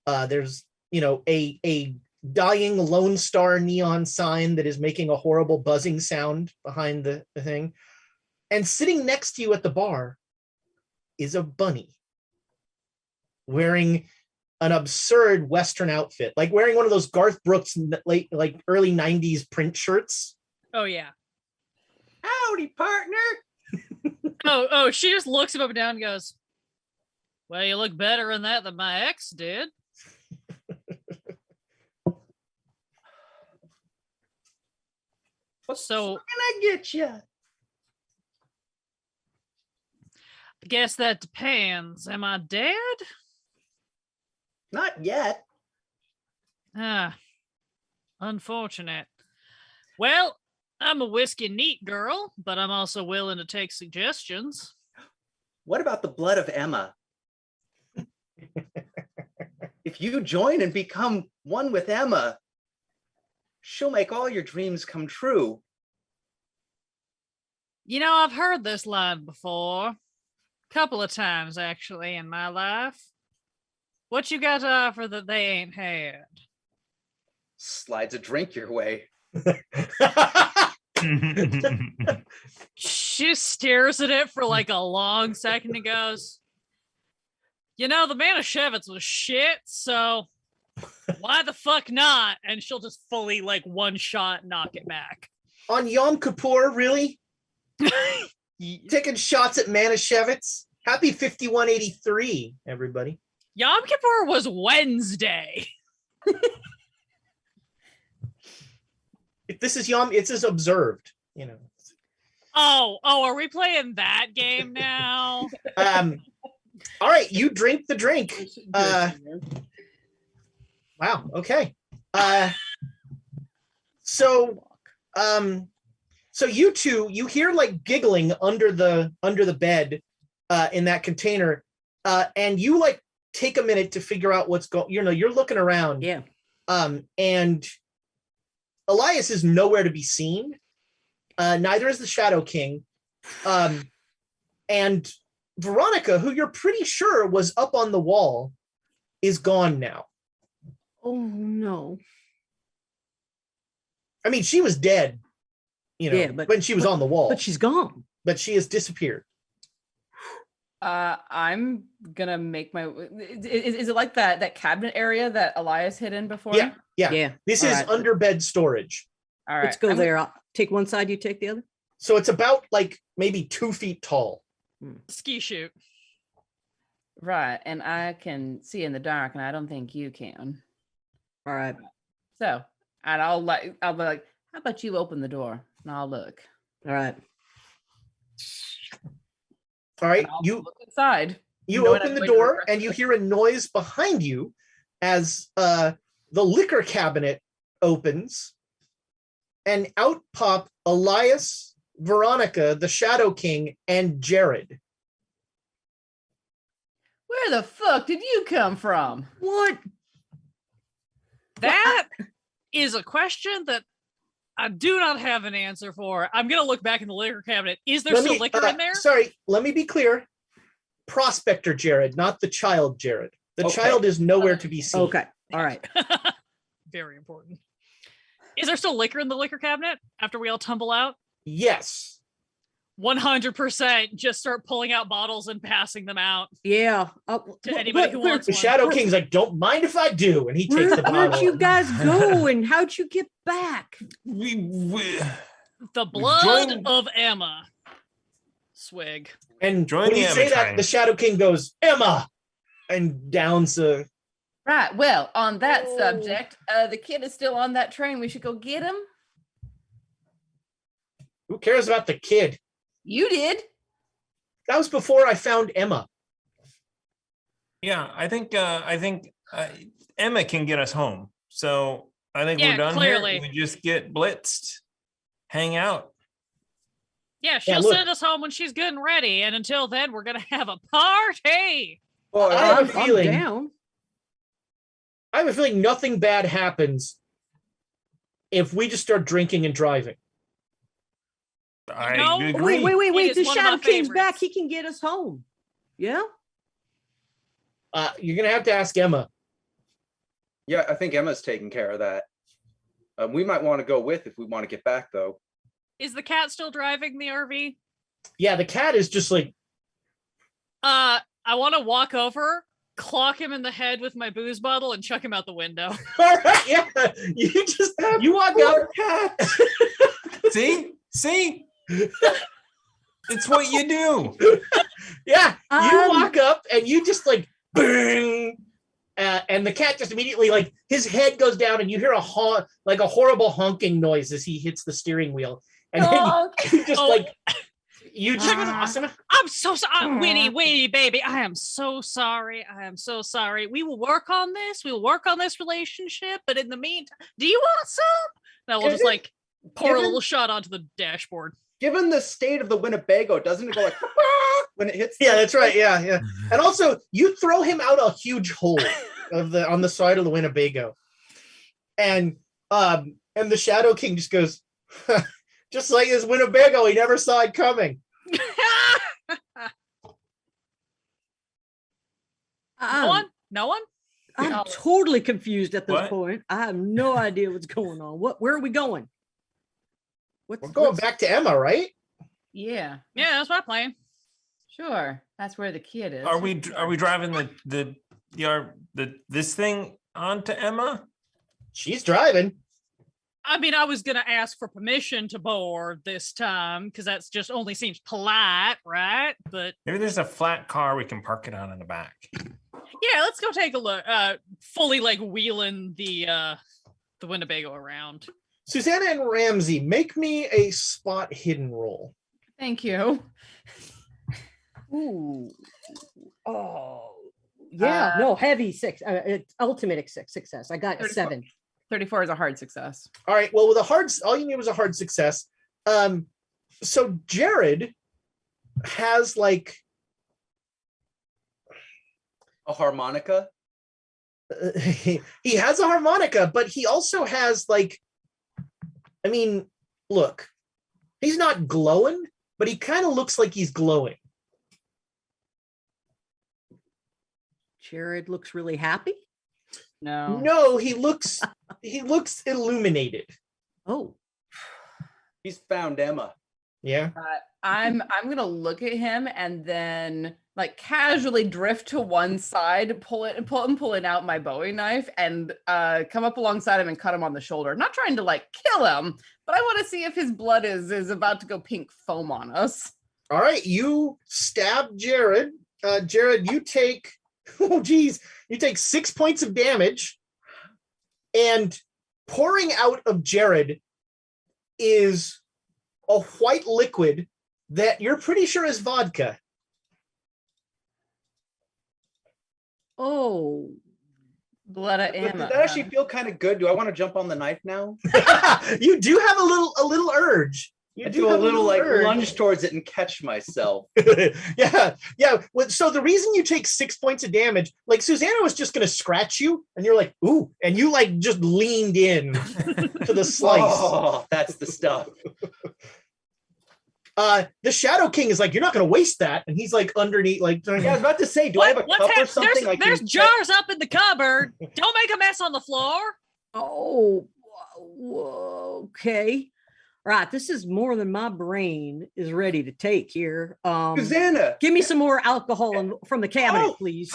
There's a dying Lone Star neon sign that is making a horrible buzzing sound behind the thing. And sitting next to you at the bar is a bunny wearing an absurd Western outfit, like wearing one of those Garth Brooks like early 90s print shirts. Oh yeah. Howdy, partner. Oh, she just looks him up and down and goes, well, you look better in that than my ex did. So Can I get you? I guess that depends. Am I dead? Not yet. Ah, unfortunate. Well, I'm a whiskey neat girl, but I'm also willing to take suggestions. What about the blood of Emma? If you join and become one with Emma, she'll make all your dreams come true. You know, I've heard this line before. Couple of times, actually, in my life. What you got to offer that they ain't had? Slides a drink your way. She stares at it for like a long second and goes, you know, the Manischewitz was shit, so why the fuck not? And she'll just fully like one shot knock it back. On Yom Kippur, really? Taking shots at Manischewitz. Happy 5183, everybody. Yom Kippur was Wednesday. If this is Yom, it's as observed, Oh, are we playing that game now? All right, you drink the drink. Wow. Okay. So you two, you hear like giggling under the bed, in that container, and you like take a minute to figure out what's going. You're looking around. Yeah. And Elias is nowhere to be seen. Neither is the Shadow King. And Veronica, who you're pretty sure was up on the wall, is gone now. Oh no. I mean, she was dead, Yeah, but when she was on the wall, But she's gone. but she has disappeared. I'm gonna make my. Is it like that cabinet area that Elias hid in before? Yeah. Yeah. This All is right. under bed storage. All right. Let's go I'm- there. I'll take one side, you take the other. So it's about like maybe 2 feet tall. Ski shoot. Right, and I can see in the dark, and I don't think you can. All right. So, and I'll be like, how about you open the door and I'll look. All right. All right, And I'll you look inside. you knowing open I'm the going to door regret and you this. hear a noise behind you as the liquor cabinet opens, and out pop Elias, Veronica, the Shadow King, and Jared. Where the fuck did you come from? What? That is a question that I do not have an answer for. I'm gonna look back in the liquor cabinet. Is there still liquor in there? Sorry, let me be clear. Prospector Jared, not the child Jared. The Okay. child is nowhere to be seen. Okay. All right. Very important. Is there still liquor in the liquor cabinet after we all tumble out? Yes. 100%. Just start pulling out bottles and passing them out. Yeah. To anybody who wants The one. Shadow King's like, don't mind if I do. And he takes the Where'd bottle. you guys go and how'd you get back? The blood joined- of Emma. Swig. And Join when the you Emma say that, train. the Shadow King goes, Emma! And downs the... Right. Well, on that subject, the kid is still on that train. We should go get him. Who cares about the kid? You did. That was before I found Emma. Yeah, I think Emma can get us home. So I think Yeah, we're done clearly. here. We just get blitzed, hang out. Yeah, she'll look. send us home when she's good and ready. And until then, we're gonna have a party. Well, I have a I'm feeling- down. I have a feeling nothing bad happens if we just start drinking and driving. I No, agree. Wait. is The one of my Shadow King's back. favorites. He can get us home. Yeah. You're going to have to ask Emma. yeah, I think Emma's taking care of that. We might want to go with if we want to get back, though. Is the cat still driving the RV? Yeah, the cat is just like, I want to walk over, clock him in the head with my booze bottle, and chuck him out the window. all right, yeah. You walk up. See? It's what you do. Yeah, you Um, walk up and you just like, bang. And the cat just immediately, like, his head goes down and you hear a horrible honking noise as he hits the steering wheel. And then you just you just I'm so sorry. Winnie, baby. I am so sorry. We will work on this. We will work on this relationship. But in the meantime, do you want some? And I will just like pour a given- little shot onto the dashboard. Given the state of the Winnebago, doesn't it go like when it hits? Yeah, that's right. Yeah. And also, you throw him out a huge hole on the side of the Winnebago, and the Shadow King just goes, just like his Winnebago, he never saw it coming. No one? I'm No. totally confused at this What? point. I have no idea what's going on. Where are we going? We're going back to Emma, right? Yeah. Yeah, that's my plan. Sure. That's where the kid is. Are we driving this thing onto Emma? She's driving. I mean, I was gonna ask for permission to board this time because that's just only seems polite, right? But Maybe there's a flat car we can park it on in the back. yeah, let's go take a look. Fully like wheeling the Winnebago around. Susanna and Ramsey, make me a spot hidden roll. Thank you. Ooh. Oh. Yeah. No, heavy six. It's ultimate success. I got a 34. 7. 34 is a hard success. All right. Well, with all you need was a hard success. So Jared has like A harmonica. he has a harmonica, but he also has like, I mean, look, he's not glowing, but he kind of looks like he's glowing. Jared looks really happy. No. No, he looks illuminated. Oh. He's found Emma. Yeah. I'm gonna look at him and then like casually drift to one side, pulling out my Bowie knife and come up alongside him and cut him on the shoulder. Not trying to like kill him, but I want to see if his blood is about to go pink foam on us. All right, you stab Jared. Jared, you take you take 6 points of damage, and pouring out of Jared is a white liquid that you're pretty sure is vodka. Oh, Blood of But Emma. does that actually feel kind of good? Do I want to jump on the knife now? You do have a little urge. You I do a have little like urge. lunge towards it and catch myself. Yeah. So the reason you take 6 points of damage, like Susanna was just gonna scratch you, and you're like, ooh, and you like just leaned in to the slice. Oh, that's the stuff. The Shadow King is like, you're not gonna waste that, and he's like underneath, like, Yeah, I was about to say, do I have a cup or something? There's jars up in the cupboard. Don't make a mess on the floor. oh, okay. Right, this is more than my brain is ready to take here. Susanna, Give me some more alcohol from the cabinet, Oh. please.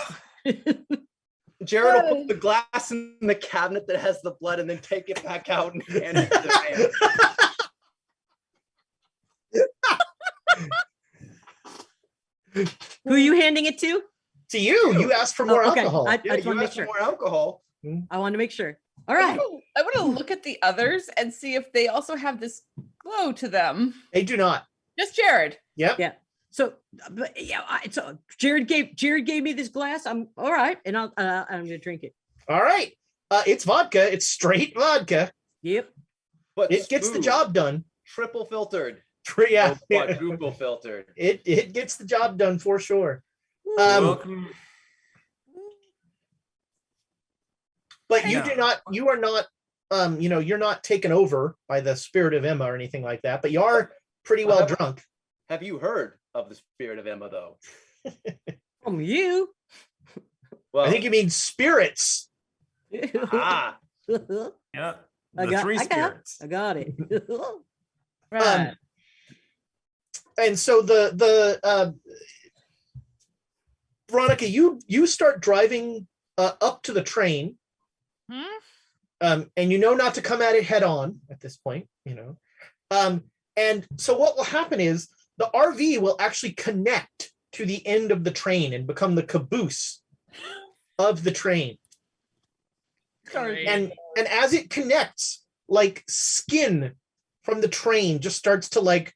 Jared will put the glass in the cabinet that has the blood and then take it back out and hand it to the man. Who are you handing it to? to you. You asked for more Oh, okay. alcohol. I Yeah, just you want to make asked for sure. more alcohol. I want to make sure. All right. I want to look at the others and see if they also have this glow to them. They do not. Just Jared. Yep. Yeah. So, but yeah, so Jared gave me this glass. I'm all right, and I'm gonna drink it. All right. It's vodka. It's straight vodka. Yep. But It gets the smooth, job done. triple filtered. Yeah. Oh, quadruple filtered. It gets the job done for sure. Welcome. But you Yeah. do not. You are not. You're not taken over by the spirit of Emma or anything like that. But you are pretty well drunk. Have you heard of the spirit of Emma, though? From you. Well, I think you mean spirits. ah, Yeah. I The got- three I got- spirits. I got it. Right. And so the Veronica, you start driving up to the train, and you know not to come at it head on at this point, and so what will happen is the RV will actually connect to the end of the train and become the caboose of the train. Sorry. And as it connects, like skin from the train just starts to like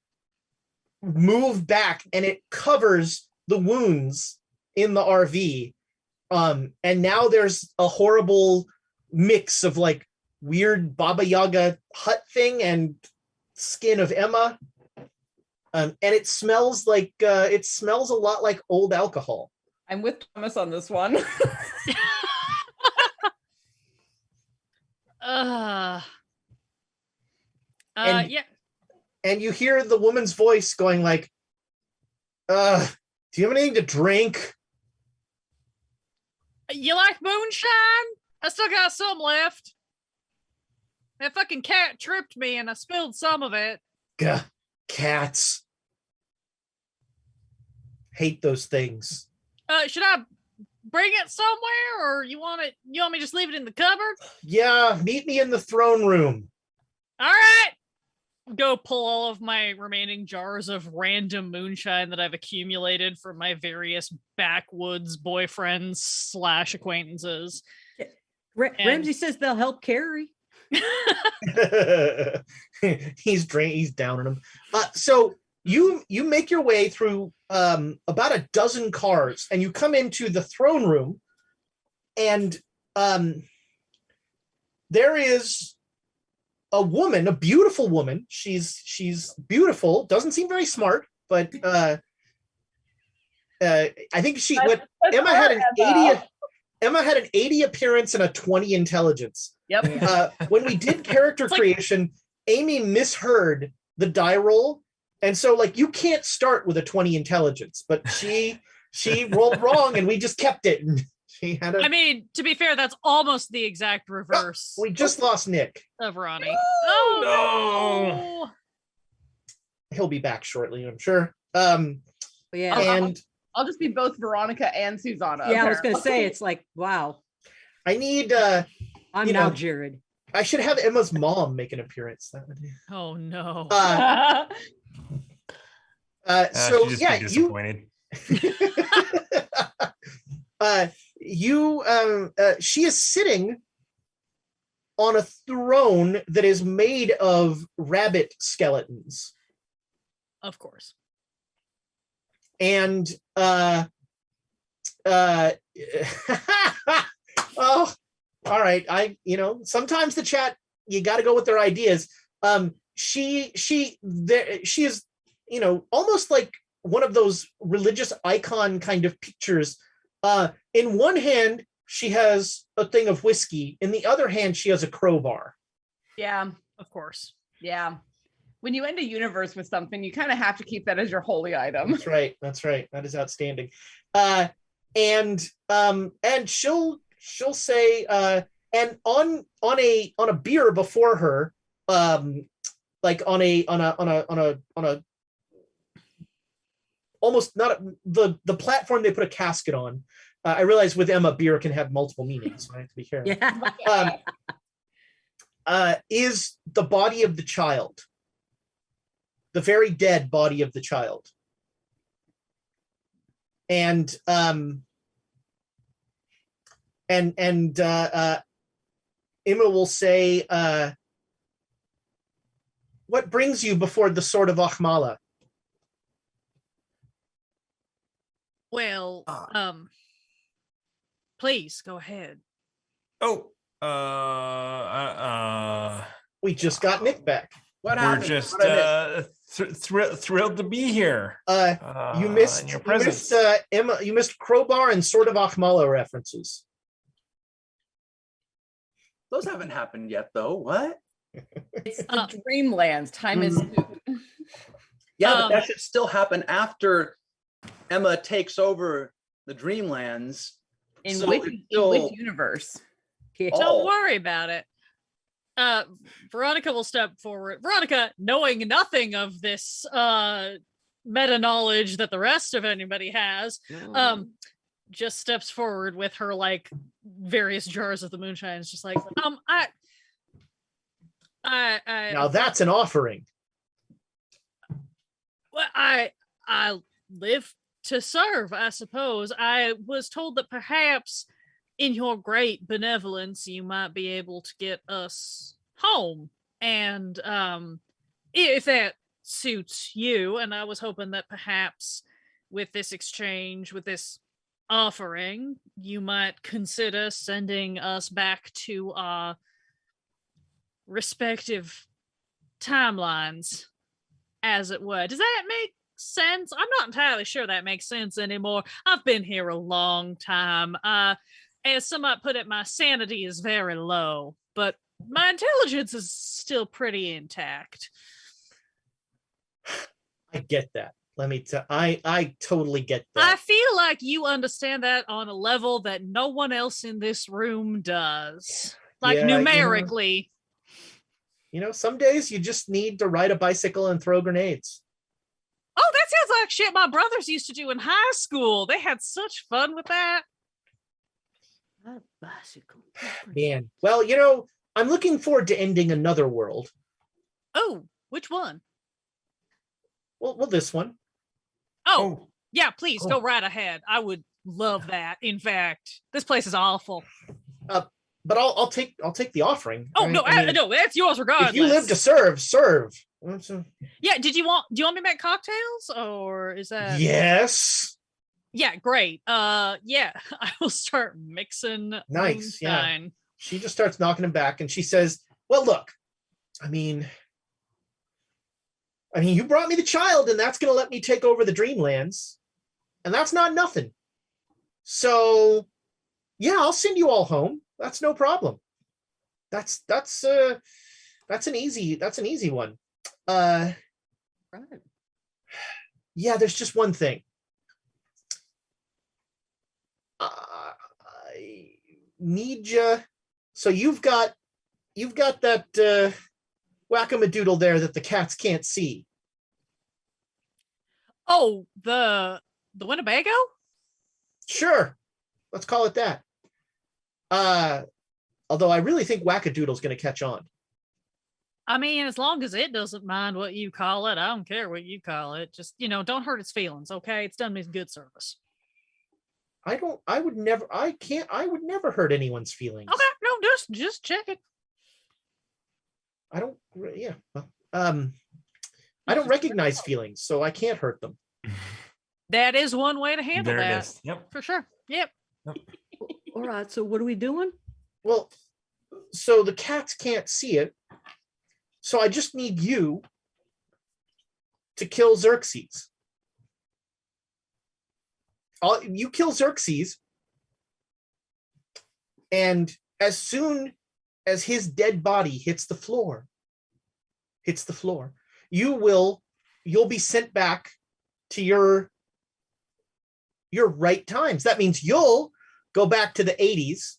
move back, and it covers the wounds in the RV. And now there's a horrible mix of like weird Baba Yaga hut thing and skin of Emma. And it smells a lot like old alcohol. I'm with Thomas on this one. And- Yeah. And you hear the woman's voice going like, do you have anything to drink? You like moonshine? I still got some left. That fucking cat tripped me and I spilled some of it. Gah, cats. Hate those things. Should I bring it somewhere or you want me to just leave it in the cupboard? Yeah, meet me in the throne room. All right. Go pull all of my remaining jars of random moonshine that I've accumulated from my various backwoods boyfriends / acquaintances. And- Ramsey says they'll help carry. He's downing them. So you make your way through about a dozen cars, and you come into the throne room, and there is a woman, a beautiful woman. She's beautiful. Doesn't seem very smart, but I think Emma had an 80. Emma had an 80 appearance and a 20 intelligence. Yep. When we did character creation, Amy misheard the die roll, and so like you can't start with a 20 intelligence, but she rolled wrong, and we just kept it. And she had I mean, to be fair, that's almost the exact reverse we just lost Nick. of Ronnie. Oh no. He'll be back shortly, I'm sure. Yeah. And I'll just be both Veronica and Susanna. Yeah, I was apparently. gonna say it's like, wow. I need I'm You now know, Jared. I should have Emma's mom make an appearance. That would Oh no. so She'd just yeah, be disappointed. She is sitting on a throne that is made of rabbit skeletons, Of course. and Oh, all right. Sometimes the chat, you got to go with their ideas. She is, almost like one of those religious icon kind of pictures. In one hand, she has a thing of whiskey. In the other hand, she has a crowbar. Yeah, Of course. yeah. When you end a universe with something, you kind of have to keep that as your holy item. That's right. That is outstanding. And she'll say, and on a beer before her, like on a almost not the platform they put a casket on. I realize with Emma, beer can have multiple meanings, so I have to be careful. Yeah. Is the body of the child, the very dead body of the child. And Emma will say, what brings you before the sword of Achmala? Well, please go ahead. Oh, We just got Nick back. What we're happened? just What I missed? thrilled to be here. You missed in your you presence. missed Emma. You missed crowbar and sword of Achmala references. Those haven't happened yet, though. What? It's the Dreamlands. Time is Yeah, but that should still happen after Emma takes over the Dreamlands. in So which it's still- universe? Yeah. Oh. Don't worry about it. Veronica will step forward. Veronica, knowing nothing of this meta knowledge that the rest of anybody has, just steps forward with her like various jars of the moonshine. It's just like, I Now that's an offering. well, I live to serve, I suppose. I was told that perhaps in your great benevolence you might be able to get us home. And if that suits you, and I was hoping that perhaps with this exchange, with this offering, you might consider sending us back to our respective timelines, as it were. Does that make sense? I'm not entirely sure that makes sense anymore. I've been here a long time. As some might put it, my sanity is very low, but my intelligence is still pretty intact. I get that. Let me tell. I totally get I that. feel like you understand that on a level that no one else in this room does. Like Yeah, numerically. Some days you just need to ride a bicycle and throw grenades. Oh, that sounds like shit my brothers used to do in high school. They had such fun with that. A bicycle. Man, well, I'm looking forward to ending another world. Oh, which one? Well, this one. Oh, yeah, please Oh. go right ahead. I would love that. In fact, this place is awful. But I'll take the offering. Oh, right? no, I mean, no, that's yours regardless. if you live to serve. Yeah, do you want me to make cocktails or is that Yes. Yeah, great. Yeah, I will start mixing Nice, yeah. moonshine. She just starts knocking him back and she says, well, look, I mean, you brought me the child and that's going to let me take over the Dreamlands. And that's not nothing. So, yeah, I'll send you all home. That's no problem. That's an easy one. Right. Yeah, there's just one thing. I need you. So you've got that whack-a-madoodle there that the cats can't see. Oh, the Winnebago? Sure, let's call it that. Although I really think wackadoodle's going to catch on. I mean, as long as it doesn't mind what you call it, I don't care what you call it. Just, don't hurt its feelings, okay? It's done me good service. I would never hurt anyone's feelings. Okay, no, just check it. I don't, yeah. I don't recognize feelings, so I can't hurt them. That is one way to handle There it that. is. Yep. For sure. Yep. All right. So what are we doing? Well, so the cats can't see it. So I just need you to kill Xerxes. You kill Xerxes, and as soon as his dead body hits the floor, you'll be sent back to your right times. That means you'll go back to the 80s.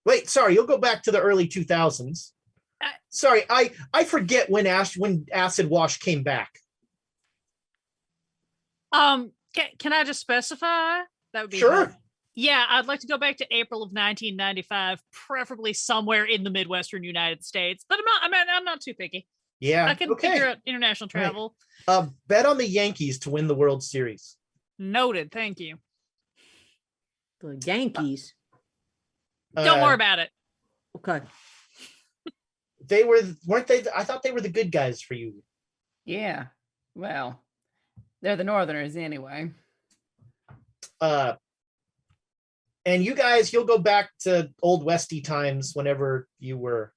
Wait, sorry, you'll go back to the early 2000s. Sorry, I forget when Acid Wash came back. Can I just specify? That would be Sure. fun. Yeah, I'd like to go back to April of 1995, preferably somewhere in the Midwestern United States. But I'm not too picky. Yeah, I can figure out international travel. Bet on the Yankees to win the World Series. Noted. Thank you. The Yankees. Don't worry about it. Okay. Weren't they? I thought they were the good guys for you. Yeah. Well, they're the Northerners anyway. And you guys, you'll go back to old Westy times whenever you were.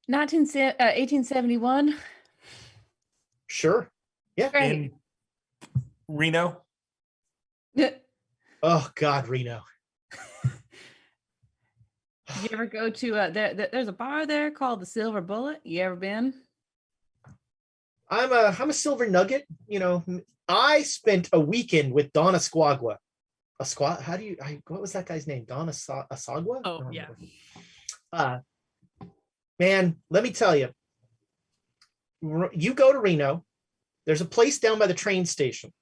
1871. Sure. Yeah. Great. In Reno. Oh God, Reno. You ever go to there's a bar there called the Silver Bullet? You ever been? I'm a silver nugget. You know, I spent a weekend with Don Asquagua. How do you? What was that guy's name? Don Asagua? Oh yeah. Man, let me tell you. You go to Reno. There's a place down by the train station.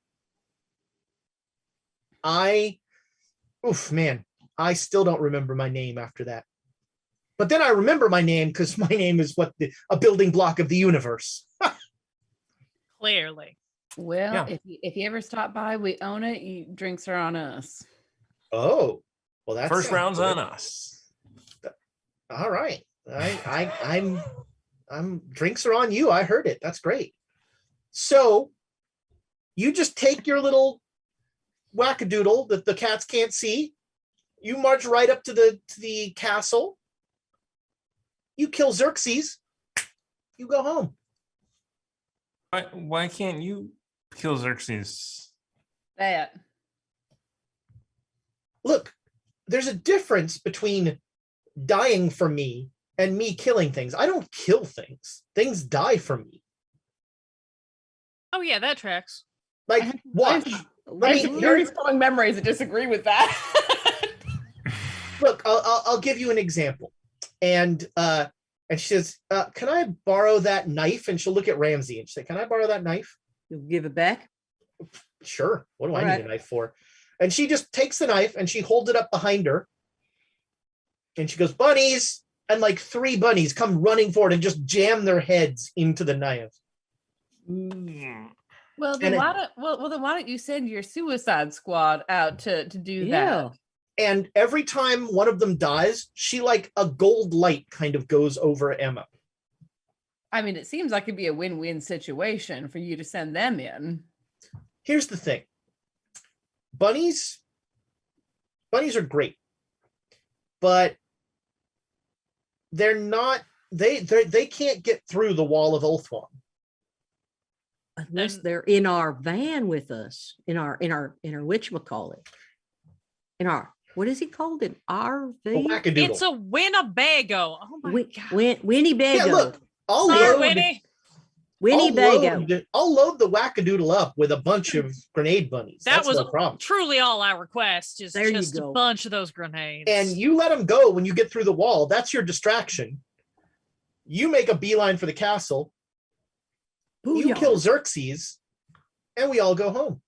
Man, I still don't remember my name after that. But then I remember my name because my name is a building block of the universe. Clearly. Well, Yeah. if you ever stop by, we own it. Drinks are on us. Oh, well, that's First round's on us. All right. I'm drinks are on you. I heard it. That's great. So you just take your little wackadoodle that the cats can't see. You march right up to the castle. You kill Xerxes. You go home. Why can't you kill Xerxes? That. Look, there's a difference between dying for me and me killing things. I don't kill things. Things die for me. Oh yeah, that tracks. Like, watch. There's very strong memories that disagree with that. Look, I'll give you an example. And she says, can I borrow that knife? And she'll look at Ramsey and she'll say, can I borrow that knife? You'll give it back? Sure. What do I All need right. a knife for? And she just takes the knife and she holds it up behind her. And she goes, bunnies. And like 3 bunnies come running forward and just jam their heads into the knife. Well, then And why don't you send your Suicide Squad out to do that? And every time one of them dies, she like a gold light kind of goes over Emma. I mean, it seems like it'd be a win-win situation for you to send them in. Here's the thing. Bunnies are great, but they're not, they can't get through the wall of Ulthuan. Unless they're in our van with us, in our whatchamacallit. In our, what is he called? An RV? Wackadoodle. It's a Winnebago. Oh my god. Winnebago. Yeah, look, Sorry, Winnie. Winnebago. I'll load the wackadoodle up with a bunch of grenade bunnies. That That's was no problem. truly all I request. Just There you a go. bunch of those grenades. And you let them go when you get through the wall. That's your distraction. You make a beeline for the castle. You Booyah. kill Xerxes, and we all go home.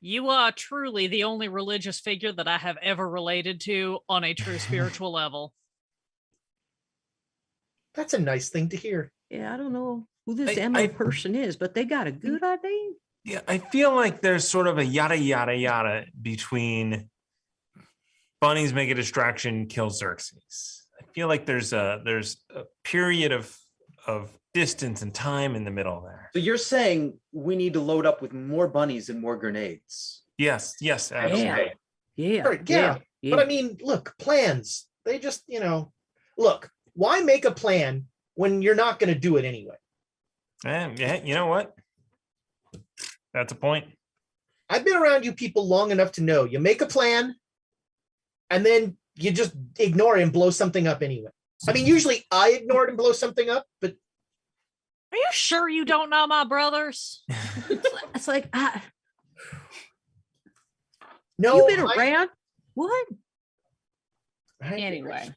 You are truly the only religious figure that I have ever related to on a true spiritual level. That's a nice thing to hear. Yeah, I don't know who this Emma person is, but they got a good idea. Yeah, I feel like there's sort of a yada yada yada between bunnies make a distraction, kill Xerxes. I feel like there's a period of distance and time in the middle there. So you're saying we need to load up with more bunnies and more grenades? Yes, absolutely. Yeah. Sure, yeah. But I mean, look, plans. They just, look, why make a plan when you're not going to do it anyway? Yeah, you know what? That's a point. I've been around you people long enough to know you make a plan and then you just ignore it and blow something up anyway. I mean, usually I ignore it and blow something up, but Are you sure you don't know my brothers? It's like, no. you've been around? What? Anyway.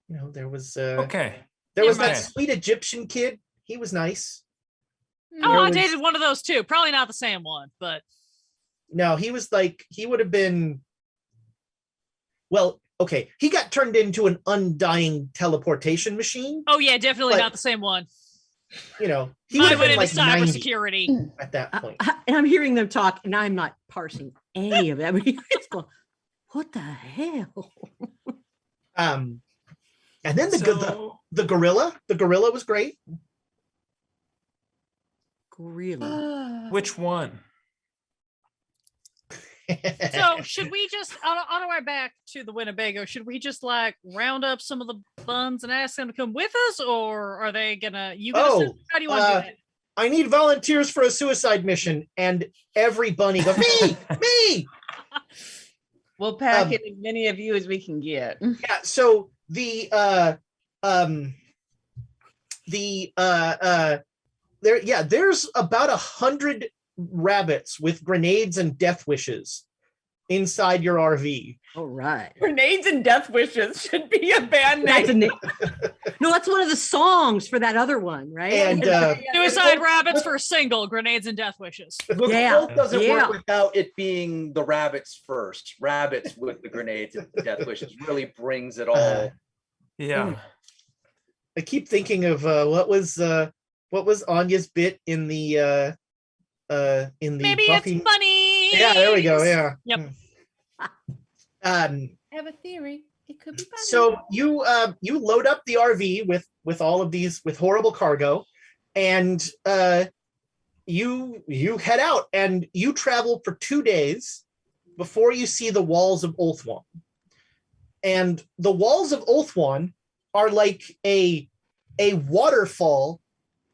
There was Okay. there was Okay. that sweet Egyptian kid. He was nice. Oh, There I was- dated one of those too. Probably not the same one, but No, he was like, he would have been, well, okay. He got turned into an undying teleportation machine. oh yeah, definitely But- not the same one. He would I have went been into like 90 cybersecurity. at that point. And I'm hearing them talk, and I'm not parsing any of it. I mean, it's going, what the hell? And then So- the gorilla was great. Really? Which one? So should we just on our way back to the Winnebago, should we just like round up some of the buns and ask them to come with us, or are they gonna how do you want to do it? I need volunteers for a suicide mission, and every bunny goes, me. We'll pack in as many of you as we can get. Yeah. So there's about 100 rabbits with grenades and death wishes inside your RV. All right. Grenades and Death Wishes should be a band That's name. no, that's one of the songs for that other one, right? And Suicide rabbits for single, grenades and death wishes. The Yeah, quote doesn't yeah. work without it being the rabbits first. Rabbits with the grenades and death wishes really brings it all. Yeah. I keep thinking of what was Anya's bit in the Maybe Buffy. it's funny. Yeah, there we go. Yeah. Yep. I have a theory. It could be funny. So you load up the RV with all of these with horrible cargo, and you head out and you travel for 2 days before you see the walls of Ulthuan. And the walls of Ulthuan are like a waterfall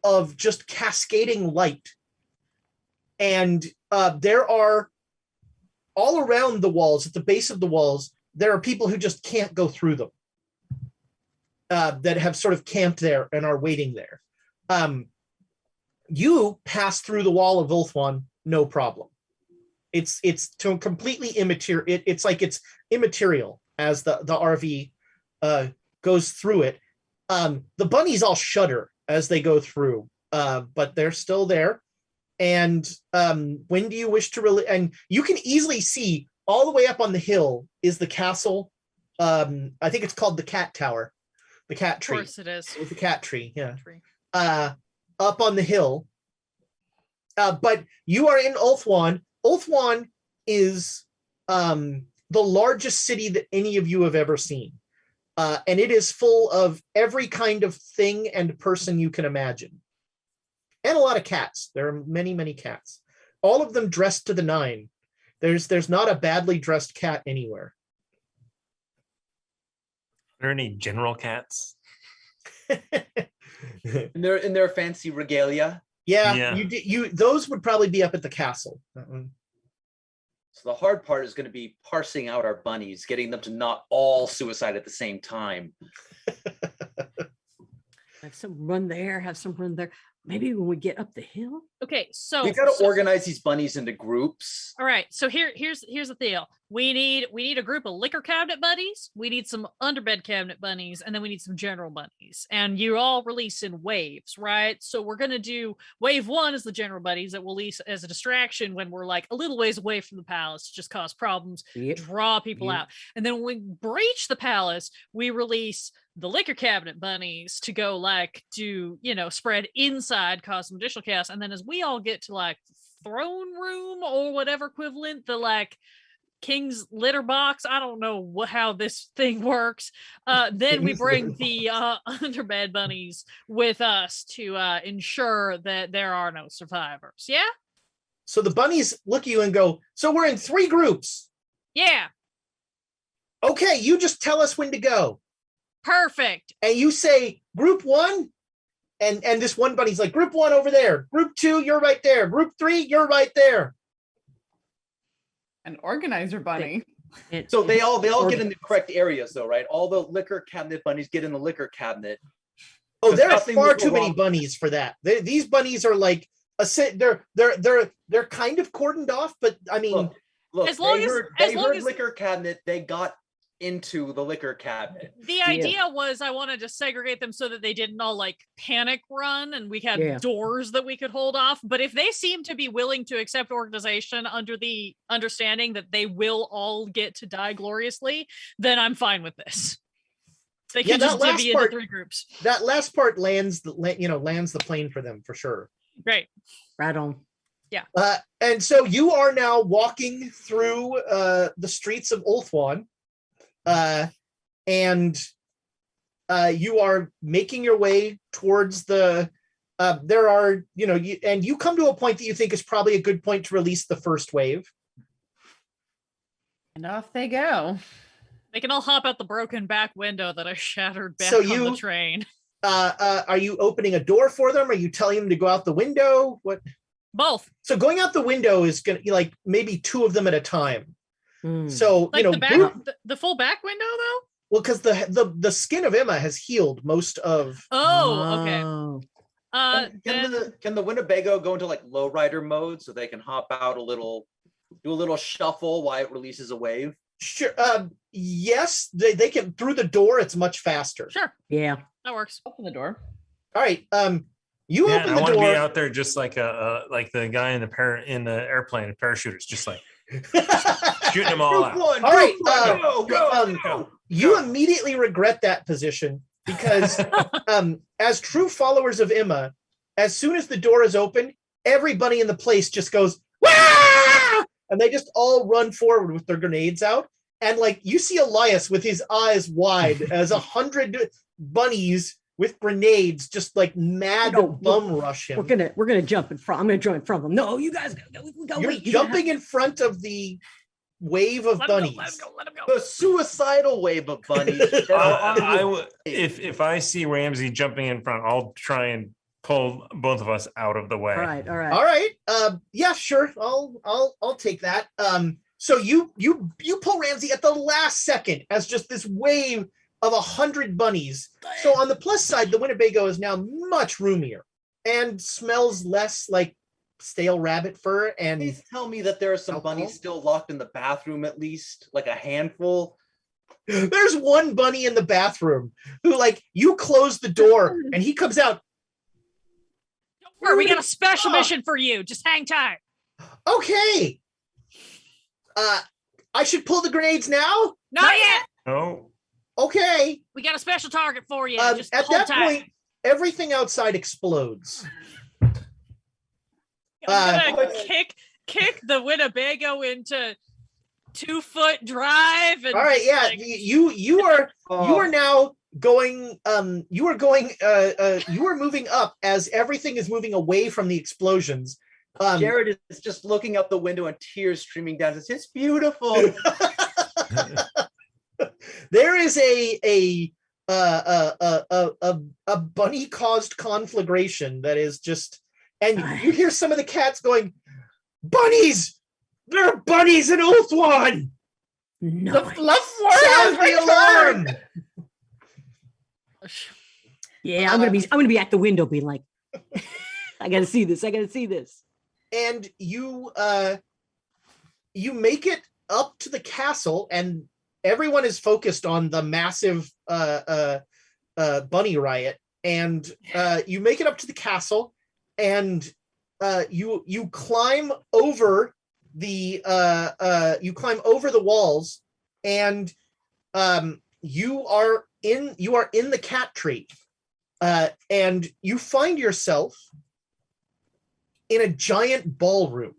of just cascading light. And there are all around the walls, at the base of the walls, there are people who just can't go through them, that have sort of camped there and are waiting there. You pass through the wall of Ulthuan, no problem. It's to completely immaterial. It's like it's immaterial as the RV goes through it. The bunnies all shudder as they go through, but they're still there. And when do you wish to and you can easily see all the way up on the hill is the castle. I think it's called the Cat Tower, the Cat Tree. Of course it is. With the cat tree, yeah. Tree. Up on the hill. But you are in Ulthuan. Ulthuan is the largest city that any of you have ever seen. And it is full of every kind of thing and person you can imagine. And a lot of cats. There are many, many cats. All of them dressed to the nine. There's not a badly dressed cat anywhere. Are there any general cats? In their fancy regalia. Yeah. Those would probably be up at the castle. So the hard part is going to be parsing out our bunnies, getting them to not all suicide at the same time. Have some run there, have some run there. Maybe when we get up the hill. Okay, so We've got to organize these bunnies into groups. all right, so here's the deal. We need a group of liquor cabinet bunnies, we need some underbed cabinet bunnies, and then we need some general bunnies. And you all release in waves, right? So we're gonna do wave one is the general bunnies that will release as a distraction when we're like a little ways away from the palace, just cause problems, Yep. draw people Yep. out. And then when we breach the palace, we release the liquor cabinet bunnies to go like do, spread inside, cause some additional chaos. And then as we all get to like throne room or whatever equivalent, the like king's litter box, I don't know how this thing works, then we King's bring litter the underbed bunnies with us to ensure that there are no survivors. Yeah. So the bunnies look at you and go, so we're in 3 groups. Yeah, Okay, you just tell us when to go. perfect. And you say group 1, and this one bunny's like, group 1 over there. Group 2, you're right there. Group 3, you're right there. An organizer bunny. So they all get in the correct areas, though, right? All the liquor cabinet bunnies get in the liquor cabinet. Oh, Because there are nothing far will go too many wrong. bunnies for that. These bunnies are like they're kind of cordoned off, but I mean, Look, As long they as- heard, as they long heard as- liquor cabinet. They got into the liquor cabinet. The idea was I wanted to segregate them so that they didn't all like panic run and we had Yeah. doors that we could hold off. But if they seem to be willing to accept organization under the understanding that they will all get to die gloriously, then I'm fine with this. They Yeah, can that just last divvy part- into 3 groups. that last part lands the plane for them for sure. Great. Right on. And so you are now walking through the streets of Ulthuan, and you are making your way towards the. There are, and you come to a point that you think is probably a good point to release the first wave. And off they go. They can all hop out the broken back window that I shattered back So on you- the train. Are you opening a door for them? Are you telling them to go out the window? What? Both. So going out the window is gonna be like maybe 2 of them at a time. Mm. So Like the back, group- the full back window though? well, because the skin of Emma has healed most of. Oh, okay. Oh. Can the Winnebago go into like lowrider mode so they can hop out do a little shuffle while it releases a wave? Sure. Yes, they can through the door. It's much faster. Sure, Yeah. that works. Open the door. All right. You Yeah, open I the want to be door. out there just like like the guy in the airplane, the parachuters, just like shooting them all out. One, All right, go, go. You immediately regret that position because, as true followers of Emma, as soon as the door is open, everybody in the place just goes "Wah!" and they just all run forward with their grenades out. And like you see Elias with his eyes wide as 100 bunnies with grenades just like mad No, bum rush him. We're gonna jump in front. I'm gonna jump in front of them. No, you guys go. You're wait, jumping in front of the wave of Let him bunnies. go, let him go, let him go. The suicidal wave of bunnies. If I see Ramsey jumping in front, I'll try and pull both of us out of the way. All right. All right. Yeah, sure. I'll take that. So you pull Ramsey at the last second as just this wave of 100 bunnies. So on the plus side, the Winnebago is now much roomier and smells less like stale rabbit fur. And Please tell me that there are some Alcohol? bunnies still locked in the bathroom, at least like a handful. there's one bunny in the bathroom who, like, you close the door and he comes out. Don't worry, we got a special mission for you. Just hang tight. Okay. I should pull the grenades now. Not yet. Oh, Okay. We got a special target for you. Just At hold that tight. point, everything outside explodes. I'm gonna kick the Winnebago into 2-foot drive. And All right, yeah, like, you are now going. You are moving up as everything is moving away from the explosions. Jared is just looking out the window and tears streaming down. It's beautiful. There is a bunny caused conflagration that is just, and you hear some of the cats going, "Bunnies! There are bunnies in Ulthuan! No. The fluff Sound the alarm!" Yeah, I'm gonna be at the window, being like, I gotta see this. And you make it up to the castle, and everyone is focused on the massive bunny riot. And you make it up to the castle, and you climb over the walls, and you are in the cat tree, and you find yourself in a giant ballroom,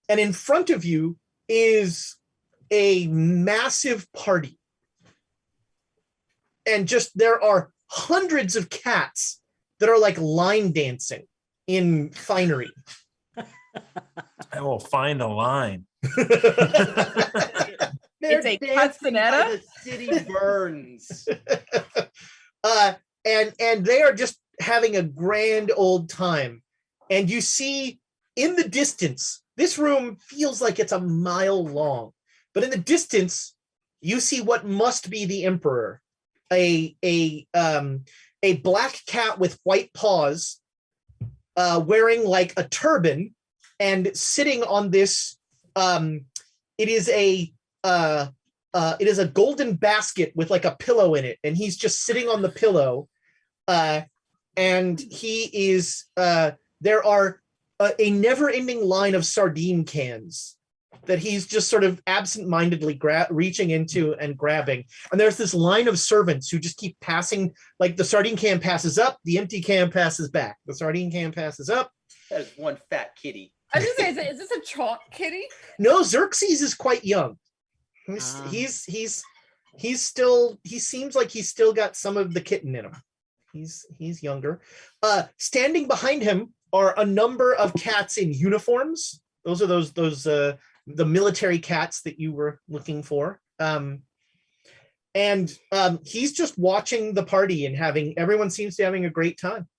and in front of you is a massive party, and just there are hundreds of cats that are like line dancing in finery. I will find a line. They're It's a dancing by castaneta? the city burns. And they are just having a grand old time. And you see in the distance, this room feels like it's a mile long, but in the distance, you see what must be the Emperor, a black cat with white paws, wearing like a turban, and sitting on this. It is a golden basket with like a pillow in it, and he's just sitting on the pillow. And he is. There are a never-ending line of sardine cans that he's just sort of absent-mindedly reaching into and grabbing. And there's this line of servants who just keep passing, like the sardine can passes up, the empty can passes back. The sardine can passes up. That is one fat kitty. I was gonna say, is this a chalk kitty? No, Xerxes is quite young. He seems like he's still got some of the kitten in him. He's younger. Standing behind him are a number of cats in uniforms. Those are those the military cats that you were looking for. And he's just watching the party and everyone seems to be having a great time.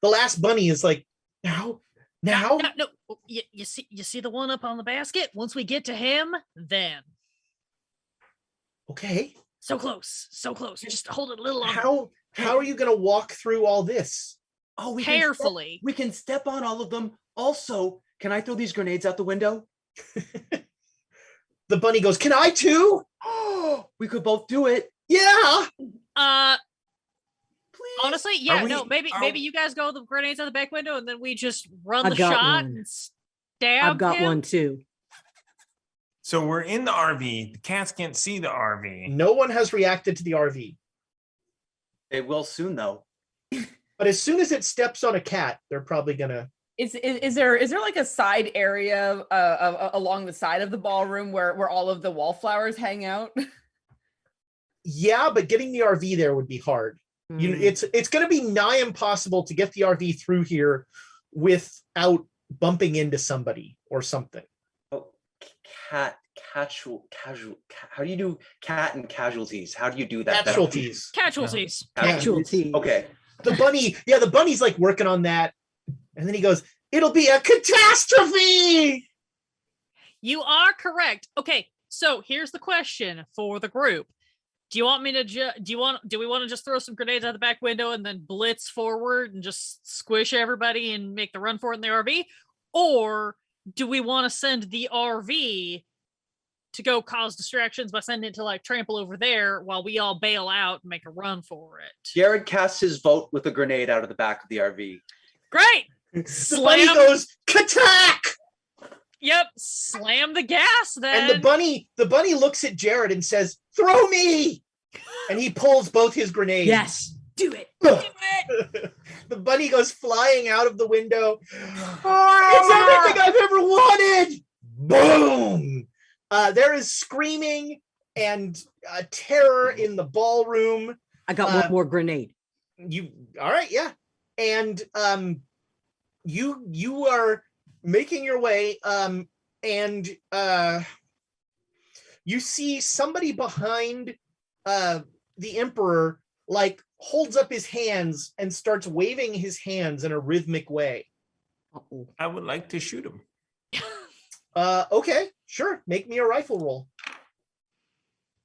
The last bunny is like, now. No. You see the one up on the basket? Once we get to him, then. Okay. So close. Just hold it a little longer. How are you going to walk through all this? Oh, Carefully. We can step on all of them. Also, can I throw these grenades out the window? The bunny goes, can I too? Oh, we could both do it. Yeah. Please. Honestly, yeah, maybe you guys go the grenades out the back window and then we just run the shot and stab I've got him. one too. So we're in the RV. The cats can't see the RV. No one has reacted to the RV. They will soon, though. But as soon as it steps on a cat, they're probably gonna. Is there like a side area along the side of the ballroom where all of the wallflowers hang out? Yeah, but getting the RV there would be hard. It's going to be nigh impossible to get the RV through here without bumping into somebody or something. Oh, casual. How do you do cat and casualties? How do you do that? Casualties. Casualties. Okay. The bunny's like working on that. And then he goes, it'll be a catastrophe. You are correct. Okay, so here's the question for the group. Do you want me to do we want to just throw some grenades out the back window and then blitz forward and just squish everybody and make the run for it in the RV? Or do we want to send the RV to go cause distractions by sending it to like trample over there while we all bail out and make a run for it? Jared casts his vote with a grenade out of the back of the RV. Great. The bunny goes, Katak! Yep, slam the gas then. And the bunny looks at Jared and says, throw me! And he pulls both his grenades. Yes, do it. The bunny goes flying out of the window. It's everything I've ever wanted! Boom! There is screaming and terror in the ballroom. I got one more grenade. All right, yeah. And you are making your way, and you see somebody behind the Emperor, like, holds up his hands and starts waving his hands in a rhythmic way. Uh-oh. I would like to shoot him. Okay, sure. Make me a rifle roll.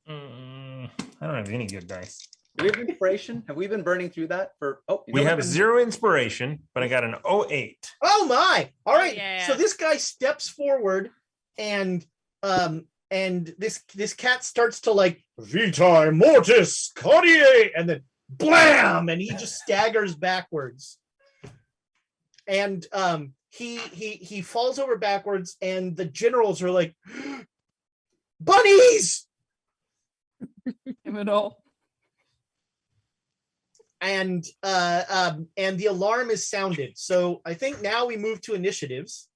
I don't have any good dice. Do we have inspiration? Have we been burning through that for? Oh, We have 0 inspiration, but I got an 08. Oh my! All right. Yeah. So this guy steps forward, and this cat starts to like Vitae Mortis Cardiae, and then blam, and he just staggers backwards, and he falls over backwards, and the generals are like, bunnies, Him at all. and the alarm is sounded. So I think now we move to initiatives.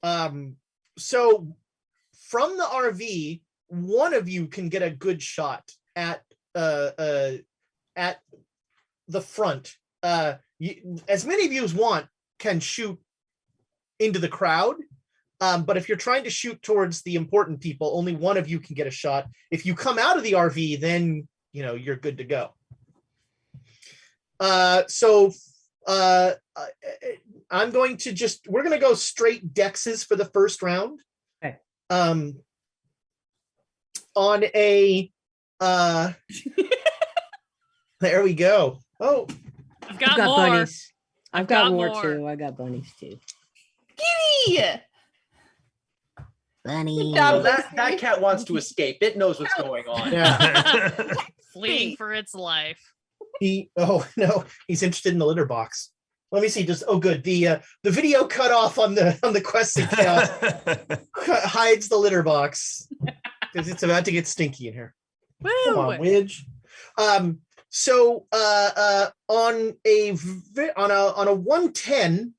So from the RV, one of you can get a good shot at the front. As many of you as want can shoot into the crowd. But if you're trying to shoot towards the important people, only one of you can get a shot. If you come out of the RV, then you're good to go. I'm going to we're going to go straight dexes for the first round. Okay. On a there we go. Oh, I've got, got more. bunnies. I've got got more more. too. I got bunnies too. Kitty! Bunny. Good job, Well, that Lucy. cat wants to escape. It knows what's going on. yeah. Fleeing for its life. He's interested in the litter box. Let me see. Good. The video cut off on the quest account hides the litter box because it's about to get stinky in here. Woo! Come on, Widge. So on a 110,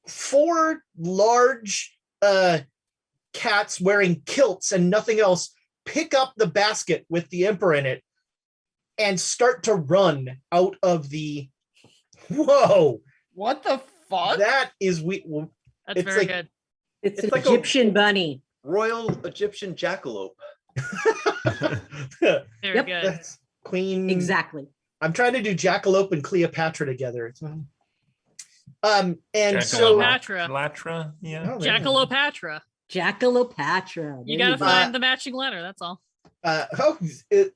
4 large cats wearing kilts and nothing else pick up the basket with the emperor in it and start to run out of the. Whoa! What the fuck? That is That's it's very like- good. It's an like a- Egyptian bunny. Royal Egyptian jackalope. Very Yep. good. That's Queen. Exactly. I'm trying to do Jackalope and Cleopatra together. And so Cleopatra. Latra, yeah. Oh, there you go. Jackalopatra. Jackalopatra. You There gotta go. find the matching letter. That's all.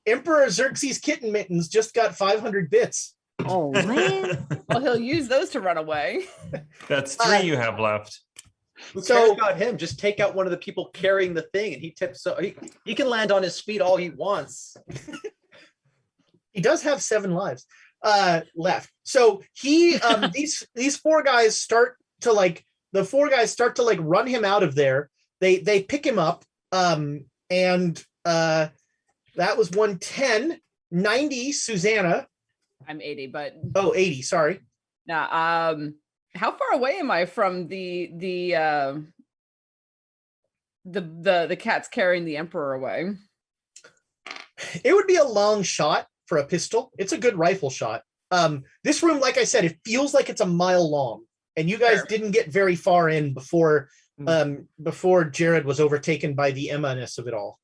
Emperor Xerxes Kitten Mittens just got 500 bits. Oh man. Well, he'll use those to run away. That's 3 you have left. Who So- cares about him? Just take out one of the people carrying the thing, and he tips. So he can land on his feet all he wants. He does have 7 lives left. So he these 4 guys start to run him out of there. They pick him up, and that was 110. 90 Susanna. I'm 80, but 80, sorry. now, how far away am I from the cats carrying the emperor away? It would be a long shot for a pistol. It's a good rifle shot. This room, like I said, it feels like it's a mile long, and you guys Sure. didn't get very far in before Jared was overtaken by the Emma-ness of it all.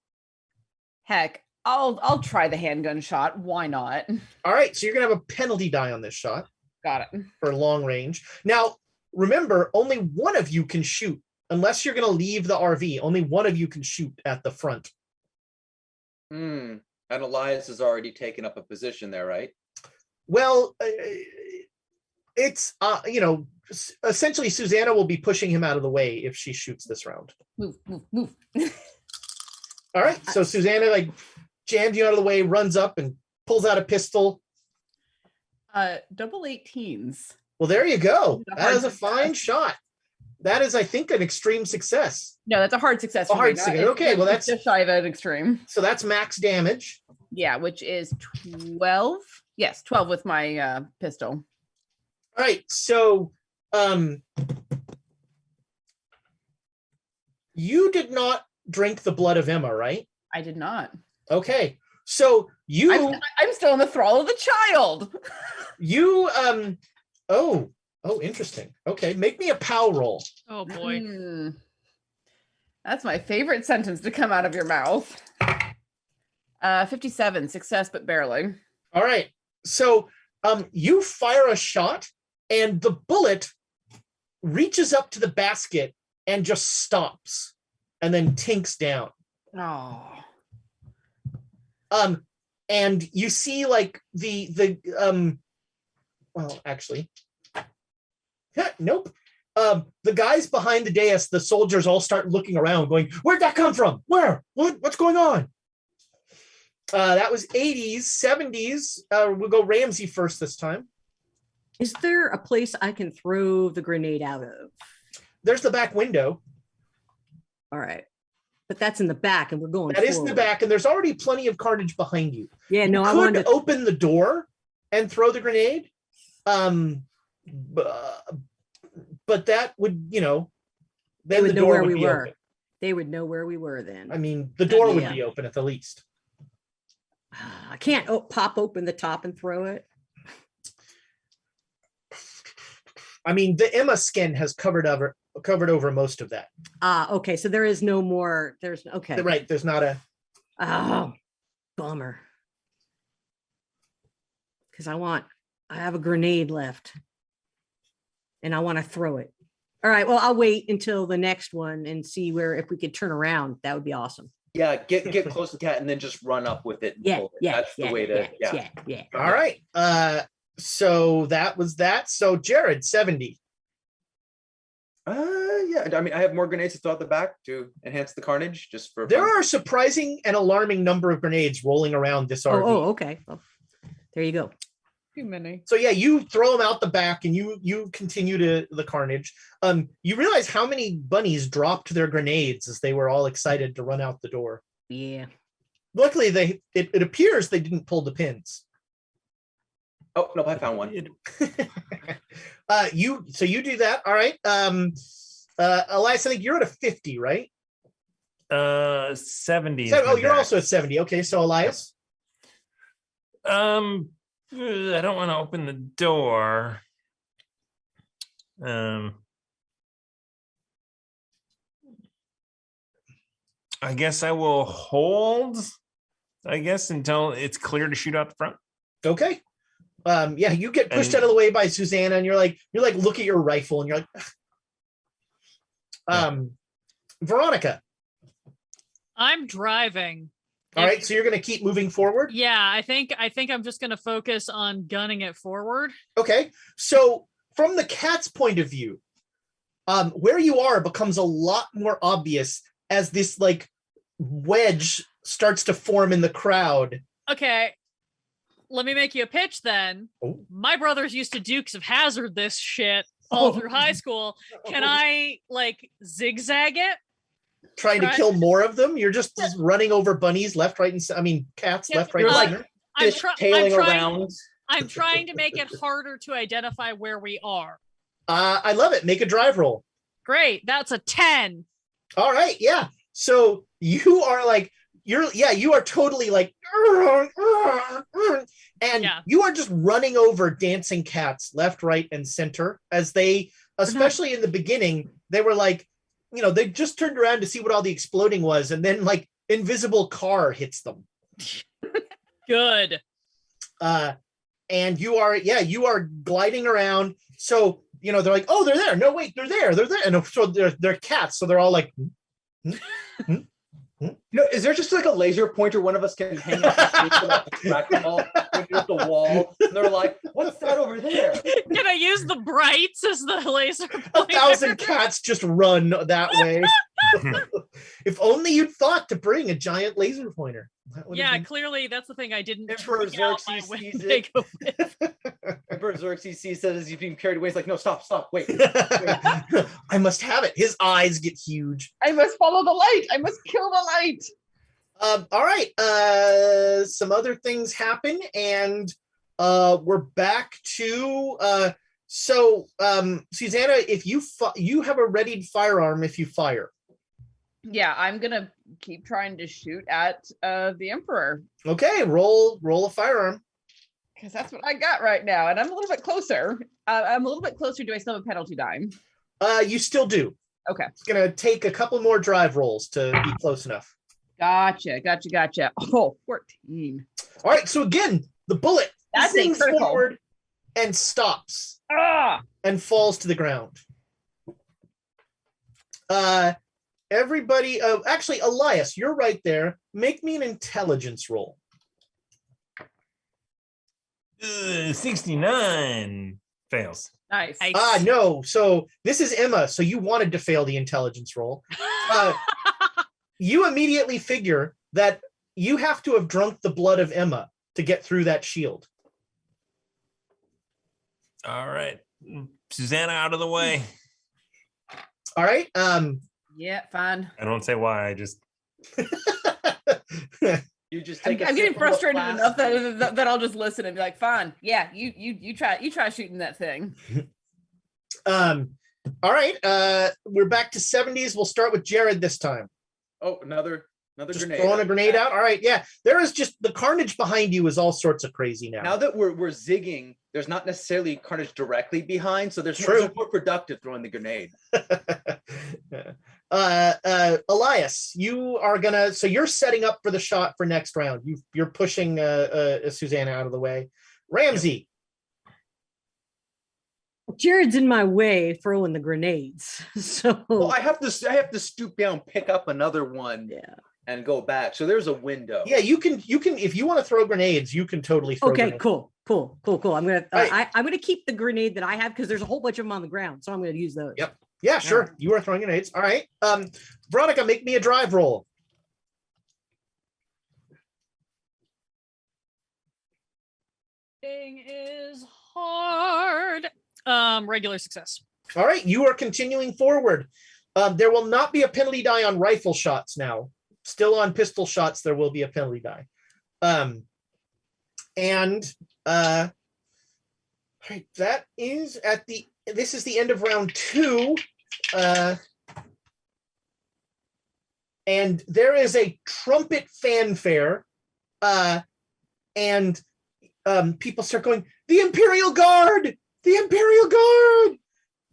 Heck, I'll try the handgun shot. Why not? All right, so you're gonna have a penalty die on this shot Got it. for long range. Now, remember, only one of you can shoot. Unless you're gonna leave the RV, only one of you can shoot at the front. And Elias has already taken up a position there, right? Well, it's essentially Susanna will be pushing him out of the way if she shoots this round. Move, move, move. All right, so Susanna jams you out of the way, runs up and pulls out a pistol. Double 18s. Well, there you go. A That hard is a fine shot. That is, I think, an extreme success. No, that's a hard success. A for me. hard Not- success. it's- Okay, well, it's that's- just shy of an extreme. So that's max damage. Yeah, which is 12. Yes, 12 with my pistol. All right, so you did not drink the blood of Emma, right? I did not. Okay, so you I'm still in the thrall of the child. oh, interesting. Okay, make me a POW roll. Oh boy. Hmm. That's my favorite sentence to come out of your mouth. 57, success, but barely. All right, so you fire a shot, and the bullet reaches up to the basket and just stops, and then tinks down. Oh. And you see well, actually, nope. The guys behind the dais, the soldiers all start looking around going, where'd that come from? Where? What's going on? That was 80s, 70s. We'll go Ramsey first this time. Is there a place I can throw the grenade out of? There's the back window. All right. But that's in the back and we're going That is in the forward. back, and there's already plenty of carnage behind you. Yeah, no, I Could wanted to open the door and throw the grenade. But that would, then They would the know door where would we be were. open. They would know where we were then. I mean, the door would Yeah. be open at the least. I can't pop open the top and throw it. I mean, the Emma skin has covered covered over most of that. Okay. So there is no more. There's okay. Right. There's not a. Oh, bummer. Because I have a grenade left. And I want to throw it. All right. Well, I'll wait until the next one and see if we could turn around. That would be awesome. Yeah, get close to the cat and then just run up with it. And pull it. That's the way to. Yeah. All right. So that was that. So Jared, 70. Yeah. I mean, I have more grenades to throw out the back to enhance the carnage. Just for There fun. are a surprising and alarming number of grenades rolling around this RV. Oh, okay. Well, there you go. Too many. So yeah, you throw them out the back and you continue to the carnage. You realize how many bunnies dropped their grenades as they were all excited to run out the door. Yeah. Luckily, it appears they didn't pull the pins. Oh no, I found one. You do that. All right. Elias, I think you're at a 50, right? 70. Oh, you're also at 70. Okay, so Elias. I don't want to open the door. I guess I will hold. I guess until it's clear to shoot out the front. Okay. Yeah, you get pushed out of the way by Susanna, and you're like, look at your rifle, and you're like, Veronica. I'm driving. All right, so you're going to keep moving forward? Yeah, I think I'm just going to focus on gunning it forward. Okay, so from the cat's point of view, where you are becomes a lot more obvious as this like wedge starts to form in the crowd. Okay, let me make you a pitch then. Oh. My brothers used to Dukes of Hazzard this shit all through high school. Can I like zigzag it? Trying to kill more of them? You're just running over bunnies left, right, and cats left, right, and center. Tailing around. I'm trying to make it harder to identify where we are. I love it. Make a drive roll. Great. That's a 10. All right, yeah. So you are like, you are totally like, and you are just running over dancing cats left, right, and center as they, especially in the beginning, they were like, they just turned around to see what all the exploding was, and then like invisible car hits them. Good. And you are gliding around. So, they're like, oh, they're there. No, wait, they're there. And so they're cats. So they're all like, Is there just like a laser pointer one of us can hang out the wall? And they're like, what's that over there? Can I use the brights as the laser pointer? 1,000 cats just run that way. If only you'd thought to bring a giant laser pointer. Yeah, clearly that's the thing I didn't. Emperor Xerxes sees it. Emperor Xerxes sees that as he's being carried away. He's like, no, stop, wait. I must have it. His eyes get huge. I must follow the light. I must kill the light. All right. Some other things happen, and we're back to Susanna, if you have a readied firearm if you fire. Yeah, I'm gonna keep trying to shoot at the Emperor. Okay, roll a firearm. Because that's what I got right now, and I'm a little bit closer. Do I still have a penalty dime? You still do. Okay. It's gonna take a couple more drive rolls to be close enough. Gotcha. Oh, 14. All right, so again, the bullet zings critical. forward and stops and falls to the ground. Everybody, actually, Elias, you're right there. Make me an intelligence roll. 69 fails. Nice. No. So this is Emma. So you wanted to fail the intelligence roll. You immediately figure that you have to have drunk the blood of Emma to get through that shield. All right. Susanna out of the way. All right. Yeah, fine. I don't say why. I just. You just take. I'm getting frustrated enough that I'll just listen and be like, fine. Yeah, you try shooting that thing. All right. We're back to 70s. We'll start with Jared this time. Oh, another Another Just grenade. throwing a grenade out. All right, yeah. There is just the carnage behind you is all sorts of crazy now. Now that we're zigging, there's not necessarily carnage directly behind, so there's True. more productive throwing the grenade. Elias, you are gonna. So you're setting up for the shot for next round. You're pushing Susanna out of the way. Ramsey. Jared's in my way throwing the grenades. So Well, I have to stoop down, pick up another one, yeah. and go back. So there's a window. Yeah, you can if you want to throw grenades, you can totally throw Okay, grenades. cool. I'm gonna Right. I'm gonna keep the grenade that I have because there's a whole bunch of them on the ground, so I'm gonna use those. Yep. Yeah, sure. Alright. You are throwing grenades. All right. Veronica, make me a drive roll. Thing is hard. Regular success. All right, you are continuing forward. There will not be a penalty die on rifle shots now. Still on pistol shots, there will be a penalty die. All right, that is this is the end of round 2. And there is a trumpet fanfare, and people start going, the Imperial Guard, the Imperial Guard,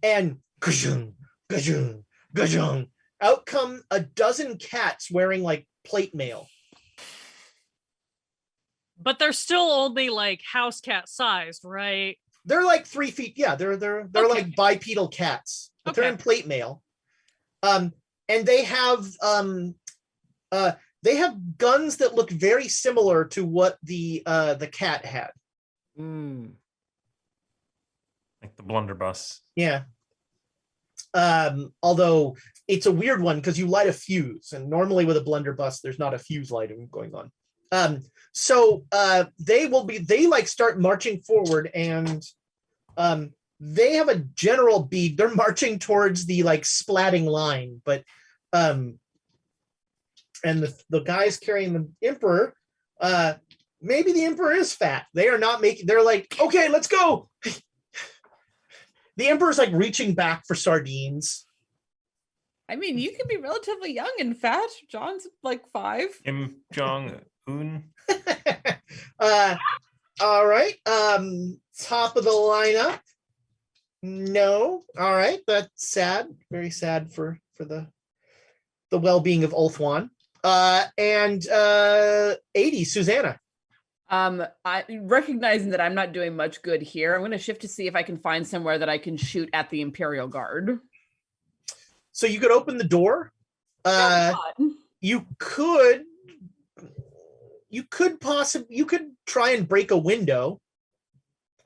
and gajung, gajung, gajung. Out come a dozen cats wearing like plate mail. But they're still only like house cat sized, right? They're like 3 feet. Yeah, they're Okay. like bipedal cats, but they're Okay. in plate mail. And they have guns that look very similar to what the cat had. Mm. Like the blunderbuss. Yeah. Although it's a weird one because you light a fuse, and normally with a blunderbuss, there's not a fuse lighting going on. So they like start marching forward, and they have a general beat. They're marching towards the like splatting line, but and the guys carrying the Emperor, maybe the Emperor is fat. They are not making. They're like, okay, let's go. The Emperor's like reaching back for sardines. I mean, you can be relatively young and fat. John's like 5. Kim Jong Un. All right. Top of the lineup. No. All right. That's sad. Very sad for the well-being of Ulthuan. And 80, Susanna. I recognizing that I'm not doing much good here, I'm going to shift to see if I can find somewhere that I can shoot at the Imperial Guard. So you could open the door. You could try and break a window.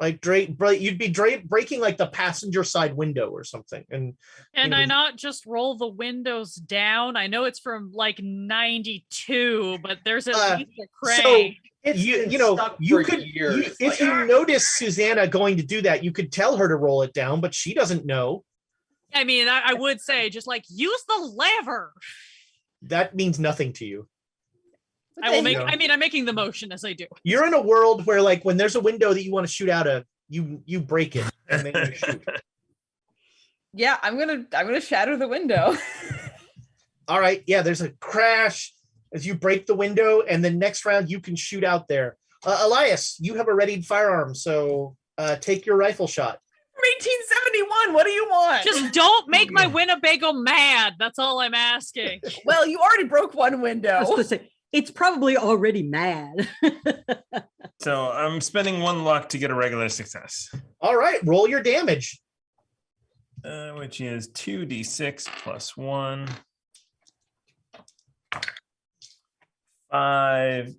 Like you'd be breaking like the passenger side window or something. And Can I not just roll the windows down? I know it's from like 92, but there's at least a crane. It's been you know, stuck you for could years. if you notice Susanna going to do that, you could tell her to roll it down, but she doesn't know. I mean, I would say just like use the lever. That means nothing to you. I will make. You know. I mean, I'm making the motion as I do. You're in a world where, like, when there's a window that you want to shoot out of, you break it and then you shoot. Yeah, I'm gonna shatter the window. All right, yeah. There's a crash as you break the window, and then next round you can shoot out there. Elias, you have a readied firearm, so take your rifle shot. 1871. What do you want? Just don't make my Winnebago mad. That's all I'm asking. Well, you already broke one I was window. gonna say, it's probably already mad. So I'm spending 1 luck to get a regular success, All right, roll your damage. which is 2d6 plus 1.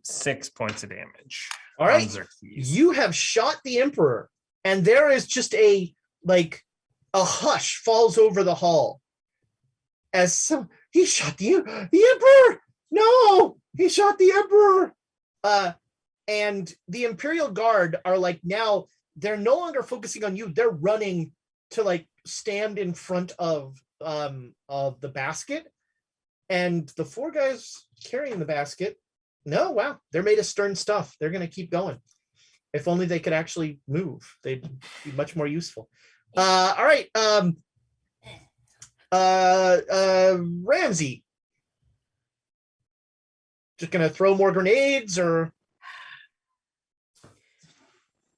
6 points of damage. All right, On Xerxes. you have shot the Emperor, and there is just a hush falls over the hall as he shot the Emperor. No, he shot the Emperor. And the Imperial Guard are like, now they're no longer focusing on you. They're running to like stand in front of the basket, and the 4 guys carrying the basket. No, wow, they're made of stern stuff. They're gonna keep going. If only they could actually move, they'd be much more useful. All right, Ramsey. just gonna throw more grenades, or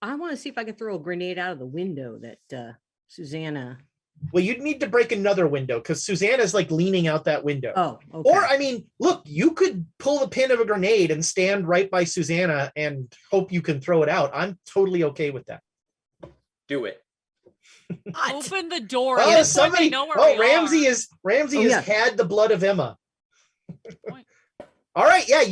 I want to see if I can throw a grenade out of the window that Susanna. well, you'd need to break another window because Susanna's like leaning out that window. Oh, okay. Or I mean, look, you could pull the pin of a grenade and stand right by Susanna and hope you can throw it out. I'm totally okay with that. Do it. Open the door. Oh, At this point, somebody! they know where Oh, we Ramsey are. is Ramsey Oh, has yeah. had the blood of Emma. Point. All right, yeah,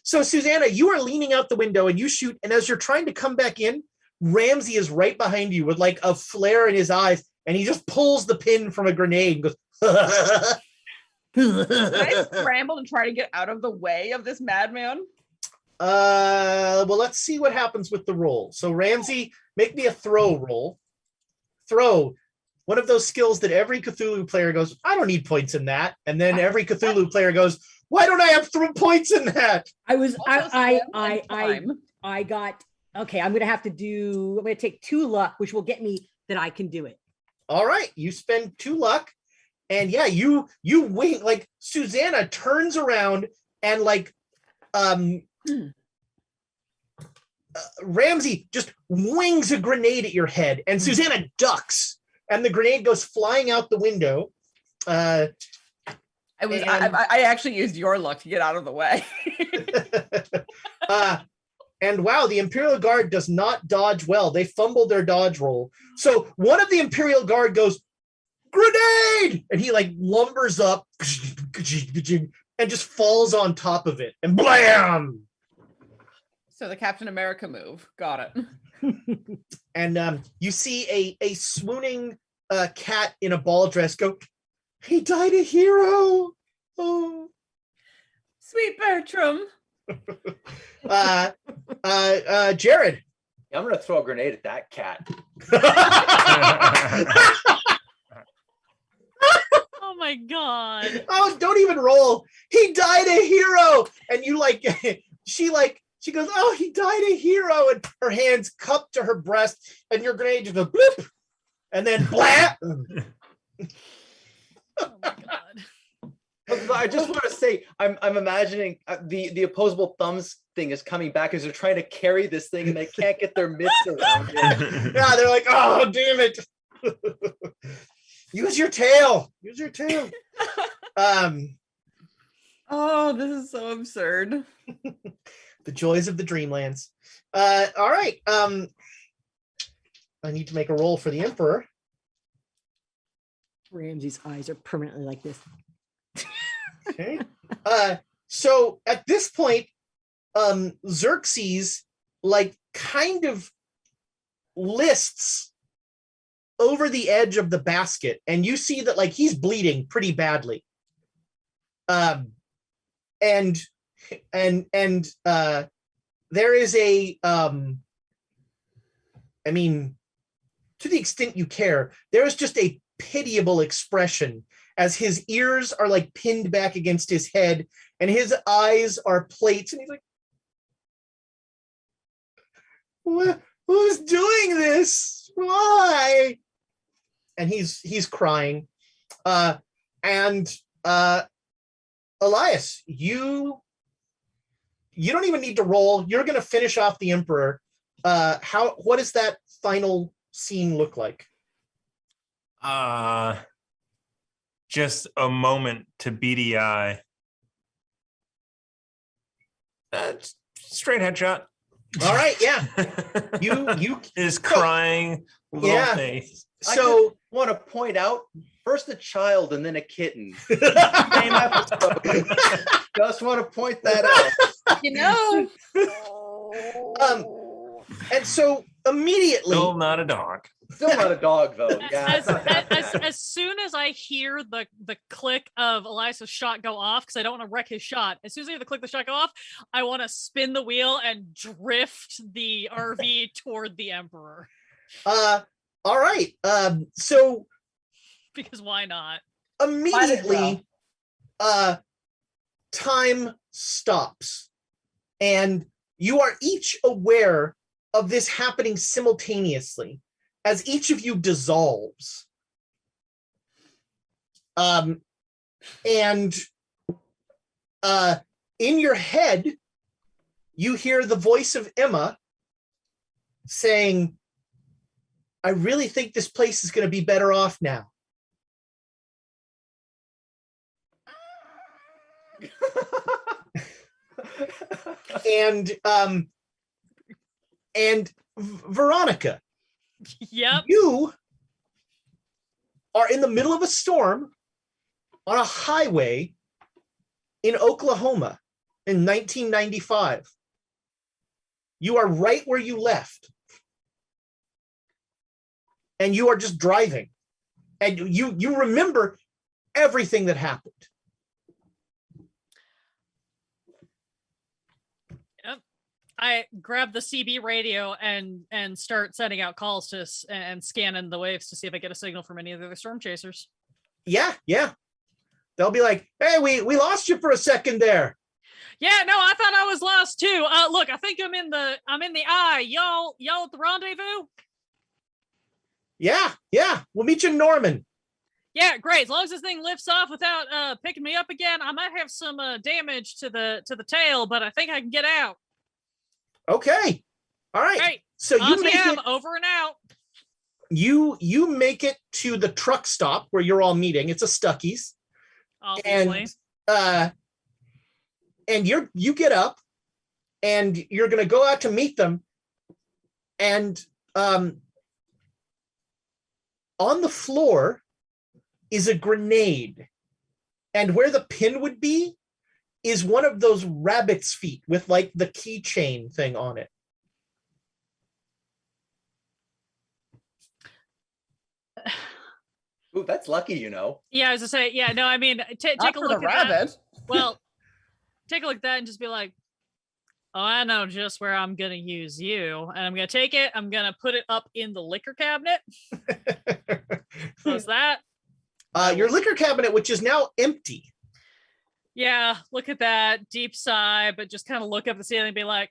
so Susanna, you are leaning out the window and you shoot, and as you're trying to come back in, Ramsey is right behind you with like a flare in his eyes, and he just pulls the pin from a grenade and goes. Can I scramble and try to get out of the way of this madman? Well, let's see what happens with the roll. So Ramsey, make me a throw roll. Throw. One of those skills that every Cthulhu player goes, I don't need points in that. And then every Cthulhu player goes, why don't I have 3 points in that? I was Also I got okay. I'm gonna take 2 luck, which will get me that I can do it. All right, you spend 2 luck, and yeah, you wing, like Susanna turns around and like Ramsey just wings a grenade at your head, and Susanna ducks, and the grenade goes flying out the window. I actually used your luck to get out of the way. And wow, the Imperial Guard does not dodge well. They fumbled their dodge roll. So one of the Imperial Guard goes, grenade! And he like lumbers up and just falls on top of it. And blam! So the Captain America move. Got it. And you see a swooning cat in a ball dress go, he died a hero. Oh. Sweet Bertram. Jared. I'm gonna throw a grenade at that cat. Oh my god. Oh, don't even roll. He died a hero. And you like, she goes, oh, he died a hero. And her hands cupped to her breast, and your grenade just goes bloop. And then blah. Oh my god. I just want to say, I'm imagining the opposable thumbs thing is coming back as they're trying to carry this thing and they can't get their mitts around it. Yeah, they're like, oh, damn it. Use your tail. Use your tail. Oh, this is so absurd. The joys of the Dreamlands. All right. I need to make a roll for the Emperor. Ramsey's eyes are permanently like this. Okay. So at this point, Xerxes like kind of lists over the edge of the basket, and you see that like he's bleeding pretty badly. And there is a I mean, to the extent you care, there is just a pitiable expression as his ears are like pinned back against his head and his eyes are plates, and he's like, who's doing this? Why? And he's crying. And Elias, you don't even need to roll. You're gonna finish off the Emperor. What does that final scene look like? Just a moment to beady eye. Straight headshot. All right, yeah. You is crying little Yeah. face. so Want to point out first a child and then a kitten. Same episode. Just want to point that out. You know. and so immediately Still not a dog. Still not a dog though. Yeah. As soon as I hear the click of Elias's shot go off, because I don't want to wreck his shot, as soon as I hear the click of the shot go off, I want to spin the wheel and drift the RV toward the Emperor. all right. So Because why not? immediately time stops, and you are each aware of this happening simultaneously as each of you dissolves. And in your head, you hear the voice of Emma saying, I really think this place is going to be better off now. And Veronica, Yep. you are in the middle of a storm on a highway in Oklahoma in 1995. You are right where you left. And you are just driving. And you remember everything that happened. Yep. I grab the CB radio and start sending out calls to and scanning the waves to see if I get a signal from any of the other storm chasers. Yeah. They'll be like, hey, we lost you for a second there. Yeah, no, I thought I was lost too. Look, I think I'm in the eye. Y'all at the rendezvous? Yeah. We'll meet you in Norman. Yeah, great. As long as this thing lifts off without picking me up again, I might have some damage to the tail, but I think I can get out. Okay. All right. Great. So you make it over and out. you make it to the truck stop where you're all meeting. It's a Stuckey's. Obviously. And you get up and you're going to go out to meet them. And on the floor is a grenade. And where the pin would be is one of those rabbit's feet with like the keychain thing on it. Ooh, that's lucky, you know. Yeah, I was to say, yeah, no, I mean, take Not a for look the at rabbit. that. Well, take a look at that and just be like, oh, I know just where I'm going to use you. And I'm going to take it. I'm going to put it up in the liquor cabinet. Close that. Your liquor cabinet, which is now empty. Yeah, look at that. Deep sigh, but just kind of look up the ceiling and be like,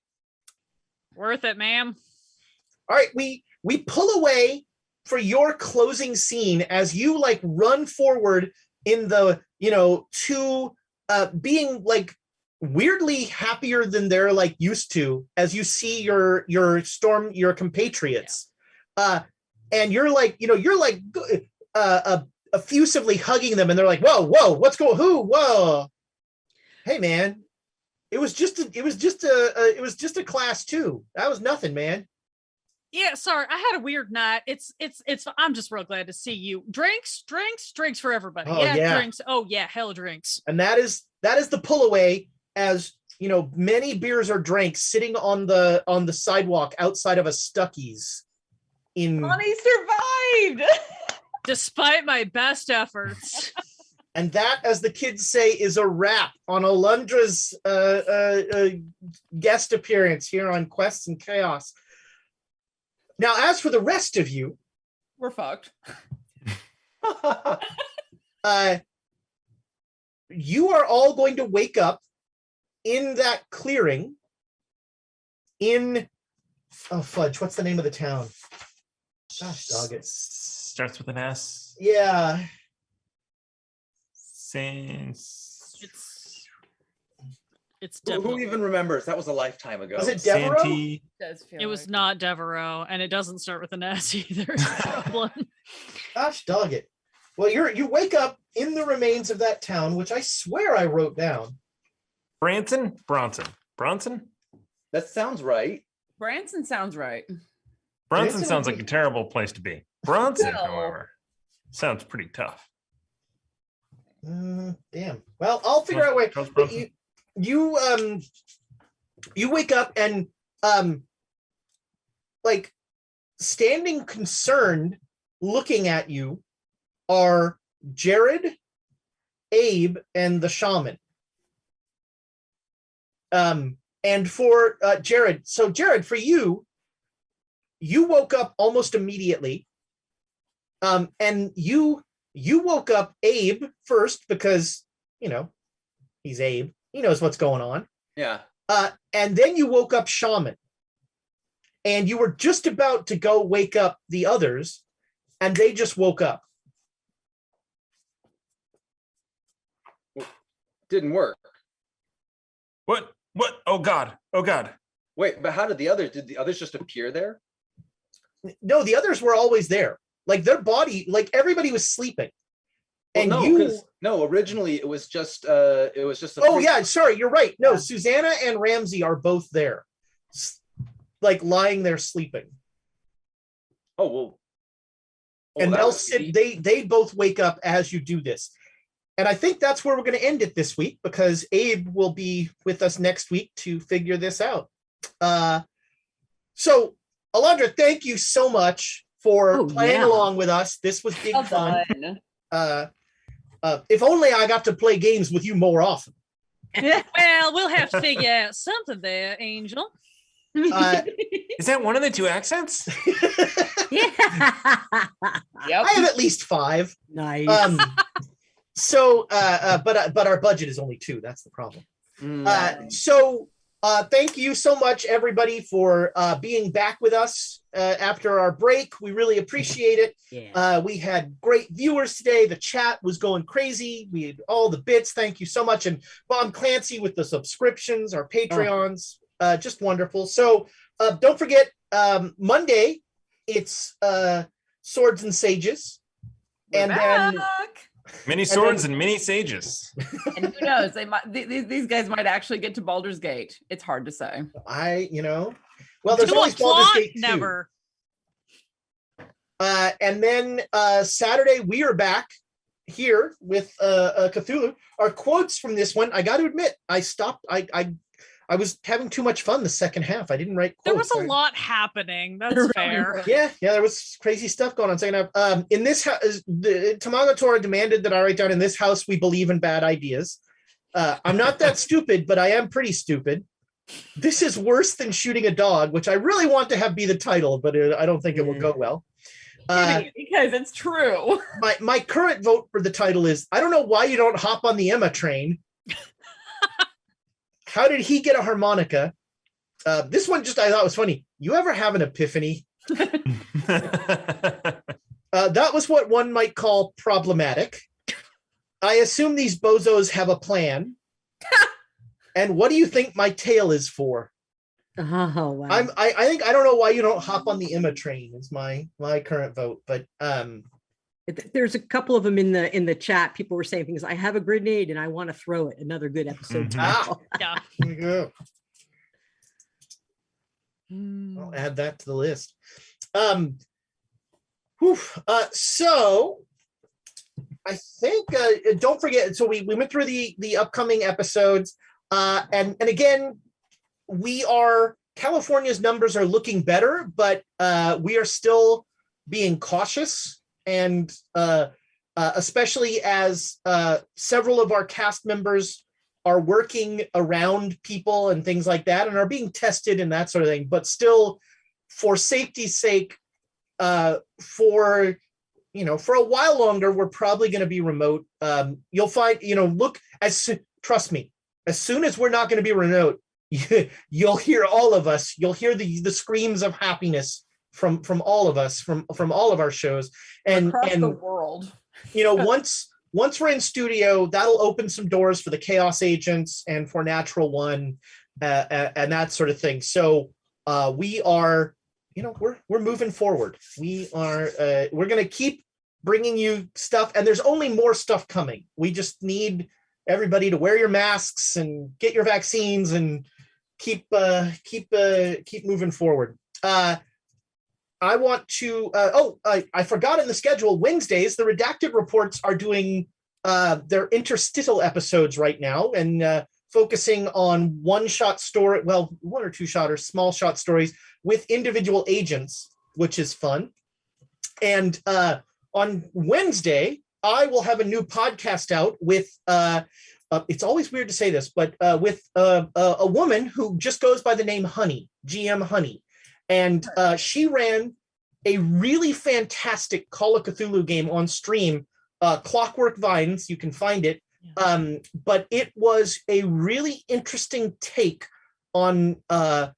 worth it, ma'am. All right, we pull away for your closing scene as you like run forward in the, to being like weirdly happier than they're like used to as you see your compatriots. And you're like, effusively hugging them, and they're like, whoa, what's going, whoa. Hey man, it was just a class 2. That was nothing, man. Yeah, sorry, I had a weird night. It's I'm just real glad to see you. Drinks for everybody. Oh, yeah. Drinks. Oh yeah, hell drinks. And that is the pull away, as many beers are drank sitting on the sidewalk outside of a Stuckey's. Bonnie survived. Despite my best efforts. And that, as the kids say, is a wrap on Alundra's guest appearance here on Quests and Chaos. Now, as for the rest of you, We're fucked. You are all going to wake up in that clearing in, oh fudge, what's the name of the town? Gosh, dog it. Starts with an S. Yeah. Since It's Who definitely. even remembers? That was a lifetime ago. Was it Devereaux? Santee. It was not Devereaux, and it doesn't start with an S either. It's a problem. Gosh, dog it. Well, you wake up in the remains of that town, which I swear I wrote down. Bronson? That sounds right. Branson sounds right. Bronson sounds like a terrible place to be. Bronson, No. however, sounds pretty tough. Damn. Well, I'll figure out a way. Charles But Bronson. you wake up and like standing concerned, looking at you, are Jared, Abe, and the shaman. And for Jared, for you woke up almost immediately. And you woke up Abe first because, he's Abe. He knows what's going on. Yeah. And then you woke up Shaman. And you were just about to go wake up the others, and they just woke up. Didn't work. What? Oh God. Oh God. Wait, but did the others just appear there? No, the others were always there. Like their body, like everybody was sleeping. Well, And no, originally it was just oh yeah, sorry, you're right. No, Yeah. Susanna and Ramsey are both there. Like lying there sleeping. Oh well. And that they'll was sit, easy. they both wake up as you do this. And I think that's where we're going to end it this week, because Abe will be with us next week to figure this out. So Alondra, thank you so much for playing along with us. This was big fun. If only I got to play games with you more often. Well, we'll have to figure out something there, Angel. Is that one of the two accents? Yeah. Yep. I have at least 5. Nice. But our budget is only 2. That's the problem. Thank you so much, everybody, for being back with us after our break. We really appreciate it. Yeah. We had great viewers today. The chat was going crazy. We had all the bits. Thank you so much. And Bob Clancy with the subscriptions, our Patreons, just wonderful. So don't forget, Monday, it's Swords and Sages. We're back. Many swords and many sages. And who knows? They might. These guys might actually get to Baldur's Gate. It's hard to say. Well, there's Do a always Baldur's plot? Gate 2. Never. And then Saturday, we are back here with Cthulhu. Our quotes from this one, I got to admit, I stopped. I was having too much fun the second half. I didn't write quotes. There was a lot happening. That's fair. Yeah, there was crazy stuff going on second half. In this house, Tamago Tora demanded that I write down, in this house, we believe in bad ideas. I'm not that stupid, but I am pretty stupid. This is worse than shooting a dog, which I really want to have be the title, but I don't think it will go well. Because it's true. My current vote for the title is, I don't know why you don't hop on the Emma train. How did he get a harmonica? This one I thought was funny. You ever have an epiphany? That was what one might call problematic. I assume these bozos have a plan. And what do you think my tail is for? Oh wow. I think I don't know why you don't hop on the Emma train is my current vote, but there's a couple of them in the chat. People were saying things. I have a grenade and I want to throw it. Another good episode. Yeah. Here we go. I'll add that to the list. So I think don't forget. So we went through the upcoming episodes, and again, California's numbers are looking better, but we are still being cautious. And especially as several of our cast members are working around people and things like that and are being tested and that sort of thing, but still for safety's sake, for a while longer, we're probably going to be remote. You'll find, trust me, as soon as we're not going to be remote, you'll hear all of us, you'll hear the screams of happiness from all of us, from all of our shows, and across the world. Once we're in studio, that'll open some doors for the Chaos Agents and for Natural One, and that sort of thing. So we are, we're moving forward. We're going to keep bringing you stuff, and there's only more stuff coming. We just need everybody to wear your masks and get your vaccines and keep moving forward. I want to, I forgot in the schedule, Wednesdays, the Redacted Reports are doing their interstitial episodes right now and focusing on one or two shot or small shot stories with individual agents, which is fun. And on Wednesday, I will have a new podcast out with, it's always weird to say this, but with a woman who just goes by the name Honey, GM Honey. And she ran a really fantastic Call of Cthulhu game on stream, Clockwork Vines, you can find it. But it was a really interesting take on a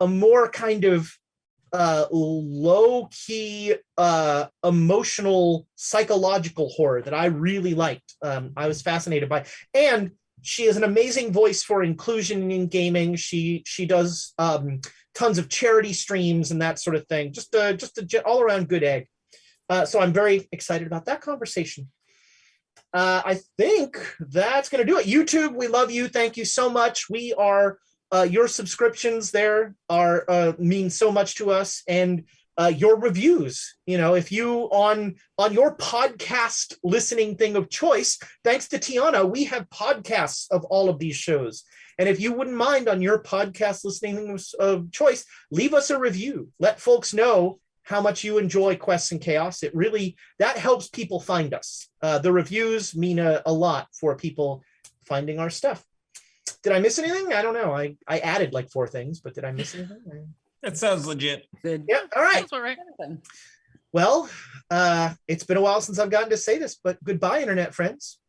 more kind of low-key, emotional, psychological horror that I really liked. I was fascinated by. And She is an amazing voice for inclusion in gaming. She does tons of charity streams and that sort of thing. Just a all around good egg. So I'm very excited about that conversation. I think that's going to do it. YouTube, we love you. Thank you so much. We are your subscriptions there are mean so much to us, and your reviews. You know, if you on your podcast listening thing of choice, thanks to Tiana, we have podcasts of all of these shows. And if you wouldn't mind on your podcast listening of choice, leave us a review. Let folks know how much you enjoy Quests and Chaos. It really, that helps people find us. The reviews mean a lot for people finding our stuff. Did I miss anything? I don't know. I added like 4 things, but did I miss anything? That sounds legit. Good. Yeah, all right. That's all right. Well, it's been a while since I've gotten to say this, but goodbye, internet friends.